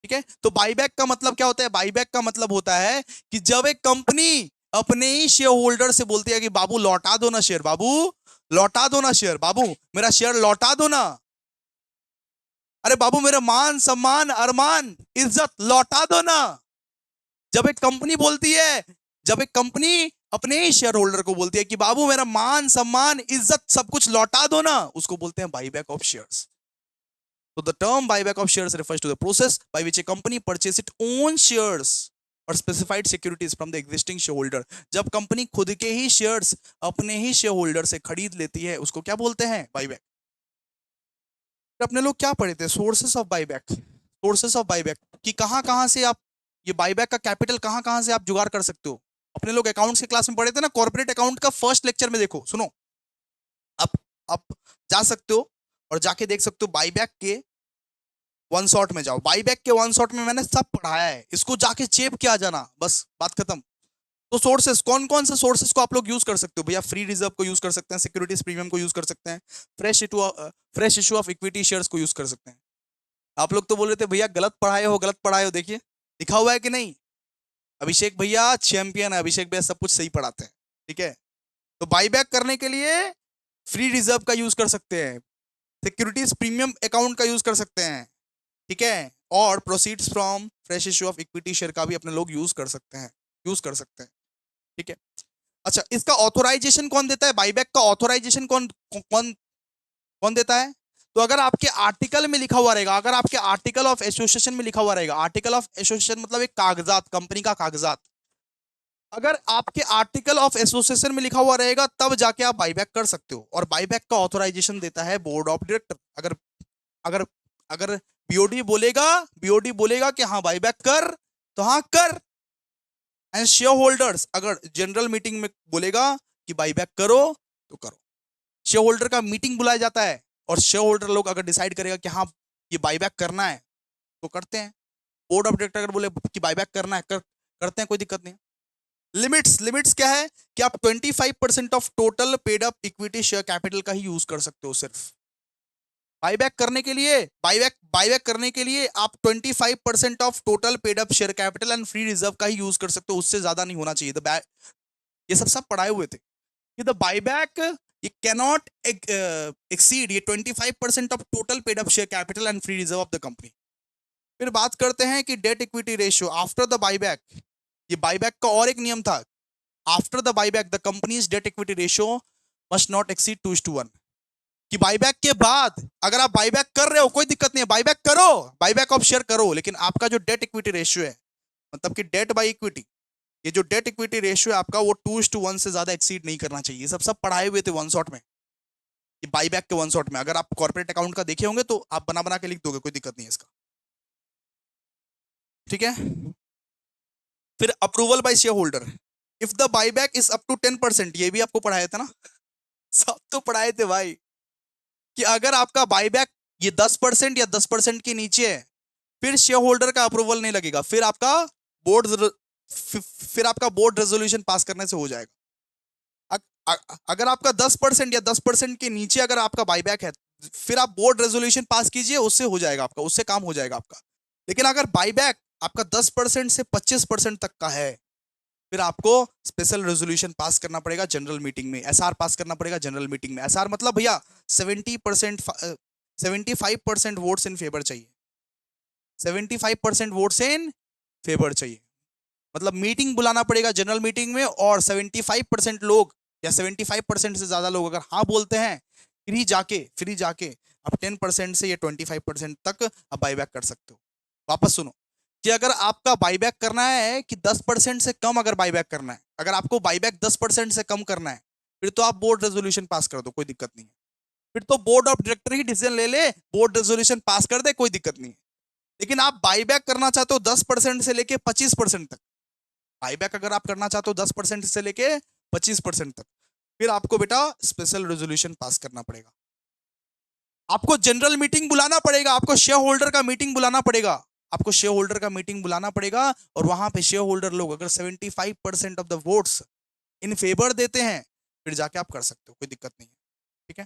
ठीक है, तो बाईबैक का मतलब क्या होता है? बाईबैक का मतलब होता है कि जब एक कंपनी अपने ही शेयर होल्डर से बोलती है कि बाबू लौटा दो ना शेयर, बाबू लौटा दो ना शेयर, बाबू मेरा शेयर लौटा दो ना, अरे बाबू मेरा मान सम्मान अरमान इज्जत लौटा दो ना। जब एक कंपनी बोलती है, जब एक कंपनी अपने ही शेयर होल्डर को बोलती है कि बाबू मेरा मान सम्मान इज्जत सब कुछ लौटा दो ना, उसको बोलते हैं buyback of shares. So the term buyback of shares refers to the process by which a company purchases its own shares or specified securities from the existing shareholder। जब कंपनी खुद के ही शेयर्स अपने ही शेयर होल्डर से खरीद लेती है उसको क्या बोलते हैं? बाईबैक। अपने लोग क्या पढ़े थे? Sources of buyback. Sources of buyback कि कहां कहां से आप ये बाईबैक का कैपिटल कहां कहां से आप जुगाड़ कर सकते हो। अपने लोग अकाउंट्स के क्लास में पढ़े थे ना, कॉर्पोरेट अकाउंट का फर्स्ट लेक्चर में देखो, सुनो, आप जा सकते हो और जाके देख सकते हो बाईबैक के वन शॉट में जाओ। बाईबैक के वन शॉट में मैंने सब पढ़ाया है, इसको जाके चेप किया जाना, बस बात खत्म। तो सोर्सेस कौन कौन से सोर्सेस को आप लोग यूज कर सकते हो भैया? फ्री रिजर्व को यूज कर सकते हैं, सिक्योरिटीज प्रीमियम को यूज कर सकते हैं, fresh issue of equity shares को यूज कर सकते हैं। आप लोग तो बोल रहे थे भैया गलत पढ़ाए हो, गलत पढ़ाए हो, देखिए लिखा हुआ है कि नहीं। अभिषेक भैया चैंपियन है, अभिषेक भैया सब कुछ सही पढ़ाते हैं। ठीक है, तो बाईबैक करने के लिए फ्री रिजर्व का यूज कर सकते हैं, सिक्योरिटीज प्रीमियम अकाउंट का यूज कर सकते हैं, ठीक है, और proceeds from fresh issue of equity share का भी अपने लोग यूज कर सकते हैं, यूज कर सकते हैं। ठीक है, अच्छा इसका ऑथोराइजेशन कौन देता है? बाईबैक का ऑथोराइजेशन कौन कौन कौन देता है? तो अगर आपके आर्टिकल में लिखा हुआ रहेगा, अगर आपके आर्टिकल ऑफ एसोसिएशन में लिखा हुआ रहेगा, आर्टिकल ऑफ एसोसिएशन मतलब एक कागजात, कंपनी का कागजात, अगर आपके आर्टिकल ऑफ एसोसिएशन में लिखा हुआ रहेगा तब जाके आप बाईबैक कर सकते हो। और बाईबैक का ऑथोराइजेशन देता है बोर्ड ऑफ डायरेक्टर। अगर अगर अगर बीओडी बोलेगा कि हाँ बाईबैक कर तो हाँ कर। एंड शेयर होल्डर्स अगर जनरल मीटिंग में बोलेगा कि बाईबैक करो तो करो। शेयर होल्डर का मीटिंग बुलाया जाता है और शेयर होल्डर लोग अगर डिसाइड करेगा कि हाँ ये बाईबैक करना है तो करते हैं। बोर्ड ऑफ डायरेक्टर अगर बोले कि बाईबैक करना है करते हैं, कोई दिक्कत नहीं। लिमिट्स क्या है कि आप 25% of total paid up equity share capital का ही यूज कर सकते हो सिर्फ। बाईबैक करने के लिए बाईबैक करने के लिए आप 25% of total paid up share capital and free reserve का ही यूज कर सकते हो, उससे ज्यादा नहीं होना चाहिए। ये सब पढ़ाए हुए थे कि द बाईबैक ये कैनॉट एक्सीड ये 25% of total paid up share capital and free reserve of the company. फिर बात करते हैं कि debt equity ratio after the buyback. ये बाईबैक का और एक नियम था, after the buyback the companies debt equity ratio must not exceed 2:1। कि बाईबैक के बाद अगर आप बाईबैक कर रहे हो कोई दिक्कत नहीं है, बाईबैक करो, बाईबैक ऑफ शेयर करो, लेकिन आपका जो डेट इक्विटी रेशियो है, मतलब कि डेट बाई इक्विटी, ये जो डेट इक्विटी रेशियो है आपका वो 2:1 से ज्यादा एक्सीड नहीं करना चाहिए। सब पढ़ाए हुए थे वन शॉट में, ये बाईबैक के वन शॉट में। अगर आप कॉर्पोरेट अकाउंट का देखे होंगे तो आप बना बना के लिख दोगे, कोई दिक्कत नहीं है इसका। ठीक है, फिर approval by share holder if the buyback is up to 10%, ये भी आपको पढ़ाया था ना, सब तो पढ़ाए थे भाई, कि अगर आपका बाईबैक ये 10% या 10% के नीचे है फिर शेयर होल्डर का अप्रूवल नहीं लगेगा, फिर आपका बोर्ड रेजोल्यूशन पास करने से हो जाएगा। अगर आपका 10% या 10% के नीचे अगर आपका बाईबैक है, फिर आप बोर्ड रेजोल्यूशन पास कीजिए, उससे हो जाएगा आपका, उससे काम हो जाएगा आपका। लेकिन अगर बाईबैक आपका 10% से 25% तक का है, फिर आपको स्पेशल रेजोल्यूशन पास करना पड़ेगा जनरल मीटिंग में, एसआर पास करना पड़ेगा जनरल मीटिंग में। एसआर मतलब भैया 70%, 75% वोट्स इन फेवर चाहिए, 75% वोट्स इन फेवर चाहिए। मतलब मीटिंग बुलाना पड़ेगा जनरल मीटिंग में, और 75% लोग या 75% से ज्यादा लोग अगर हाँ बोलते हैं, फिर ही जाके आप 10% से या 25% तक आप बाईबैक कर सकते हो। वापस सुनो, कि अगर आपका बाईबैक करना है कि 10% से कम अगर बाईबैक करना है, अगर आपको बाईबैक 10% से कम करना है, फिर तो आप बोर्ड रेजोल्यूशन पास कर दो, कोई दिक्कत नहीं है। फिर तो board of director he decision ले ले, बोर्ड रेजोल्यूशन पास कर दे, कोई दिक्कत नहीं है। लेकिन आप बाईबैक करना चाहते हो 10% से लेके 25% तक, बाईबैक अगर आप करना चाहते हो 10% से लेके 25% तक, फिर आपको बेटा स्पेशल रेजोल्यूशन पास करना पड़ेगा। आपको जनरल मीटिंग बुलाना पड़ेगा, आपको शेयर होल्डर का मीटिंग बुलाना पड़ेगा, आपको शेयर होल्डर का मीटिंग बुलाना पड़ेगा, और वहां पे शेयर होल्डर लोग अगर 75% of the votes in favour देते हैं, फिर जाके आप कर सकते हो, कोई दिक्कत नहीं है। ठीक है,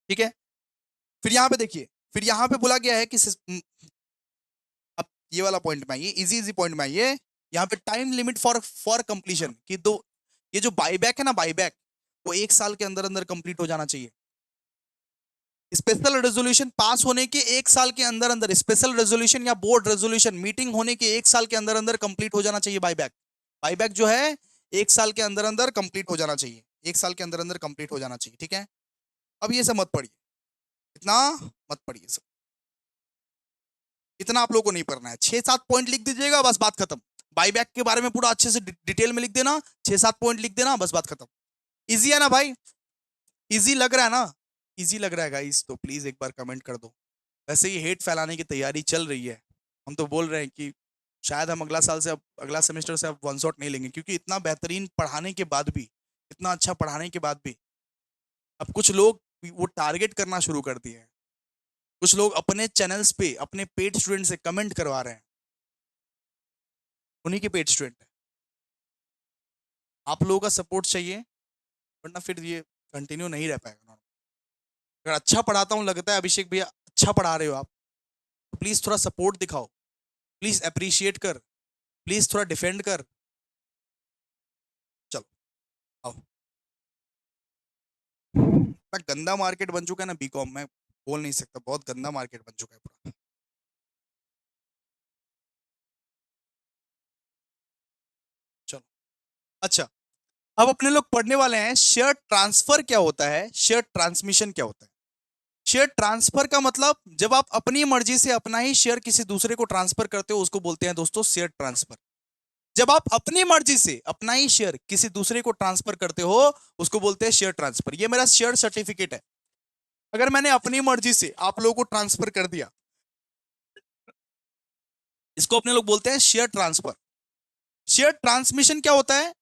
ठीक है। फिर यहां पे देखिए, फिर यहां पे बोला गया है कि अब ये वाला पॉइंट में आइए, इजी इजी पॉइंट में आइए। यहाँ पे टाइम लिमिट फॉर कंप्लीशन कि दो, ये जो बाईबैक है ना, बाईबैक वो 1 साल के अंदर अंदर कंप्लीट हो जाना चाहिए। स्पेशल रेजोल्यूशन पास होने के 1 साल के अंदर अंदर, स्पेशल रेजोल्यूशन या बोर्ड रेजोल्यूशन मीटिंग होने के 1 साल के अंदर अंदर कंप्लीट हो जाना चाहिए बाईबैक। बाईबैक जो है 1 साल के अंदर अंदर कंप्लीट हो जाना चाहिए, 1 साल के अंदर अंदर कंप्लीट हो जाना चाहिए। ठीक है, अब ये सब मत पढ़िए, इतना मत पढ़िए सब, इतना आप लोगों को नहीं पढ़ना है। 6-7 पॉइंट लिख दीजिएगा, बस बात खत्म। बाईबैक के बारे में पूरा अच्छे से डिटेल में लिख देना, 6-7 पॉइंट लिख देना, बस बात खत्म। इजी है ना भाई, इजी लग रहा है ना, इजी लग रहा है गाइस, तो प्लीज एक बार कमेंट कर दो। वैसे ही हेट फैलाने की तैयारी चल रही है, हम तो बोल रहे हैं कि शायद हम अगला साल से, अब अगला सेमेस्टर से अब वन शॉट नहीं लेंगे, क्योंकि इतना बेहतरीन पढ़ाने के बाद भी, इतना अच्छा पढ़ाने के बाद भी अब कुछ लोग वो टारगेट करना शुरू कर दिए हैं। कुछ लोग अपने चैनल्स पे अपने पेड स्टूडेंट से कमेंट करवा रहे हैं, उन्हीं के पेड स्टूडेंट। आप लोगों का सपोर्ट चाहिए, वरना फिर ये कंटिन्यू नहीं रह पाएगा। अगर अच्छा पढ़ाता हूँ, लगता है अभिषेक भैया अच्छा पढ़ा रहे हो आप, तो प्लीज थोड़ा सपोर्ट दिखाओ, प्लीज अप्रिशिएट कर, प्लीज थोड़ा डिफेंड कर। चलो आओ। इतना गंदा मार्केट बन चुका है ना बीकॉम में, बोल नहीं सकता, बहुत गंदा मार्केट बन चुका है पूरा। चलो अच्छा, अब अपने लोग पढ़ने वाले हैं शेयर ट्रांसफर क्या होता है, शेयर ट्रांसमिशन क्या होता है। शेयर ट्रांसफर का मतलब, जब आप अपनी मर्जी से अपना ही शेयर किसी दूसरे को ट्रांसफर करते हो, उसको बोलते हैं दोस्तों शेयर ट्रांसफर। जब आप अपनी मर्जी से अपना ही शेयर किसी दूसरे को ट्रांसफर करते हो, उसको बोलते हैं शेयर ट्रांसफर। ये मेरा शेयर सर्टिफिकेट है, अगर मैंने अपनी मर्जी से आप लोगों को ट्रांसफर कर दिया, इसको अपने लोग बोलते हैं शेयर ट्रांसफर। शेयर ट्रांसमिशन क्या होता है,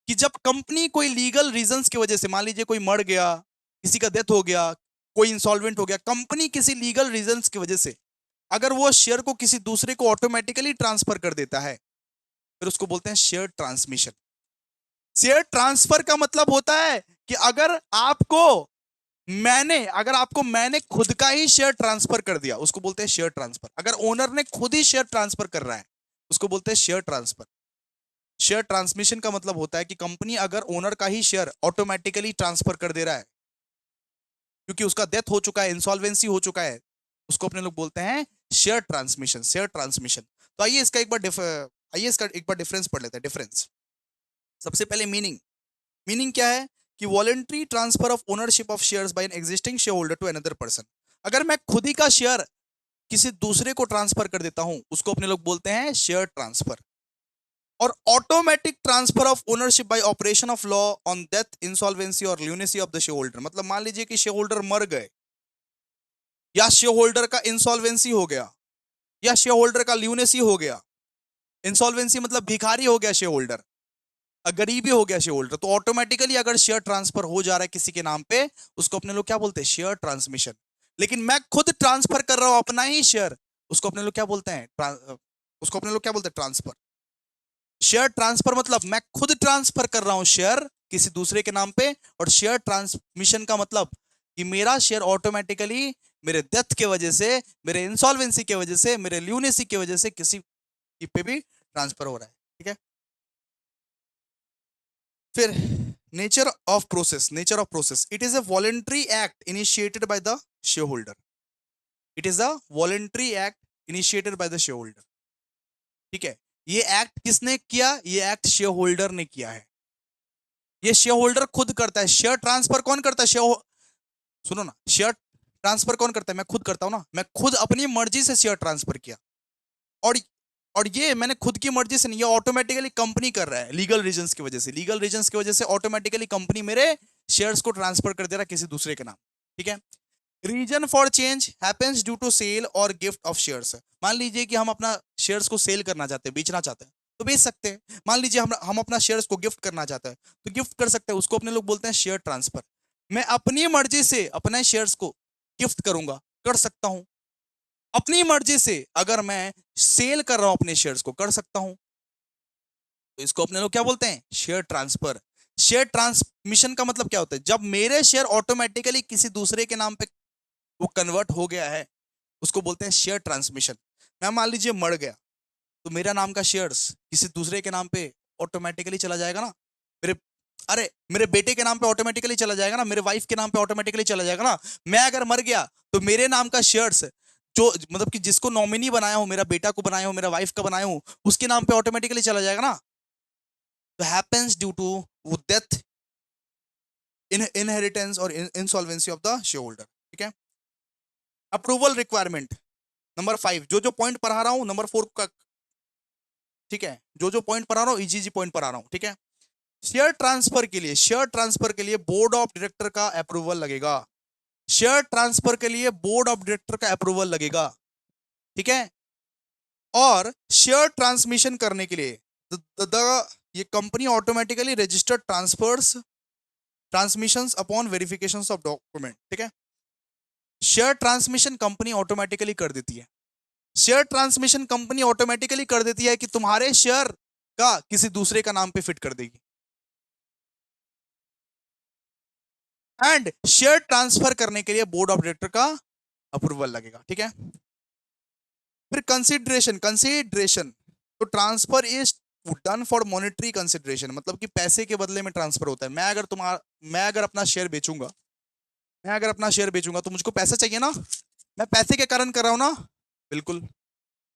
कि जब कंपनी कोई लीगल रीजंस की वजह से, मान लीजिए कोई मर गया, किसी का डेथ हो गया, कोई इंसॉल्वेंट हो गया, कंपनी किसी लीगल रीजंस की वजह से अगर वो शेयर को किसी दूसरे को ऑटोमेटिकली ट्रांसफर कर देता है, फिर उसको बोलते हैं शेयर ट्रांसमिशन। शेयर ट्रांसफर का मतलब होता है कि अगर आपको मैंने खुद का ही शेयर ट्रांसफर कर दिया, उसको बोलते हैं शेयर ट्रांसफर। अगर ओनर ने खुद ही शेयर ट्रांसफर कर रहा है, उसको बोलते हैं शेयर ट्रांसफर। शेयर ट्रांसमिशन का मतलब होता है कि कंपनी अगर ओनर का ही शेयर ऑटोमेटिकली ट्रांसफर कर दे रहा है, क्योंकि उसका डेथ हो चुका है, इंसॉल्वेंसी हो चुका है, उसको अपने लोग बोलते हैं शेयर ट्रांसमिशन, शेयर ट्रांसमिशन। तो आइए इसका एक बार डिफरेंस पढ़ लेते हैं। डिफरेंस, सबसे पहले मीनिंग। मीनिंग क्या है, कि voluntary transfer of ownership of shares by an existing share holder to another person. अगर मैं खुद ही का शेयर किसी दूसरे को ट्रांसफर कर देता हूं, उसको अपने लोग बोलते हैं शेयर ट्रांसफर। और automatic transfer of ownership by operation of law on death, insolvency और lunacy of the share holder. मतलब मान लीजिए कि शेयर होल्डर मर गए, या शेयर होल्डर का इंसॉल्वेंसी हो गया, या शेयर होल्डर का ल्यूनेसी हो गया। इंसॉल्वेंसी मतलब भिखारी हो गया शेयर होल्डर, गरीबी हो गया शेयर होल्डर, तो ऑटोमेटिकली अगर शेयर ट्रांसफर हो जा रहा है किसी के नाम पे, उसको अपने लोग क्या बोलते हैं, शेयर ट्रांसमिशन। लेकिन मैं खुद ट्रांसफर कर रहा हूं अपना ही शेयर, उसको अपने लोग क्या बोलते हैं उसको अपने लोग क्या बोलते हैं, ट्रांसफर। शेयर ट्रांसफर मतलब मैं खुद ट्रांसफर कर रहा हूं शेयर किसी दूसरे के नाम पे, और शेयर ट्रांसमिशन का मतलब कि मेरा शेयर ऑटोमेटिकली मेरे डेथ के वजह से, मेरे इंसॉल्वेंसी की वजह से, मेरे ल्यूनेसी की वजह से किसी पे भी ट्रांसफर हो रहा है, ठीक है। फिर nature of process, it is a voluntary act initiated by the share holder. It is a voluntary act initiated by the share holder, ठीक है। ये एक्ट किसने किया? ये एक्ट शेयर होल्डर ने किया है। ये शेयर होल्डर खुद करता है। शेयर ट्रांसफर कौन करता है? सुनो ना, शेयर ट्रांसफर कौन करता है? मैं खुद करता हूं ना। मैं खुद अपनी मर्जी से शेयर ट्रांसफर किया, और और ये मैंने खुद की मर्जी से नहीं, ये ऑटोमेटिकली कंपनी कर रहा है लीगल रीजंस की वजह से। लीगल रीजंस की वजह से ऑटोमेटिकली कंपनी मेरे शेयर्स को ट्रांसफर कर दे रहा है किसी दूसरे के नाम, ठीक है। Reason for change happens due to sale और गिफ्ट ऑफ शेयर्स। मान लीजिए कि हम अपना शेयर्स को सेल करना चाहते हैं, बेचना चाहते हैं, तो बेच सकते हैं। मान लीजिए हम अपना शेयर्स को गिफ्ट करना चाहते हैं, तो गिफ्ट कर सकते हैं। उसको अपने लोग बोलते हैं शेयर ट्रांसफर। मैं अपनी मर्जी से अपने शेयर्स को गिफ्ट करूंगा, कर सकता हूं। अपनी मर्जी से अगर मैं सेल कर रहा हूं अपने शेयर्स को, कर सकता हूं। तो इसको अपने लोग क्या बोलते हैं? Share transfer. शेयर ट्रांसमिशन का मतलब क्या होता है? जब मेरे शेयर ऑटोमेटिकली किसी दूसरे के नाम पे वो कन्वर्ट हो गया है, उसको बोलते हैं शेयर ट्रांसमिशन। मैं मान लीजिए मर गया, तो मेरा नाम का शेयर्स किसी दूसरे के नाम पे ऑटोमेटिकली चला जाएगा ना। मेरे अरे मेरे बेटे के नाम पे ऑटोमेटिकली चला जाएगा ना, मेरे वाइफ के नाम पे ऑटोमेटिकली चला जाएगा ना। मैं अगर मर गया तो मेरे नाम का शेयर्स, जो मतलब कि जिसको नॉमिनी बनाया हूं, मेरा बेटा को बनाया हूं, मेरा वाइफ का बनाया हूं, उसके नाम पे ऑटोमेटिकली चला जाएगा ना। तो happens due to death, inheritance और insolvency of the share holder, ठीक है। अप्रूवल रिक्वायरमेंट नंबर 5, जो जो पॉइंट पढ़ा रहा हूं नंबर 4 का, ठीक है। जो जो पॉइंट पढ़ा रहा हूं इजी पॉइंट पढ़ा रहा हूं, ठीक है। शेयर ट्रांसफर के लिए बोर्ड ऑफ डायरेक्टर का अप्रूवल लगेगा। शेयर ट्रांसफर के लिए बोर्ड ऑफ डायरेक्टर का अप्रूवल लगेगा, ठीक है। और शेयर ट्रांसमिशन करने के लिए ये company automatically registered transfers transmissions upon verifications of document, ठीक है। शेयर ट्रांसमिशन कंपनी ऑटोमेटिकली कर देती है। शेयर ट्रांसमिशन कंपनी ऑटोमेटिकली कर देती है कि तुम्हारे शेयर का किसी दूसरे का नाम पे फिट कर देगी। एंड शेयर ट्रांसफर करने के लिए बोर्ड ऑफ डायरेक्टर का अप्रूवल लगेगा, ठीक है। फिर कंसिडरेशन कंसिडरेशन तो transfer is done for monetary consideration, मतलब कि पैसे के बदले में ट्रांसफर होता है। मैं अगर अपना शेयर बेचूंगा, तो मुझको पैसा चाहिए ना। मैं पैसे के कारण कर रहा हूं ना, बिल्कुल।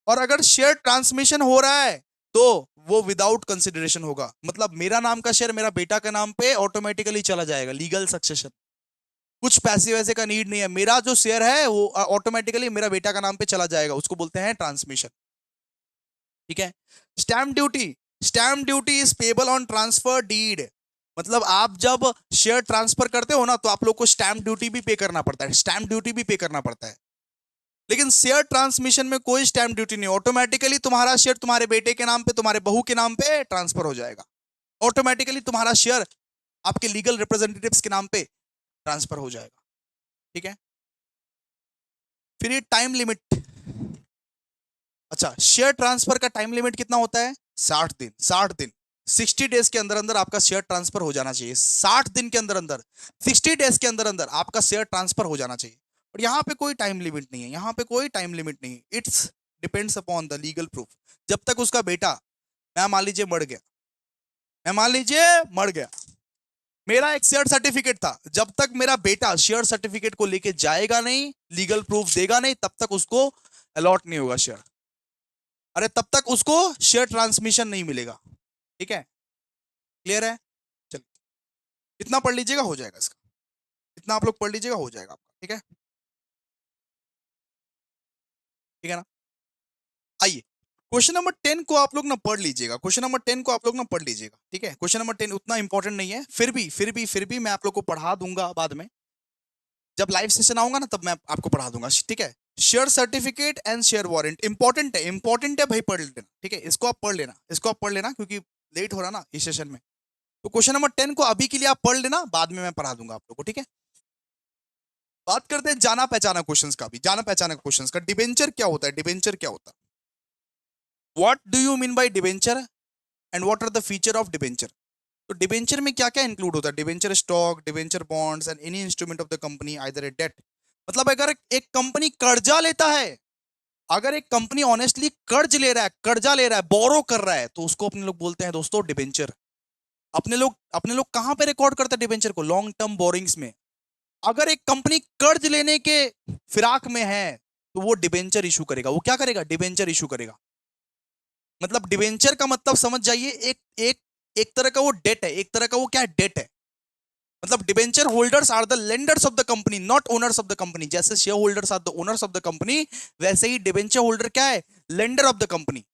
और अगर शेयर ट्रांसमिशन हो रहा है तो वो विदाउट कंसिडरेशन होगा, मतलब मेरा नाम का शेयर मेरा बेटा के नाम पे ऑटोमेटिकली चला जाएगा, लीगल सक्सेशन। कुछ पैसे वैसे का नीड नहीं है, मेरा जो शेयर है वो ऑटोमेटिकली मेरा बेटा का नाम पे चला जाएगा, उसको बोलते हैं ट्रांसमिशन, ठीक है। Stamp duty is payable on transfer deed, मतलब आप जब शेयर ट्रांसफर करते हो ना, तो आप लोग को स्टैम्प ड्यूटी भी पे करना पड़ता है, स्टैम्प ड्यूटी भी पे करना पड़ता है। लेकिन शेयर ट्रांसमिशन में कोई स्टैम्प ड्यूटी नहीं, ऑटोमेटिकली तुम्हारा शेयर तुम्हारे बेटे के नाम पे, तुम्हारे बहू के नाम पे ट्रांसफर हो जाएगा। ऑटोमेटिकली तुम्हारा शेयर आपके लीगल रिप्रेजेंटेटिव्स के नाम पे ट्रांसफर हो जाएगा, ठीक है। फिर ये टाइम लिमिट, अच्छा, शेयर ट्रांसफर का टाइम लिमिट कितना होता है? 60 दिन। 60 दिन, 60 डेज के अंदर अंदर आपका शेयर ट्रांसफर हो जाना चाहिए। 60 दिन के अंदर अंदर, 60 डेज के अंदर अंदर आपका शेयर ट्रांसफर हो जाना चाहिए। और यहाँ पे कोई टाइम लिमिट नहीं है, यहाँ पे कोई टाइम लिमिट नहीं है। It's depends upon the legal proof. जब तक उसका बेटा, मैं मान लीजिए मर गया, मेरा एक शेयर सर्टिफिकेट था, जब तक मेरा बेटा शेयर सर्टिफिकेट को लेके जाएगा नहीं, लीगल प्रूफ देगा नहीं, तब तक उसको अलॉट नहीं होगा शेयर। अरे तब तक उसको शेयर ट्रांसमिशन नहीं मिलेगा, ठीक है। क्लियर है? चलिए, इतना पढ़ लीजिएगा, हो जाएगा इसका। इतना आप लोग पढ़ लीजिएगा, हो जाएगा आपका, ठीक है। ठीक है ना। आइए, क्वेश्चन नंबर 10 को आप लोग ना पढ़ लीजिएगा। क्वेश्चन नंबर 10 को आप लोग ना पढ़ लीजिएगा, ठीक है। क्वेश्चन नंबर 10 उतना इंपॉर्टेंट नहीं है, फिर भी मैं आप लोग को पढ़ा दूंगा बाद में। जब लाइव सेशन आऊंगा ना, तब मैं आपको पढ़ा दूंगा, ठीक है। Share certificate and share warrant important है भाई, पढ़ लेना, ठीक है। इसको आप पढ़ लेना क्योंकि लेट हो रहा ना इस सेशन में। तो क्वेश्चन नंबर 10 को अभी के लिए आप पढ़ लेना, बाद में मैं पढ़ा दूंगा आप लोग को, ठीक है। बात करते हैं जाना पहचाना क्वेश्चंस का भी, जाना पहचाना क्वेश्चंस का। डिबेंचर क्या होता है, डिबेंचर क्या होता है, what do you mean by debenture and what are the feature of debenture. तो डिबेंचर में क्या क्या इंक्लूड होता है, debenture stock, debenture bonds and any instrument of the company either a debt. मतलब अगर एक कंपनी कर्जा लेता है, अगर एक कंपनी ऑनेस्टली कर्ज ले रहा है, कर्जा ले रहा है, बोरो कर रहा है, तो उसको अपने लोग बोलते हैं दोस्तों डिबेंचर। अपने लोग कहां पे रिकॉर्ड करते हैं डिबेंचर को, लॉन्ग टर्म बोरिंग्स में। अगर एक कंपनी कर्ज लेने के फिराक में है तो वो डिबेंचर इशू करेगा। वो क्या करेगा, डिबेंचर इशू करेगा। मतलब डिबेंचर का मतलब समझ जाइए, एक एक एक तरह का वो डेट है, एक तरह का वो क्या है, डेट है। मतलब debenture holders are the lenders of the company, not owners of the company. जैसे share holders are the owners of the company, वैसे ही डिबेंचर होल्डर क्या है, लेंडर ऑफ द कंपनी।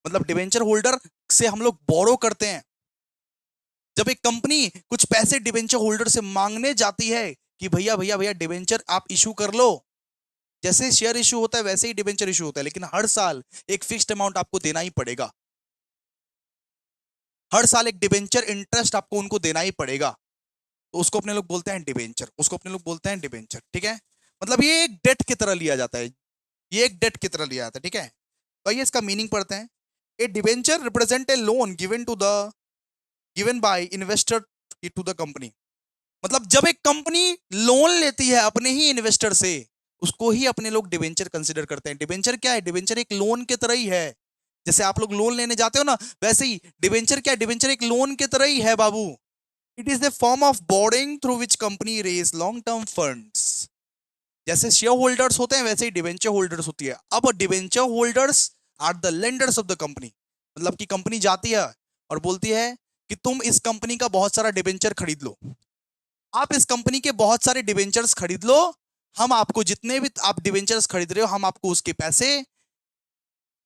मतलब डिबेंचर होल्डर से हम लोग बोरो करते हैं। जब एक कंपनी कुछ पैसे डिबेंचर होल्डर से मांगने जाती है कि भैया भैया भैया डिबेंचर आप इशू कर लो, जैसे शेयर इशू होता है वैसे ही डिबेंचर इशू होता है, लेकिन हर साल एक फिक्स्ड अमाउंट आपको देना ही पड़ेगा। हर साल एक डिबेंचर इंटरेस्ट आपको उनको देना ही पड़ेगा। तो उसको अपने लोग बोलते हैं डिबेंचर, उसको अपने लोग बोलते हैं डिबेंचर। ठीक है, मतलब ये एक डेट की तरह लिया जाता है, ये एक डेट की तरह लिया जाता है। ठीक है, तो ये इसका मीनिंग पढ़ते हैं। A debenture represent a loan given by investor to the company. मतलब जब एक कंपनी लोन लेती है अपने ही इन्वेस्टर से, उसको ही अपने लोग डिबेंचर कंसिडर करते हैं। डिबेंचर क्या है, डिबेंचर एक लोन के तरह ही है। जैसे आप लोग लोन लेने जाते हो ना, वैसे ही डिबेंचर क्या है, डिबेंचर एक लोन के तरह ही है बाबू। It is the form of borrowing through which company raise long term funds. जैसे शेयर होल्डर्स होते हैं वैसे ही डिबेंचर होल्डर्स होती है। अब debenture holders are the lenders of the company. मतलब कि कंपनी जाती है और बोलती है कि तुम इस कंपनी का बहुत सारा डिबेंचर खरीद लो, आप इस कंपनी के बहुत सारे डिबेंचर्स खरीद लो, हम आपको जितने भी आप डिबेंचर्स खरीद रहे हो हम आपको उसके पैसे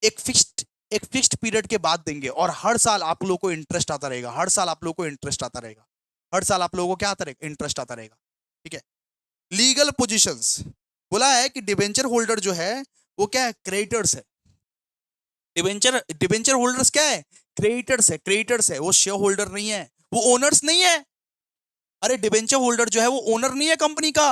एक फिक्स्ड एक फिक्स्ड पीरियड के बाद देंगे, और हर साल आप लोगों को इंटरेस्ट आता रहेगा, हर साल आप लोगों को इंटरेस्ट आता रहेगा, हर साल आप लोगों को क्या आता रहेगा, इंटरेस्ट आता रहेगा। ठीक है, लीगल पोजीशंस बोला है कि डिबेंचर होल्डर जो है वो क्या है, क्रेडिटर्स है। डिबेंचर डिबेंचर होल्डर्स क्या है, क्रेडिटर्स है, क्रेडिटर्स है। वो शेयर होल्डर नहीं है, वो ओनर्स नहीं है। अरे डिबेंचर होल्डर जो है वो ओनर नहीं है कंपनी का,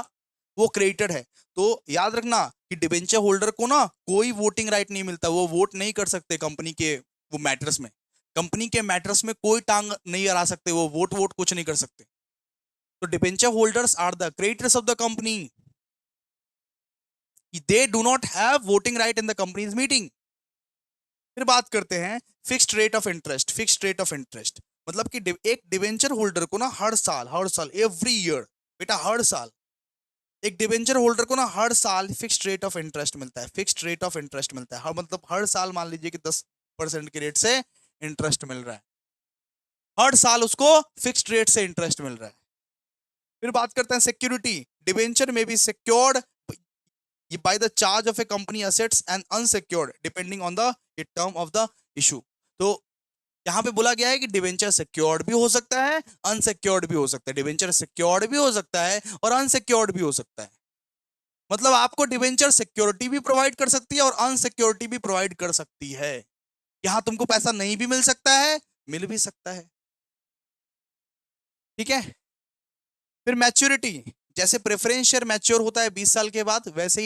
वो क्रेडिटर है। तो याद रखना कि डिबेंचर होल्डर को ना कोई वोटिंग राइट नहीं मिलता, वो वोट नहीं कर सकते कंपनी के वो मैटर्स में, कंपनी के मैटर्स में कोई टांग नहीं अड़ा सकते, वो वोट वोट कुछ नहीं कर सकते। तो debenture holders are the creditors of the company, they do not have voting right in the companies meeting. फिर बात करते हैं fixed rate of interest. Fixed rate of interest मतलब कि एक डिबेंचर होल्डर को ना हर साल एवरी ईयर, बेटा हर साल एक डिबेंचर होल्डर को ना हर साल फिक्स्ड रेट ऑफ इंटरेस्ट मिलता है। फिक्स्ड रेट ऑफ इंटरेस्ट मिलता है हर, मतलब हर साल मान लीजिए कि 10% के रेट से इंटरेस्ट मिल रहा है, हर साल उसको फिक्स्ड रेट से इंटरेस्ट मिल रहा है। फिर बात करते हैं सिक्योरिटी। डिबेंचर में B secured by the charge of a company assets and unsecured depending on the term of the issue। तो यहां पे बोला गया है कि डिबेंचर सिक्योर्ड भी हो सकता है, अनसिक्योर्ड भी हो सकता है। डिबेंचर सिक्योर्ड भी हो सकता है और अनसिक्योर्ड भी हो सकता है। मतलब आपको डिबेंचर सिक्योरिटी भी प्रोवाइड कर सकती है और अनसिक्योरिटी भी प्रोवाइड कर सकती है। यहां तुमको पैसा नहीं भी मिल सकता है, मिल भी सकता है। ठीक है, फिर मैच्योरिटी। जैसे प्रेफरेंस शेयर मैच्योर होता है 20 साल के बाद, वैसे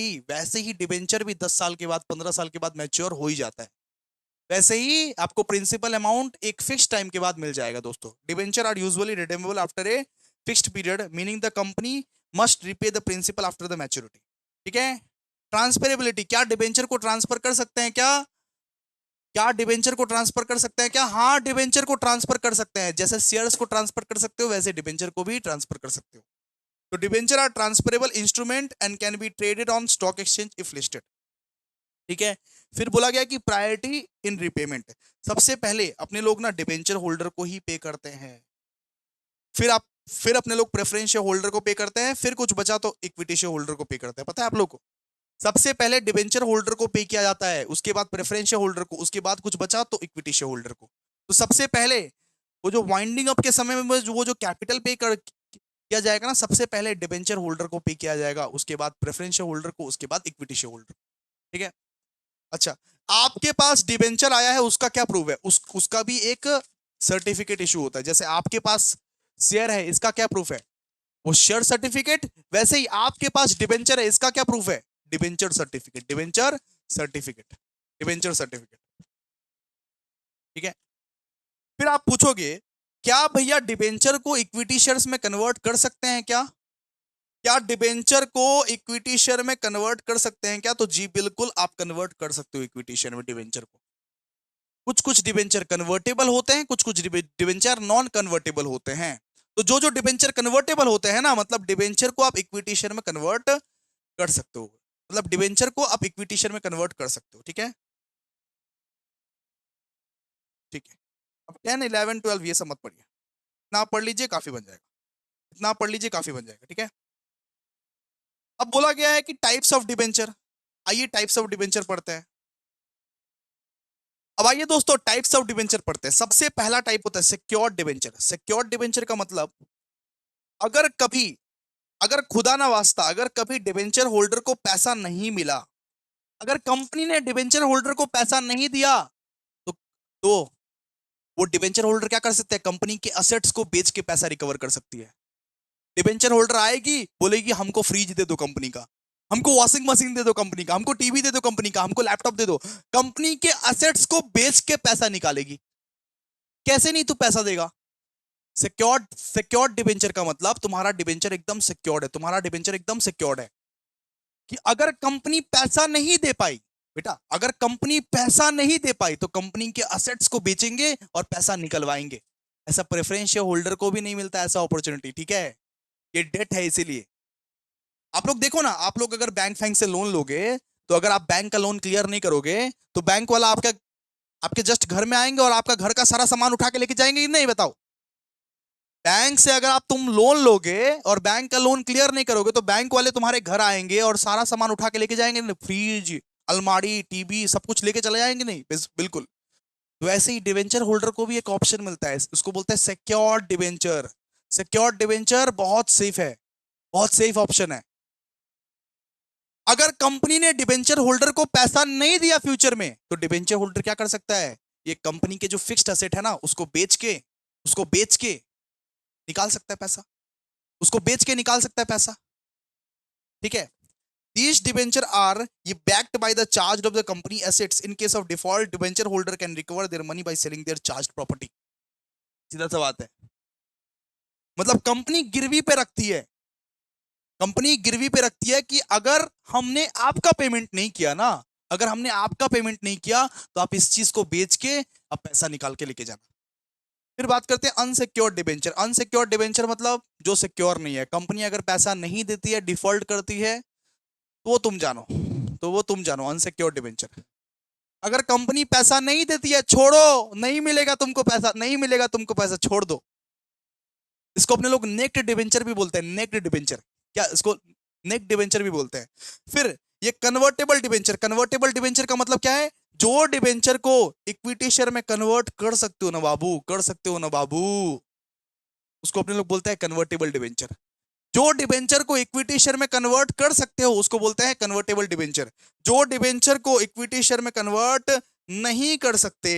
ही डिबेंचर भी 10 साल के बाद 15 साल के बाद मैच्योर हो ही जाता है। वैसे ही आपको प्रिंसिपल अमाउंट एक फिक्स टाइम के बाद मिल जाएगा दोस्तों। Debenture are usually redeemable after a fixed period, meaning the company must repay the principal after the maturity. ठीक है, ट्रांसफरेबिलिटी, क्या डिबेंचर को ट्रांसफर कर सकते हैं क्या, क्या डिबेंचर को ट्रांसफर कर सकते हैं क्या, हाँ डिबेंचर को ट्रांसफर कर सकते हैं। जैसे शेयर्स को ट्रांसफर कर सकते हो वैसे डिबेंचर को भी ट्रांसफर कर सकते हो। तो debenture are transferable instrument and can be traded on stock exchange if listed. ठीक है, फिर बोला गया कि प्रायोरिटी इन रिपेमेंट, सबसे पहले अपने लोग ना डिबेंचर होल्डर को ही पे करते हैं, फिर अपने लोग प्रेफरेंस शेयर होल्डर को पे करते हैं, फिर कुछ बचा तो इक्विटी शेयर होल्डर को पे करते हैं। पता है आप लोग को, सबसे पहले डिबेंचर होल्डर को पे किया जाता है, उसके बाद प्रेफरेंस शेयर होल्डर को, उसके बाद कुछ बचा तो इक्विटी शेयर होल्डर को। तो सबसे पहले वो जो वाइंडिंग अप के समय में वो जो कैपिटल पे कर किया जाएगा ना, सबसे पहले डिबेंचर होल्डर को पे किया जाएगा, उसके बाद प्रेफरेंस शेयर होल्डर को, उसके बाद इक्विटी शेयर होल्डर। ठीक है, अच्छा आपके पास डिबेंचर आया है उसका क्या प्रूफ है, उसका भी एक सर्टिफिकेट इशू होता है। जैसे आपके पास शेयर है, इसका क्या प्रूफ है, वो शेयर सर्टिफिकेट, वैसे ही आपके पास डिबेंचर है, इसका क्या प्रूफ है? Debenture certificate, debenture certificate, debenture certificate. ठीक है। फिर आप पूछोगे क्या भैया डिबेंचर को इक्विटी शेयर्स में कन्वर्ट कर सकते हैं क्या? क्या डिबेंचर को इक्विटी शेयर में कन्वर्ट कर सकते हैं क्या? तो जी बिल्कुल, आप कन्वर्ट कर सकते हो इक्विटी शेयर में डिबेंचर को। कुछ कुछ डिबेंचर कन्वर्टेबल होते हैं, कुछ कुछ डिबेंचर नॉन कन्वर्टेबल होते हैं। तो जो जो डिबेंचर कन्वर्टेबल होते हैं ना, मतलब डिबेंचर को आप इक्विटी शेयर में कन्वर्ट कर सकते हो, मतलब डिबेंचर को आप इक्विटी शेयर में कन्वर्ट कर सकते हो। ठीक है, ठीक है। अब 10 11 12 ये सब मत पढ़िए, इतना पढ़ लीजिए काफी बन जाएगा, इतना पढ़ लीजिए काफी बन जाएगा। ठीक है। अब बोला गया है कि टाइप्स ऑफ डिबेंचर, आइए टाइप्स ऑफ डिबेंचर पढ़ते हैं। अब आइए दोस्तों टाइप्स ऑफ डिबेंचर पढ़ते हैं। सबसे पहला टाइप होता है सिक्योर्ड डिबेंचर। सिक्योर्ड डिबेंचर का मतलब, अगर कभी, अगर खुदा ना वास्ता अगर कभी डिबेंचर होल्डर को पैसा नहीं मिला, अगर कंपनी ने डिबेंचर होल्डर को पैसा नहीं दिया, तो वो डिबेंचर होल्डर क्या कर सकते हैं? कंपनी के असेट्स को बेच के पैसा रिकवर कर सकती है। डिबेंचर होल्डर आएगी, बोलेगी हमको फ्रिज दे दो कंपनी का, हमको वॉशिंग मशीन दे दो कंपनी का, हमको टीवी दे दो कंपनी का, हमको लैपटॉप दे दो। कंपनी के असेट्स को बेच के पैसा निकालेगी। कैसे नहीं तू पैसा देगा? सिक्योर्ड, सिक्योर्ड डिबेंचर का मतलब तुम्हारा डिबेंचर एकदम सिक्योर्ड है, तुम्हारा डिबेंचर एकदम सिक्योर्ड है कि अगर कंपनी पैसा नहीं दे पाई, बेटा अगर कंपनी पैसा नहीं दे पाई तो कंपनी के असेट्स को बेचेंगे और पैसा निकलवाएंगे। ऐसा प्रेफरेंस शेयर होल्डर को भी नहीं मिलता ऐसा अपॉर्चुनिटी। ठीक है, ये डेट है इसीलिए। आप लोग देखो ना, आप लोग अगर बैंक फैंक से लोन लोगे, तो अगर आप बैंक का लोन क्लियर नहीं करोगे तो बैंक वाला आपका, आपके जस्ट घर में आएंगे और आपका घर का सारा सामान उठा के लेके जाएंगे कि नहीं? बताओ। बैंक से अगर आप तुम लोन लोगे और बैंक का लोन क्लियर नहीं करोगे तो बैंक वाले तुम्हारे घर आएंगे और सारा सामान उठा के लेके जाएंगे नहीं? फ्रिज, अलमारी, टीवी सब कुछ लेके चले जाएंगे नहीं? बिल्कुल। तो ऐसे ही डिवेंचर होल्डर को भी एक ऑप्शन मिलता है, उसको बोलते हैं सिक्योर्ड डिवेंचर। सिक्योर्ड डिवेंचर बहुत सेफ है, बहुत सेफ ऑप्शन है। अगर कंपनी ने डिबेंचर होल्डर को पैसा नहीं दिया फ्यूचर में, तो डिबेंचर होल्डर क्या कर सकता है? ये कंपनी के जो फिक्स्ड एसेट है ना, उसको बेच के, उसको बेच के निकाल सकता है पैसा, उसको बेच के निकाल सकता है पैसा। ठीक है। These debenture are ये backed by the charged of the company assets. In case of default, debenture holder can recover their money by selling their charged property. सीधा सा बात है, मतलब कंपनी गिरवी पे रखती है, कंपनी गिरवी पे रखती है कि अगर हमने आपका पेमेंट नहीं किया ना, अगर हमने आपका पेमेंट नहीं किया तो आप इस चीज को बेच के अब पैसा निकाल के लेके जाना। फिर बात करते हैं अनसिक्योर्ड डिबेंचर। अनसिक्योर्ड डिबेंचर मतलब जो सिक्योर नहीं है, कंपनी अगर पैसा नहीं देती है, डिफॉल्ट करती है, तो वो तुम जानो, तो वो तुम जानो अनसिक्योर्ड डिबेंचर। अगर कंपनी पैसा नहीं देती है, छोड़ो, नहीं मिलेगा तुमको पैसा, नहीं मिलेगा तुमको पैसा, छोड़ दो। इसको अपने लोग नेक्ड डिबेंचर भी बोलते हैं, नेक्ड डिबेंचर, क्या इसको नेक्ड डिबेंचर भी बोलते हैं। फिर ये कन्वर्टेबल डिबेंचर, कन्वर्टेबल डिबेंचर का मतलब क्या है? जो डिबेंचर को इक्विटी शेयर में कन्वर्ट कर सकते हो ना बाबू, कर सकते हो ना बाबू, उसको अपने लोग बोलते हैं कन्वर्टेबल डिबेंचर। जो डिबेंचर को इक्विटी शेयर में कन्वर्ट कर सकते हो उसको बोलते हैं कन्वर्टेबल डिबेंचर। जो डिबेंचर को इक्विटी शेयर में कन्वर्ट नहीं कर सकते,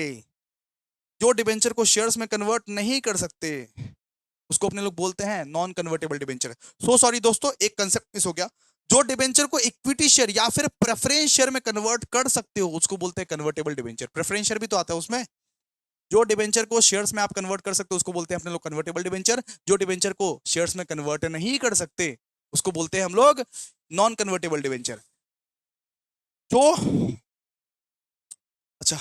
जो डिबेंचर को शेयर्स में कन्वर्ट नहीं कर सकते, उसको अपने लोग बोलते हैं non convertible debenture. So sorry दोस्तों, एक कंसेप्ट मिस हो गया। जो डिबेंचर को इक्विटी शेयर या फिर प्रेफरेंस शेयर में कन्वर्ट कर सकते हो उसको बोलते हैं कन्वर्टेबल डिबेंचर। प्रेफरेंस शेयर भी तो आता है उसमें। जो डिबेंचर को शेयर्स में आप कन्वर्ट कर सकते हो उसको बोलते हैं अपने लोग कन्वर्टेबल डिबेंचर। जो डिबेंचर को शेयर्स में कन्वर्ट नहीं कर सकते उसको बोलते हैं हम लोग नॉन कन्वर्टेबल डिबेंचर। जो, अच्छा,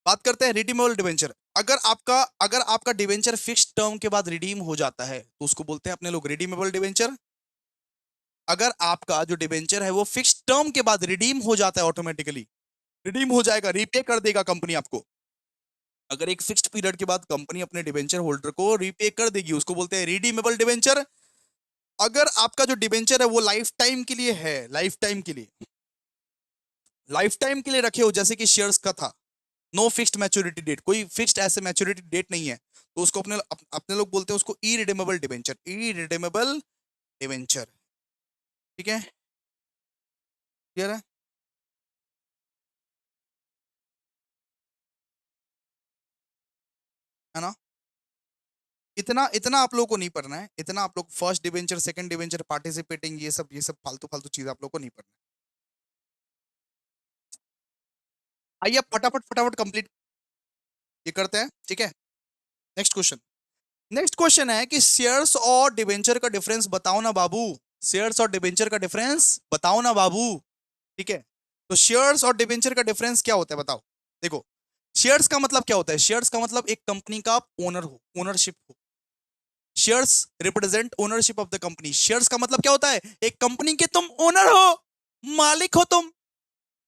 बात करते हैं रिडीमेबल डिबेंचर। अगर आपका डिबेंचर फिक्स टर्म के बाद रिडीम हो जाता है तो उसको बोलते हैं अपने लोग रिडीमेबल डिबेंचर। अगर आपका जो डिबेंचर है वो फिक्स टर्म के बाद रिडीम हो जाता है, ऑटोमेटिकली रिडीम हो जाएगा, रीपे कर देगा कंपनी आपको। अगर एक फिक्स्ड पीरियड के बाद कंपनी अपने डिबेंचर होल्डर को रीपे कर देगी उसको बोलते हैं रिडीमेबल डिबेंचर। अगर आपका जो डिबेंचर है वो लाइफ टाइम के लिए है, लाइफ टाइम के लिए, लाइफ टाइम के लिए रखे हो जैसे कि शेयर्स का था, नो फिक्स्ड मैच्योरिटी डेट, कोई फिक्स्ड ऐसे मैच्योरिटी डेट नहीं है, तो उसको अपने लोग बोलते हैं उसको इरिडीमेबल डिबेंचर, इरिडीमेबल डिबेंचर। ठीक है, क्लियर है ना? इतना इतना आप लोगों को नहीं पढ़ना है, इतना आप लोग first debenture, second debenture, participating, ये सब फालतू फालतू चीज आप लोग को नहीं पढ़ना है। आइए फटाफट फटाफट कंप्लीट ये करते हैं, ठीक है। Next question. नेक्स्ट क्वेश्चन है कि शेयर्स और डिवेंचर का डिफरेंस बताओ ना बाबू। शेयर्स और डिवेंचर का डिफरेंस बताओ ना बाबू, ठीक है। तो शेयर्स और डिवेंचर का डिफरेंस क्या होता है बताओ। देखो, शेयर्स का मतलब क्या होता है? शेयर्स का मतलब एक कंपनी का ओनर हो, ओनरशिप हो। Shares represent ownership of the company. Shares का मतलब क्या होता है? एक कंपनी के तुम ओनर हो, मालिक हो तुम।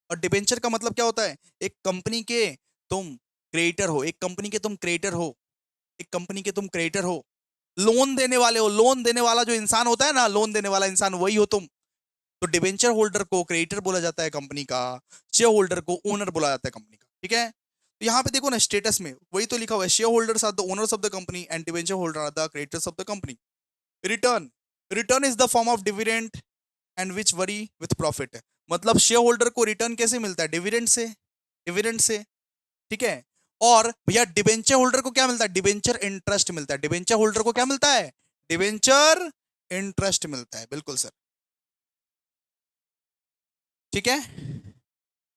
और डिबेंचर का मतलब क्या होता है? एक कंपनी के तुम क्रिएटर हो, एक कंपनी के तुम क्रिएटर हो, एक कंपनी के तुम क्रिएटर हो, लोन देने वाले हो। लोन देने वाला जो इंसान होता है ना, लोन देने वाला इंसान वही हो तुम। तो डिबेंचर होल्डर को क्रिएटर बोला जाता है कंपनी का, शेयर होल्डर को ओनर बोला जाता है कंपनी का, ठीक है। तो यहाँ पे देखो ना, स्टेटस में वही तो लिखा हुआ है, share holders are the owners of the company and debenture holder are the creators of the company. Return, return is the form of dividend and which vary with profit. मतलब शेयर होल्डर को return कैसे मिलता है? Dividend से, dividend से, ठीक है। और भैया डिबेंचर होल्डर को क्या मिलता है? डिबेंचर इंटरेस्ट मिलता है। डिबेंचर होल्डर को क्या मिलता है? डिबेंचर इंटरेस्ट मिलता है, बिल्कुल सर, ठीक है।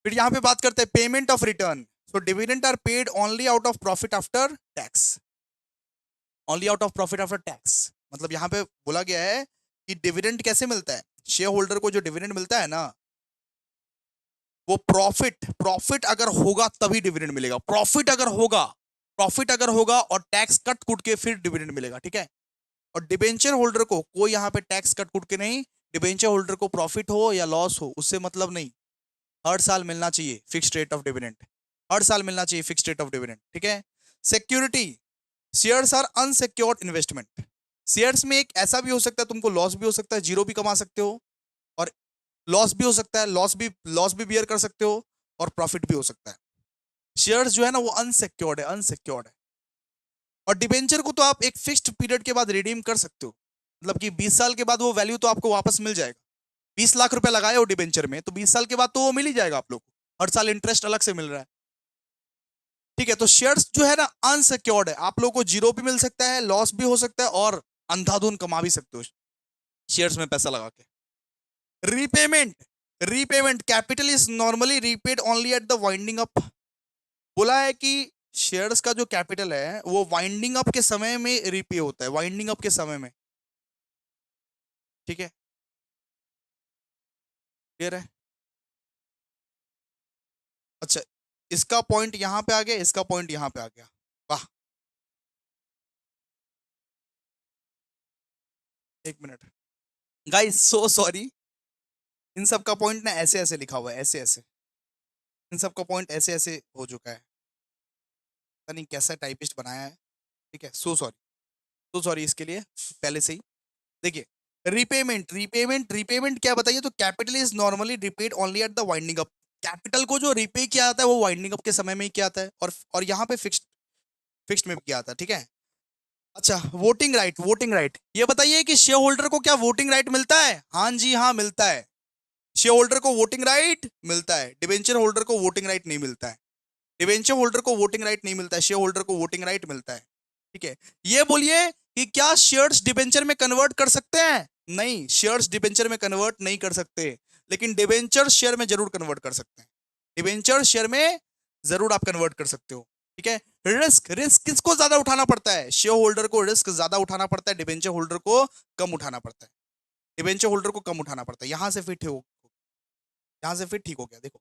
फिर यहां पे बात करते हैं payment of return. So dividend are paid only out of profit after tax, only out of profit after tax. मतलब यहां पे बोला गया है कि डिविडेंड कैसे मिलता है? शेयर होल्डर को जो डिविडेंड मिलता है ना, वो प्रॉफिट, प्रॉफिट अगर होगा तभी डिविडेंड मिलेगा। प्रॉफिट अगर होगा, प्रॉफिट अगर होगा और टैक्स कट कुट के फिर डिविडेंड मिलेगा, ठीक है। और डिबेंचर होल्डर को कोई यहाँ पे टैक्स कट कुट के नहीं, डिबेंचर होल्डर को प्रॉफिट हो या लॉस हो उससे मतलब नहीं, हर साल मिलना चाहिए फिक्स्ड रेट ऑफ डिविडेंड, हर साल मिलना चाहिए फिक्स्ड रेट ऑफ डिविडेंड, ठीक है। Security, shares are unsecured investment. Shares में एक ऐसा भी हो सकता है तुमको लॉस भी हो सकता है, जीरो भी कमा सकते हो, और लॉस भी हो सकता है, लॉस भी बियर कर सकते हो, और प्रॉफिट भी हो सकता है। शेयर्स जो है ना वो अनसिक्योर्ड है, अनसिक्योर्ड है। और डिबेंचर को तो आप एक फिक्स्ड पीरियड के बाद रिडीम कर सकते हो, मतलब कि 20 साल के बाद वो वैल्यू तो आपको वापस मिल जाएगा। 20 लाख रुपए लगाए हो डिबेंचर में, तो 20 साल के बाद तो वो मिल ही जाएगा आप लोग को, हर साल इंटरेस्ट अलग से मिल रहा है, ठीक है। तो शेयर्स जो है ना अनसिक्योर्ड है, आप लोगों को जीरो भी मिल सकता है, लॉस भी हो सकता है, और अंधाधुन कमा भी सकते हो शेयर्स में पैसा लगा के। Repayment, repayment, capital is normally repaid only at the winding up. बोला है कि शेयर्स का जो कैपिटल है वो वाइंडिंग अप के समय में रीपे होता है, वाइंडिंग अप के समय में, ठीक है। क्लियर है? अच्छा, इसका पॉइंट यहां पे आ गया, इसका पॉइंट यहां पे आ गया, वाह। एक मिनट गाइस, सो सॉरी, इन सब का पॉइंट ना ऐसे ऐसे लिखा हुआ है, ऐसे ऐसे, इन सब का पॉइंट ऐसे ऐसे हो चुका है, पता नहीं कैसा टाइपिस्ट बनाया है, ठीक है। सो सॉरी, सो सॉरी इसके लिए पहले से ही। देखिए, रीपेमेंट, रीपेमेंट, रीपेमेंट क्या बताइए? तो capital is normally repaid only at the winding up. Capital को जो रिपे किया जाता है वो वाइंडिंग अप के समय में ही किया जाता है, और यहाँ पे फिक्स्ड, फिक्स्ड में किया जाता है, ठीक है। अच्छा, वोटिंग राइट, वोटिंग राइट, ये बताइए कि शेयर होल्डर को क्या वोटिंग राइट मिलता है? हाँ जी हाँ, मिलता है। शेयर होल्डर को वोटिंग राइट मिलता है, डिबेंचर होल्डर को वोटिंग राइट नहीं मिलता है। डिबेंचर होल्डर को वोटिंग राइट नहीं मिलता है, शेयर होल्डर को वोटिंग राइट मिलता है, ठीक है। ये बोलिए कि क्या शेयर्स डिबेंचर में कन्वर्ट कर सकते हैं? नहीं, शेयर्स डिबेंचर में कन्वर्ट नहीं कर सकते, लेकिन डिबेंचर शेयर में जरूर कन्वर्ट कर सकते हैं। डिबेंचर शेयर में जरूर आप कन्वर्ट कर सकते हो, ठीक है। रिस्क, रिस्क किसको ज्यादा उठाना पड़ता है? शेयर होल्डर को रिस्क ज्यादा उठाना पड़ता है, डिबेंचर होल्डर को कम उठाना पड़ता है। डिबेंचर होल्डर को कम उठाना पड़ता है। यहां से फिट हो, यहां से फिर ठीक हो गया, देखो।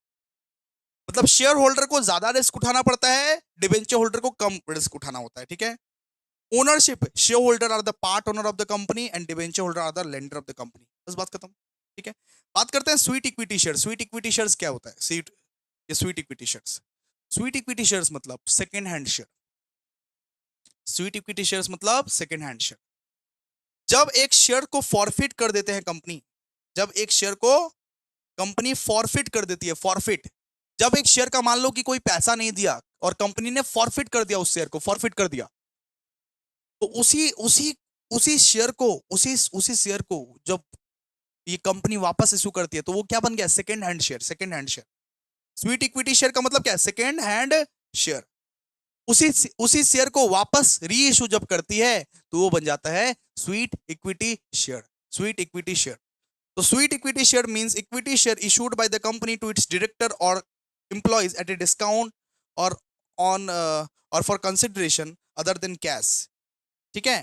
मतलब शेयर होल्डर को ज्यादा रिस्क उठाना पड़ता है, डिबेंचर होल्डर को कम रिस्क उठाना होता है, ठीक है। Ownership, share holder are the part owner of the company and debenture holder are the lender of the company, बस बात खत्म, ठीक है। बात करते हैं sweet equity share. Sweet equity shares क्या होता है? स्वीट, ये sweet equity shares, sweet equity shares मतलब second hand share. Sweet equity shares मतलब सेकंड हैंड शेयर। जब एक शेयर को फॉरफिट कर देते हैं कंपनी, जब एक शेयर को कंपनी फॉरफिट कर देती है, फॉरफिट, जब एक शेयर का मान लो कि कोई पैसा नहीं दिया और कंपनी ने फॉरफिट कर दिया, उस शेयर को फॉरफिट कर दिया, तो उसी उसी उसी शेयर को, उसी शेयर को जब ये कंपनी वापस इशू करती है तो वो क्या बन गया? Second hand share, second hand share. Sweet equity share का मतलब क्या है? Second hand share. उसी शेयर को वापस री इशू जब करती है तो वो बन जाता है sweet equity share. Sweet equity share. तो sweet equity share means equity share issued by the company to its director और एम्प्लॉइज एट ए डिस्काउंट और ऑन और for consideration other than cash. ठीक है,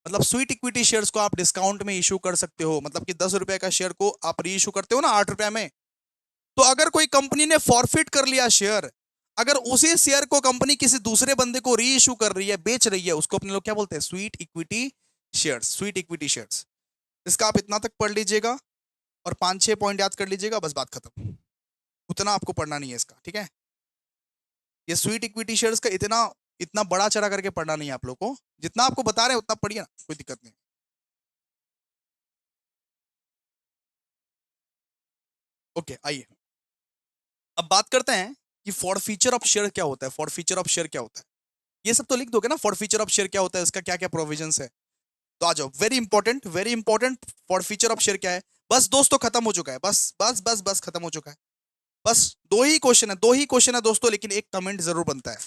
मतलब स्वीट इक्विटी शेयर्स को आप discount में इशू कर सकते हो, मतलब कि 10 रुपए का शेयर को आप री इशू करते हो ना 8 रुपए में। तो अगर कोई कंपनी ने फॉरफिट कर लिया शेयर, अगर उसी शेयर को कंपनी किसी दूसरे बंदे को री इशू कर रही है, बेच रही है, उसको अपने लोग क्या बोलते हैं? Sweet equity shares. Sweet equity shares. इसका आप इतना तक पढ़ लीजिएगा और 5-6 पॉइंट याद कर लीजिएगा, बस बात खत्म। उतना आपको पढ़ना नहीं है इसका, ठीक है? ये स्वीट इक्विटी शेयर्स का इतना बड़ा चढ़ा करके पढ़ना नहीं है आप लोग को, जितना आपको बता रहे हैं उतना पढ़िए ना, कोई दिक्कत नहीं। ओके, आइए अब बात करते हैं कि फॉर फीचर ऑफ शेयर क्या होता है। फॉर फीचर ऑफ शेयर क्या होता है, ये सब तो लिख दोगे ना। फॉर फीचर ऑफ शेयर क्या होता है, इसका क्या क्या प्रोविजंस है, तो आ जाओ। Very important, very important. For feature of share क्या है? बस दोस्तों खत्म हो चुका है, बस बस बस बस खत्म हो चुका है। बस दो ही क्वेश्चन है, दो ही क्वेश्चन है दोस्तों, लेकिन एक कमेंट जरूर बनता है।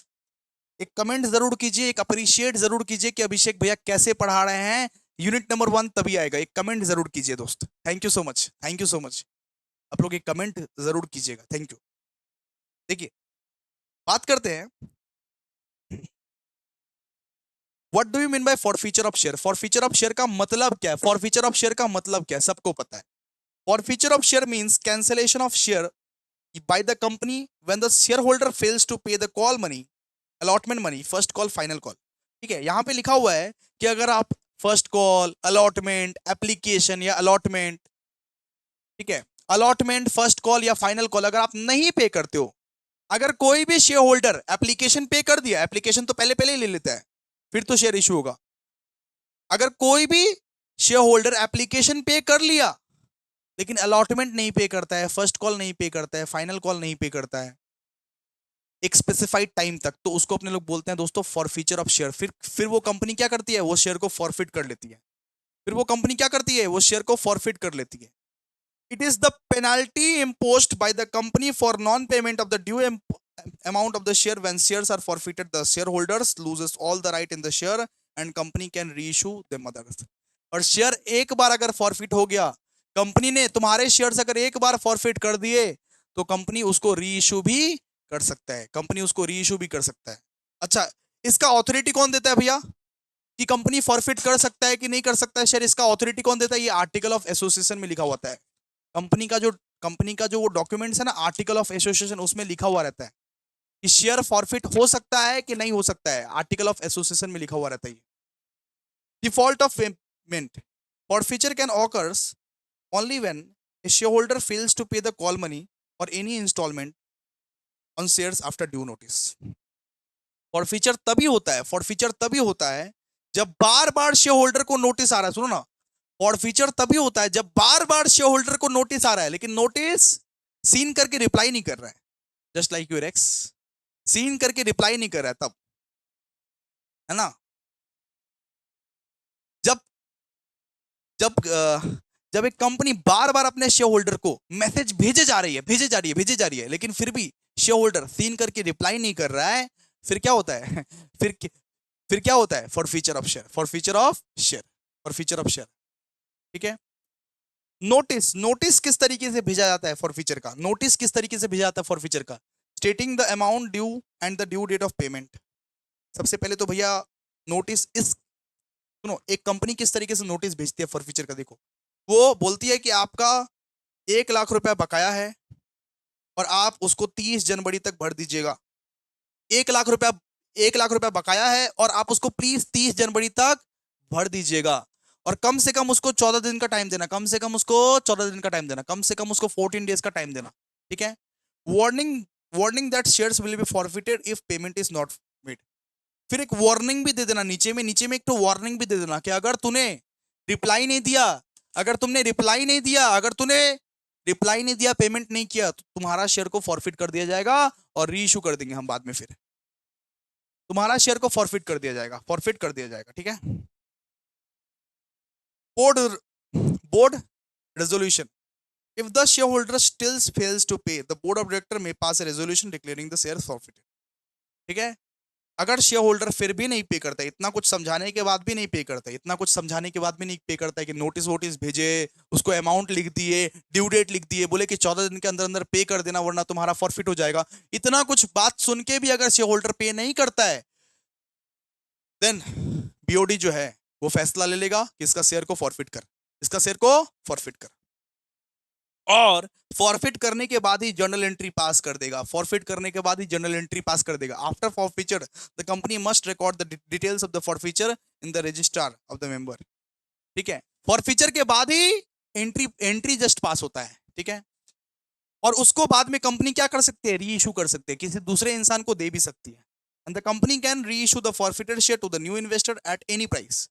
एक कमेंट जरूर कीजिए, एक अप्रिशिएट जरूर कीजिए कि अभिषेक भैया कैसे पढ़ा रहे हैं। यूनिट नंबर 1 तभी आएगा, एक कमेंट जरूर कीजिए दोस्त। Thank you so much, thank you so much. आप लोग एक कमेंट जरूर कीजिएगा, थैंक यू। देखिए बात करते हैं, what do you mean bye for feature of share. For feature of share का मतलब क्या है? फॉर फीचर ऑफ शेयर का मतलब क्या है, सबको पता है। For feature of share means cancellation of share by the company when the shareholder fails to pay the call money, allotment money, first call, final call। ठीक है, यहां पे लिखा हुआ है कि अगर आप फर्स्ट कॉल, अलॉटमेंट, एप्लीकेशन या अलॉटमेंट, ठीक है, अलॉटमेंट, फर्स्ट कॉल या फाइनल कॉल अगर आप नहीं पे करते हो, अगर कोई भी शेयर होल्डर एप्लीकेशन पे कर दिया, एप्लीकेशन तो पहले पहले ही ले लेता है, फिर तो शेयर इशू होगा। अगर कोई भी शेयर होल्डर एप्लीकेशन पे कर लिया लेकिन अलॉटमेंट नहीं पे करता है, फर्स्ट कॉल नहीं पे करता है, फाइनल कॉल नहीं पे करता है एक स्पेसिफाइड टाइम तक, तो उसको अपने लोग बोलते हैं दोस्तों फॉरफीचर ऑफ शेयर। फिर वो कंपनी क्या करती है? वो शेयर को फॉरफिट कर लेती है। फिर वो कंपनी क्या करती है? वो शेयर को फॉरफिट कर लेती है। It is the penalty imposed bye the company for non payment of the due amount of the share when shares are forfeited the shareholders loses all the right in the share and company can reissue them others। और share एक बार अगर forfeit हो गया, company ने तुम्हारे shares अगर एक बार forfeit कर दिए तो कंपनी उसको री इशू भी कर सकता है। कंपनी उसको री इशू भी कर सकता है। अच्छा, इसका ऑथोरिटी कौन देता है भैया कि कंपनी फॉरफिट कर सकता है कि नहीं कर सकता है शेयर? इसका ऑथोरिटी कौन देता है? ये आर्टिकल ऑफ एसोसिएशन में लिखा होता है। कंपनी का जो वो डॉक्यूमेंट्स है ना, आर्टिकल ऑफ एसोसिएशन, उसमें लिखा हुआ रहता है कि शेयर फॉरफिट हो सकता है कि नहीं हो सकता है। आर्टिकल ऑफ एसोसिएशन में लिखा हुआ रहता है। Default of payment forfeiture can occurs only when a shareholder fails to pay the call money or any installment on shares after due notice। Forfeiture तभी होता है, फॉरफीचर तभी होता है जब बार बार शेयर होल्डर को नोटिस आ रहा है। सुनो ना, फॉरफीचर तभी होता है जब बार बार शेयर होल्डर को नोटिस आ रहा है लेकिन नोटिस सीन करके रिप्लाई नहीं कर रहा है। Just like your ex seen करके रिप्लाई नहीं कर रहा है, तब, है ना? जब जब जब एक कंपनी बार बार अपने शेयर होल्डर को मैसेज भेजे जा रही है लेकिन फिर भी शेयर होल्डर सीन करके रिप्लाई नहीं कर रहा है, फिर क्या होता है? फिर क्या होता है? Forfeiture of share. Forfeiture of share, forfeiture of share. ठीक है। नोटिस किस तरीके से भेजा जाता है फॉरफीचर का? नोटिस किस तरीके से भेजा जाता है फॉरफीचर का? Stating the amount due and the due date of payment. सबसे पहले तो भैया नोटिस इस सुनो, एक कंपनी किस तरीके से नोटिस भेजती है फॉरफीचर का, देखो। वो बोलती है कि आपका 1 लाख रुपया बकाया है और आप उसको 30 जनवरी तक भर दीजिएगा। 1 लाख रुपया 1 लाख रुपया बकाया है और आप उसको प्लीज 30 जनवरी तक भर दीजिएगा। और कम से कम उसको 14 दिन का टाइम देना, कम से कम उसको 14 दिन का टाइम देना, कम से कम उसको 14 डेज का टाइम देना। ठीक है। Warning warning that shares will be forfeited if payment is not made. फिर एक वार्निंग भी दे देना, नीचे में एक तो वार्निंग भी दे देना कि अगर तूने रिप्लाई नहीं दिया, अगर तुमने रिप्लाई नहीं दिया, अगर तूने रिप्लाई नहीं दिया, पेमेंट नहीं किया, तो तुम्हारा शेयर को फॉरफिट कर दिया जाएगा और री इशू कर देंगे हम बाद में। फिर तुम्हारा शेयर को फॉरफिट कर दिया जाएगा, फॉरफिट कर दिया जाएगा। ठीक है। Board board resolution. If the shareholder still fails to pay, the board of director may pass a resolution declaring the share forfeited। ठीक है। अगर शेयर होल्डर फिर भी नहीं पे करता, इतना कुछ समझाने के बाद भी नहीं पे करता, इतना कुछ समझाने के बाद भी नहीं पे करता है कि नोटिस वोटिस भेजे, उसको अमाउंट लिख दिए, ड्यू डेट लिख दिए, बोले कि 14 दिन के अंदर अंदर पे कर देना वरना तुम्हारा फॉरफिट हो जाएगा, इतना कुछ बात सुन के भी अगर शेयर होल्डर पे नहीं करता है, देन बीओडी जो है वो फैसला ले लेगा कि इसका शेयर को फॉरफिट कर, इसका शेयर को फॉरफिट कर, और फॉरफिट करने के बाद ही जर्नल एंट्री पास कर देगा, फॉरफिट करने के बाद ही जर्नल एंट्री पास कर देगा। After forfeiture the company must record the details of the forfeiture in the register of the member. ठीक है, फॉरफिचर के बाद ही एंट्री एंट्री जस्ट पास होता है। ठीक है, और उसको बाद में कंपनी क्या कर सकती है, री इशू कर सकते हैं, किसी दूसरे इंसान को दे भी सकती है। And the company can reissue the forfeited share to the new investor at any price.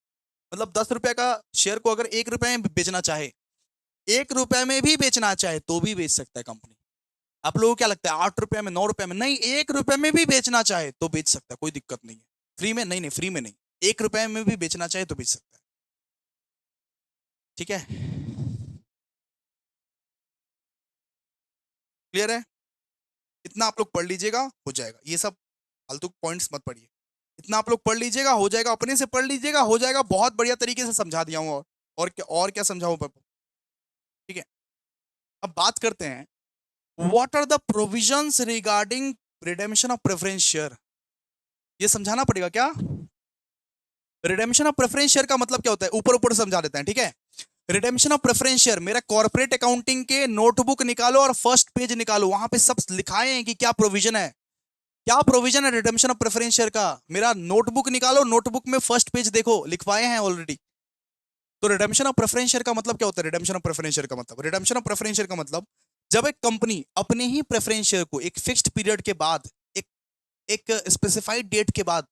मतलब 10 रुपए का शेयर को अगर 1 रुपए में बेचना चाहे, 1 रुपए में भी बेचना चाहे तो भी बेच सकता है कंपनी। आप लोगों को क्या लगता है 8 रुपए में, 9 रुपए में? नहीं, 1 रुपए में भी बेचना चाहे तो बेच सकता है, कोई दिक्कत नहीं है। फ्री में नहीं, नहीं फ्री में नहीं, 1 रुपए में भी बेचना चाहे तो बेच सकता है। ठीक है, क्लियर है? इतना आप लोग पढ़ लीजिएगा, हो जाएगा। ये सब फालतू पॉइंट्स मत पढ़िए, इतना आप लोग पढ़ लीजिएगा, हो जाएगा। अपने से पढ़ लीजिएगा, हो जाएगा। बहुत बढ़िया तरीके से समझा दिया हूँ। और क्या समझाऊं पापा? ठीक है, अब बात करते हैं what are the provisions regarding redemption of preference share. ये समझाना पड़ेगा क्या? रिडेम्पशन ऑफ प्रेफरेंस शेयर का मतलब क्या होता है, ऊपर ऊपर समझा देते हैं। ठीक है, रिडेम्पशन ऑफ प्रेफरेंस शेयर, मेरा कॉर्पोरेट अकाउंटिंग के नोटबुक निकालो और फर्स्ट पेज निकालो, वहां पे सब लिखाए हैं कि क्या प्रोविजन है, क्या प्रोविजन है रिडेम्पशन ऑफ प्रेफरेंस शेयर का। मेरा नोटबुक निकालो, नोटबुक में फर्स्ट पेज देखो, लिखवाए हैं ऑलरेडी। तो रिडेम्पशन ऑफ प्रेफरेंस शेयर का मतलब क्या होता है? रिडेम्पशन ऑफ प्रेफरेंस शेयर का मतलब, रिडेम्पशन ऑफ प्रेफरेंस शेयर का मतलब जब एक कंपनी अपने ही प्रेफरेंस शेयर को एक फिक्स्ड पीरियड के बाद, एक एक स्पेसिफाइड डेट के बाद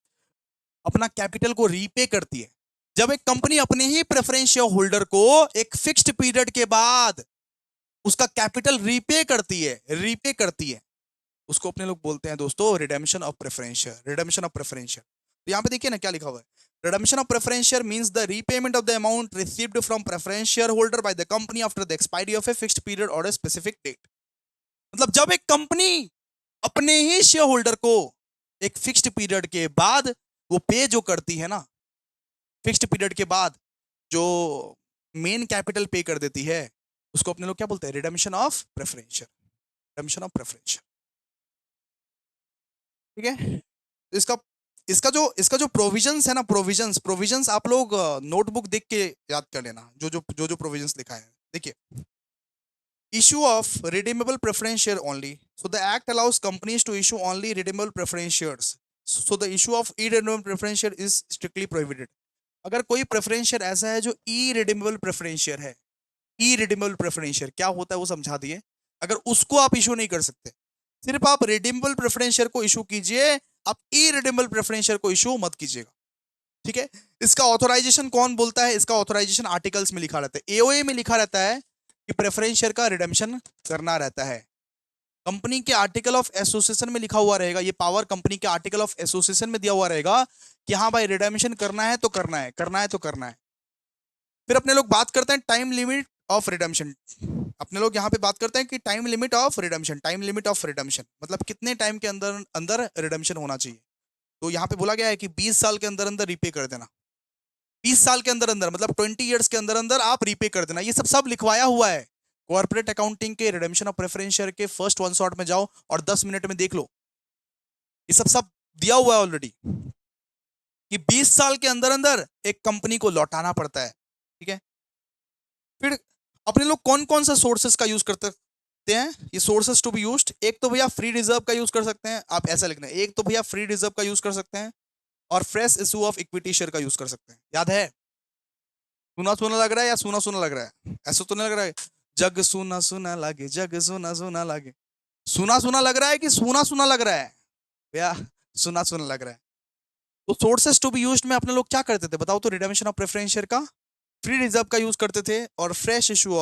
अपना कैपिटल को रीपे करती है। जब एक कंपनी अपने ही प्रेफरेंस शेयर होल्डर को एक फिक्स्ड पीरियड के बाद उसका कैपिटल रीपे करती है, रीपे करती है, उसको अपने लोग बोलते हैं दोस्तों redemption of preference share, redemption of preference share. तो यहां पे देखिए ना क्या लिखा हुआ है, redemption of preference share means the repayment of the amount received from preference share holder bye the company after the expiry of A fixed period और ए स्पेसिफिक डेट। मतलब जब एक कंपनी अपने ही शेयर होल्डर को एक fixed period के बाद वो पे जो करती है ना, फिक्स्ड पीरियड के बाद जो मेन कैपिटल पे कर देती है, उसको अपने लोग क्या बोलते हैं? Redemption of preference share, redemption of preference share. ठीक है, तो इसका जो प्रोविजंस है ना, प्रोविजंस प्रोविजंस आप लोग नोटबुक देख के याद कर लेना, जो प्रोविजंस लिखा है। देखिए, issue of redeemable preference share only, so the act allows companies to issue only redeemable preference shares, so the issue of irredeemable preference share is strictly prohibited। अगर कोई प्रेफरेंस शेयर ऐसा है जो irredeemable प्रेफरेंस शेयर है, irredeemable preference share क्या होता है वो समझा दिए, अगर उसको आप इशू नहीं कर सकते, सिर्फ आप रिडीमेबल प्रेफरेंस शेयर को इशू कीजिए, आप irredeemable प्रेफरेंस शेयर को इशू मत कीजिएगा। ठीक है, इसका ऑथोराइजेशन कौन बोलता है? इसका ऑथोराइजेशन आर्टिकल्स में लिखा रहता है, एओए में लिखा रहता है कि प्रेफरेंस शेयर का रिडेम्पशन करना रहता है। कंपनी के आर्टिकल ऑफ एसोसिएशन में लिखा हुआ रहेगा, ये पावर कंपनी के आर्टिकल ऑफ एसोसिएशन में दिया हुआ रहेगा कि हाँ भाई रिडेम्पशन करना है तो करना है, करना है तो करना है। फिर अपने लोग बात करते हैं टाइम लिमिट ऑफ रिडेम्पशन। अपने लोग यहाँ पे बात करते हैं कि time limit of redemption, time limit of redemption मतलब कितने टाइम के अंदर अंदर रिडेम्पशन होना चाहिए। तो यहाँ पे बोला गया है कि 20 साल के अंदर अंदर रीपे कर देना, 20 साल के अंदर अंदर मतलब 20 ईयर्स के अंदर अंदर आप रीपे कर देना। ये सब लिखवाया हुआ है कॉर्पोरेट अकाउंटिंग के रिडेम्पशन ऑफ प्रेफरेंस शेयर के फर्स्ट वन शॉट में जाओ और 10 मिनट में देख लो, ये सब दिया हुआ है ऑलरेडी कि 20 साल के अंदर अंदर एक कंपनी को लौटाना पड़ता है। ठीक है, फिर अपने लोग कौन कौन सा सोर्सेस का यूज करते हैं, ये सोर्सेस टू बी यूज्ड, एक तो भैया फ्री रिजर्व का यूज कर सकते हैं, आप ऐसा लिखना है, एक तो भैया फ्री रिजर्व का यूज कर सकते हैं और fresh issue of equity share का यूज कर सकते हैं। याद है? सुना सुना लग रहा है या सुना सुना लग रहा है? ऐसा तो नहीं लग रहा है जग सुना सुना लागे, जग सुना सुना लागे, सुना सुना लग रहा है कि सुना सुना लग रहा है? भैया सुना सुना लग रहा है। तो सोर्सेस टू बी यूज्ड में अपने लोग क्या करते थे बताओ तो? रिडेम्पशन ऑफ प्रेफरेंस शेयर का फ्री रिजर्व का यूज करते थे और fresh issue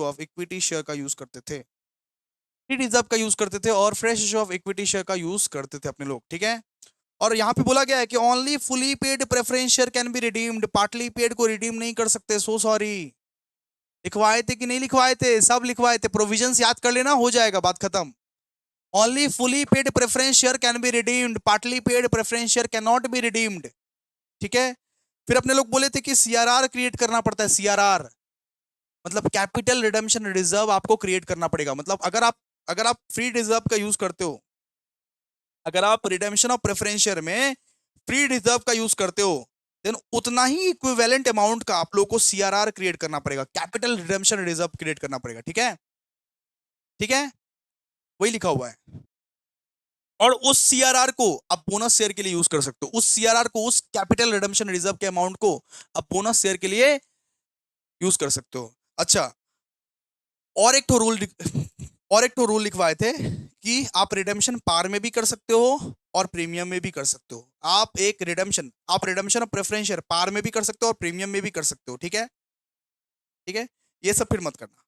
of equity share का यूज करते थे, फ्री रिजर्व का यूज करते थे और fresh issue of equity share का यूज करते थे अपने लोग। ठीक है, और यहाँ पे बोला गया है कि only fully paid preference share can be redeemed, partly paid को रिडीम नहीं कर सकते। सो सॉरी, लिखवाए थे कि नहीं लिखवाए थे? सब लिखवाए थे, प्रोविजंस याद कर लेना, हो जाएगा, बात खत्म। Only fully paid preference share can be redeemed, partly paid preference share can not be redeemed. ठीक है। फिर अपने लोग बोले थे कि सीआरआर क्रिएट करना पड़ता है, सीआरआर मतलब कैपिटल रिडेम्पशन रिजर्व आपको क्रिएट करना पड़ेगा। मतलब अगर आप फ्री रिजर्व का यूज करते हो, अगर आप रिडेम्पशन ऑफ प्रेफरेंस शेयर में फ्री रिजर्व का यूज करते हो, देन उतना ही इक्विवेलेंट अमाउंट का आप लोगों को सीआरआर क्रिएट करना पड़ेगा, कैपिटल रिडेम्पशन रिजर्व क्रिएट करना पड़ेगा। ठीक है, ठीक है, वही लिखा हुआ है। और उस सीआरआर को आप बोनस शेयर के लिए यूज कर सकते हो, उस सीआरआर को, उस कैपिटल रिडेम्पशन रिजर्व के अमाउंट को आप बोनस शेयर के लिए यूज कर सकते हो। अच्छा, और एक तो रूल और एक तो रूल लिखवाए थे कि आप रिडेम्पशन पार में भी कर सकते हो और प्रीमियम में भी कर सकते हो। आप रिडेम्पशन ऑफ प्रेफरेंस शेयर पार में भी कर सकते हो और प्रीमियम में भी कर सकते हो। ठीक है, ठीक है, ये सब फिर मत करना,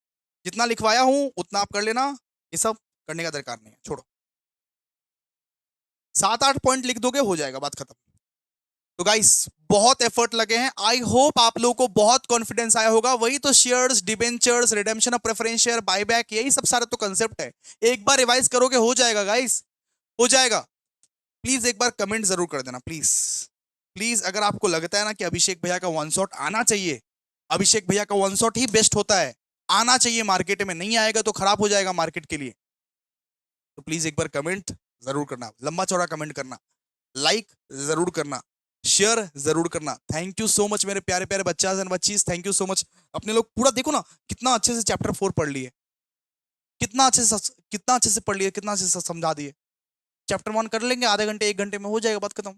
जितना लिखवाया हूं उतना आप कर लेना, ये सब करने का दरकार नहीं है, छोड़ो। 7-8 पॉइंट लिख दोगे, हो जाएगा, बात खत्म। तो गाइस बहुत एफर्ट लगे हैं, आई होप आप लोगों को बहुत कॉन्फिडेंस आया होगा। वही तो shares, debentures, redemption of preference share, buyback, यही सब सारा तो कंसेप्ट है। एक बार रिवाइज करोगे हो जाएगा गाइस, हो जाएगा। प्लीज एक बार कमेंट जरूर कर देना, प्लीज प्लीज। अगर आपको लगता है ना कि अभिषेक भैया का वन शॉट आना चाहिए, अभिषेक भैया का वन शॉट ही बेस्ट होता है, आना चाहिए मार्केट में, नहीं आएगा तो खराब हो जाएगा मार्केट के लिए, तो प्लीज एक बार कमेंट जरूर करना, लंबा चौड़ा कमेंट करना, लाइक जरूर करना, शेयर जरूर करना। थैंक यू सो मच मेरे प्यारे प्यारे बच्चास एंड बच्चीज, थैंक यू सो मच। अपने लोग पूरा देखो ना, कितना अच्छे से चैप्टर 4 पढ़ लिए, कितना अच्छे से पढ़ लिए, कितना अच्छे से समझा दिए। चैप्टर 1 कर लेंगे आधे घंटे 1 घंटे में, हो जाएगा, बात खत्म।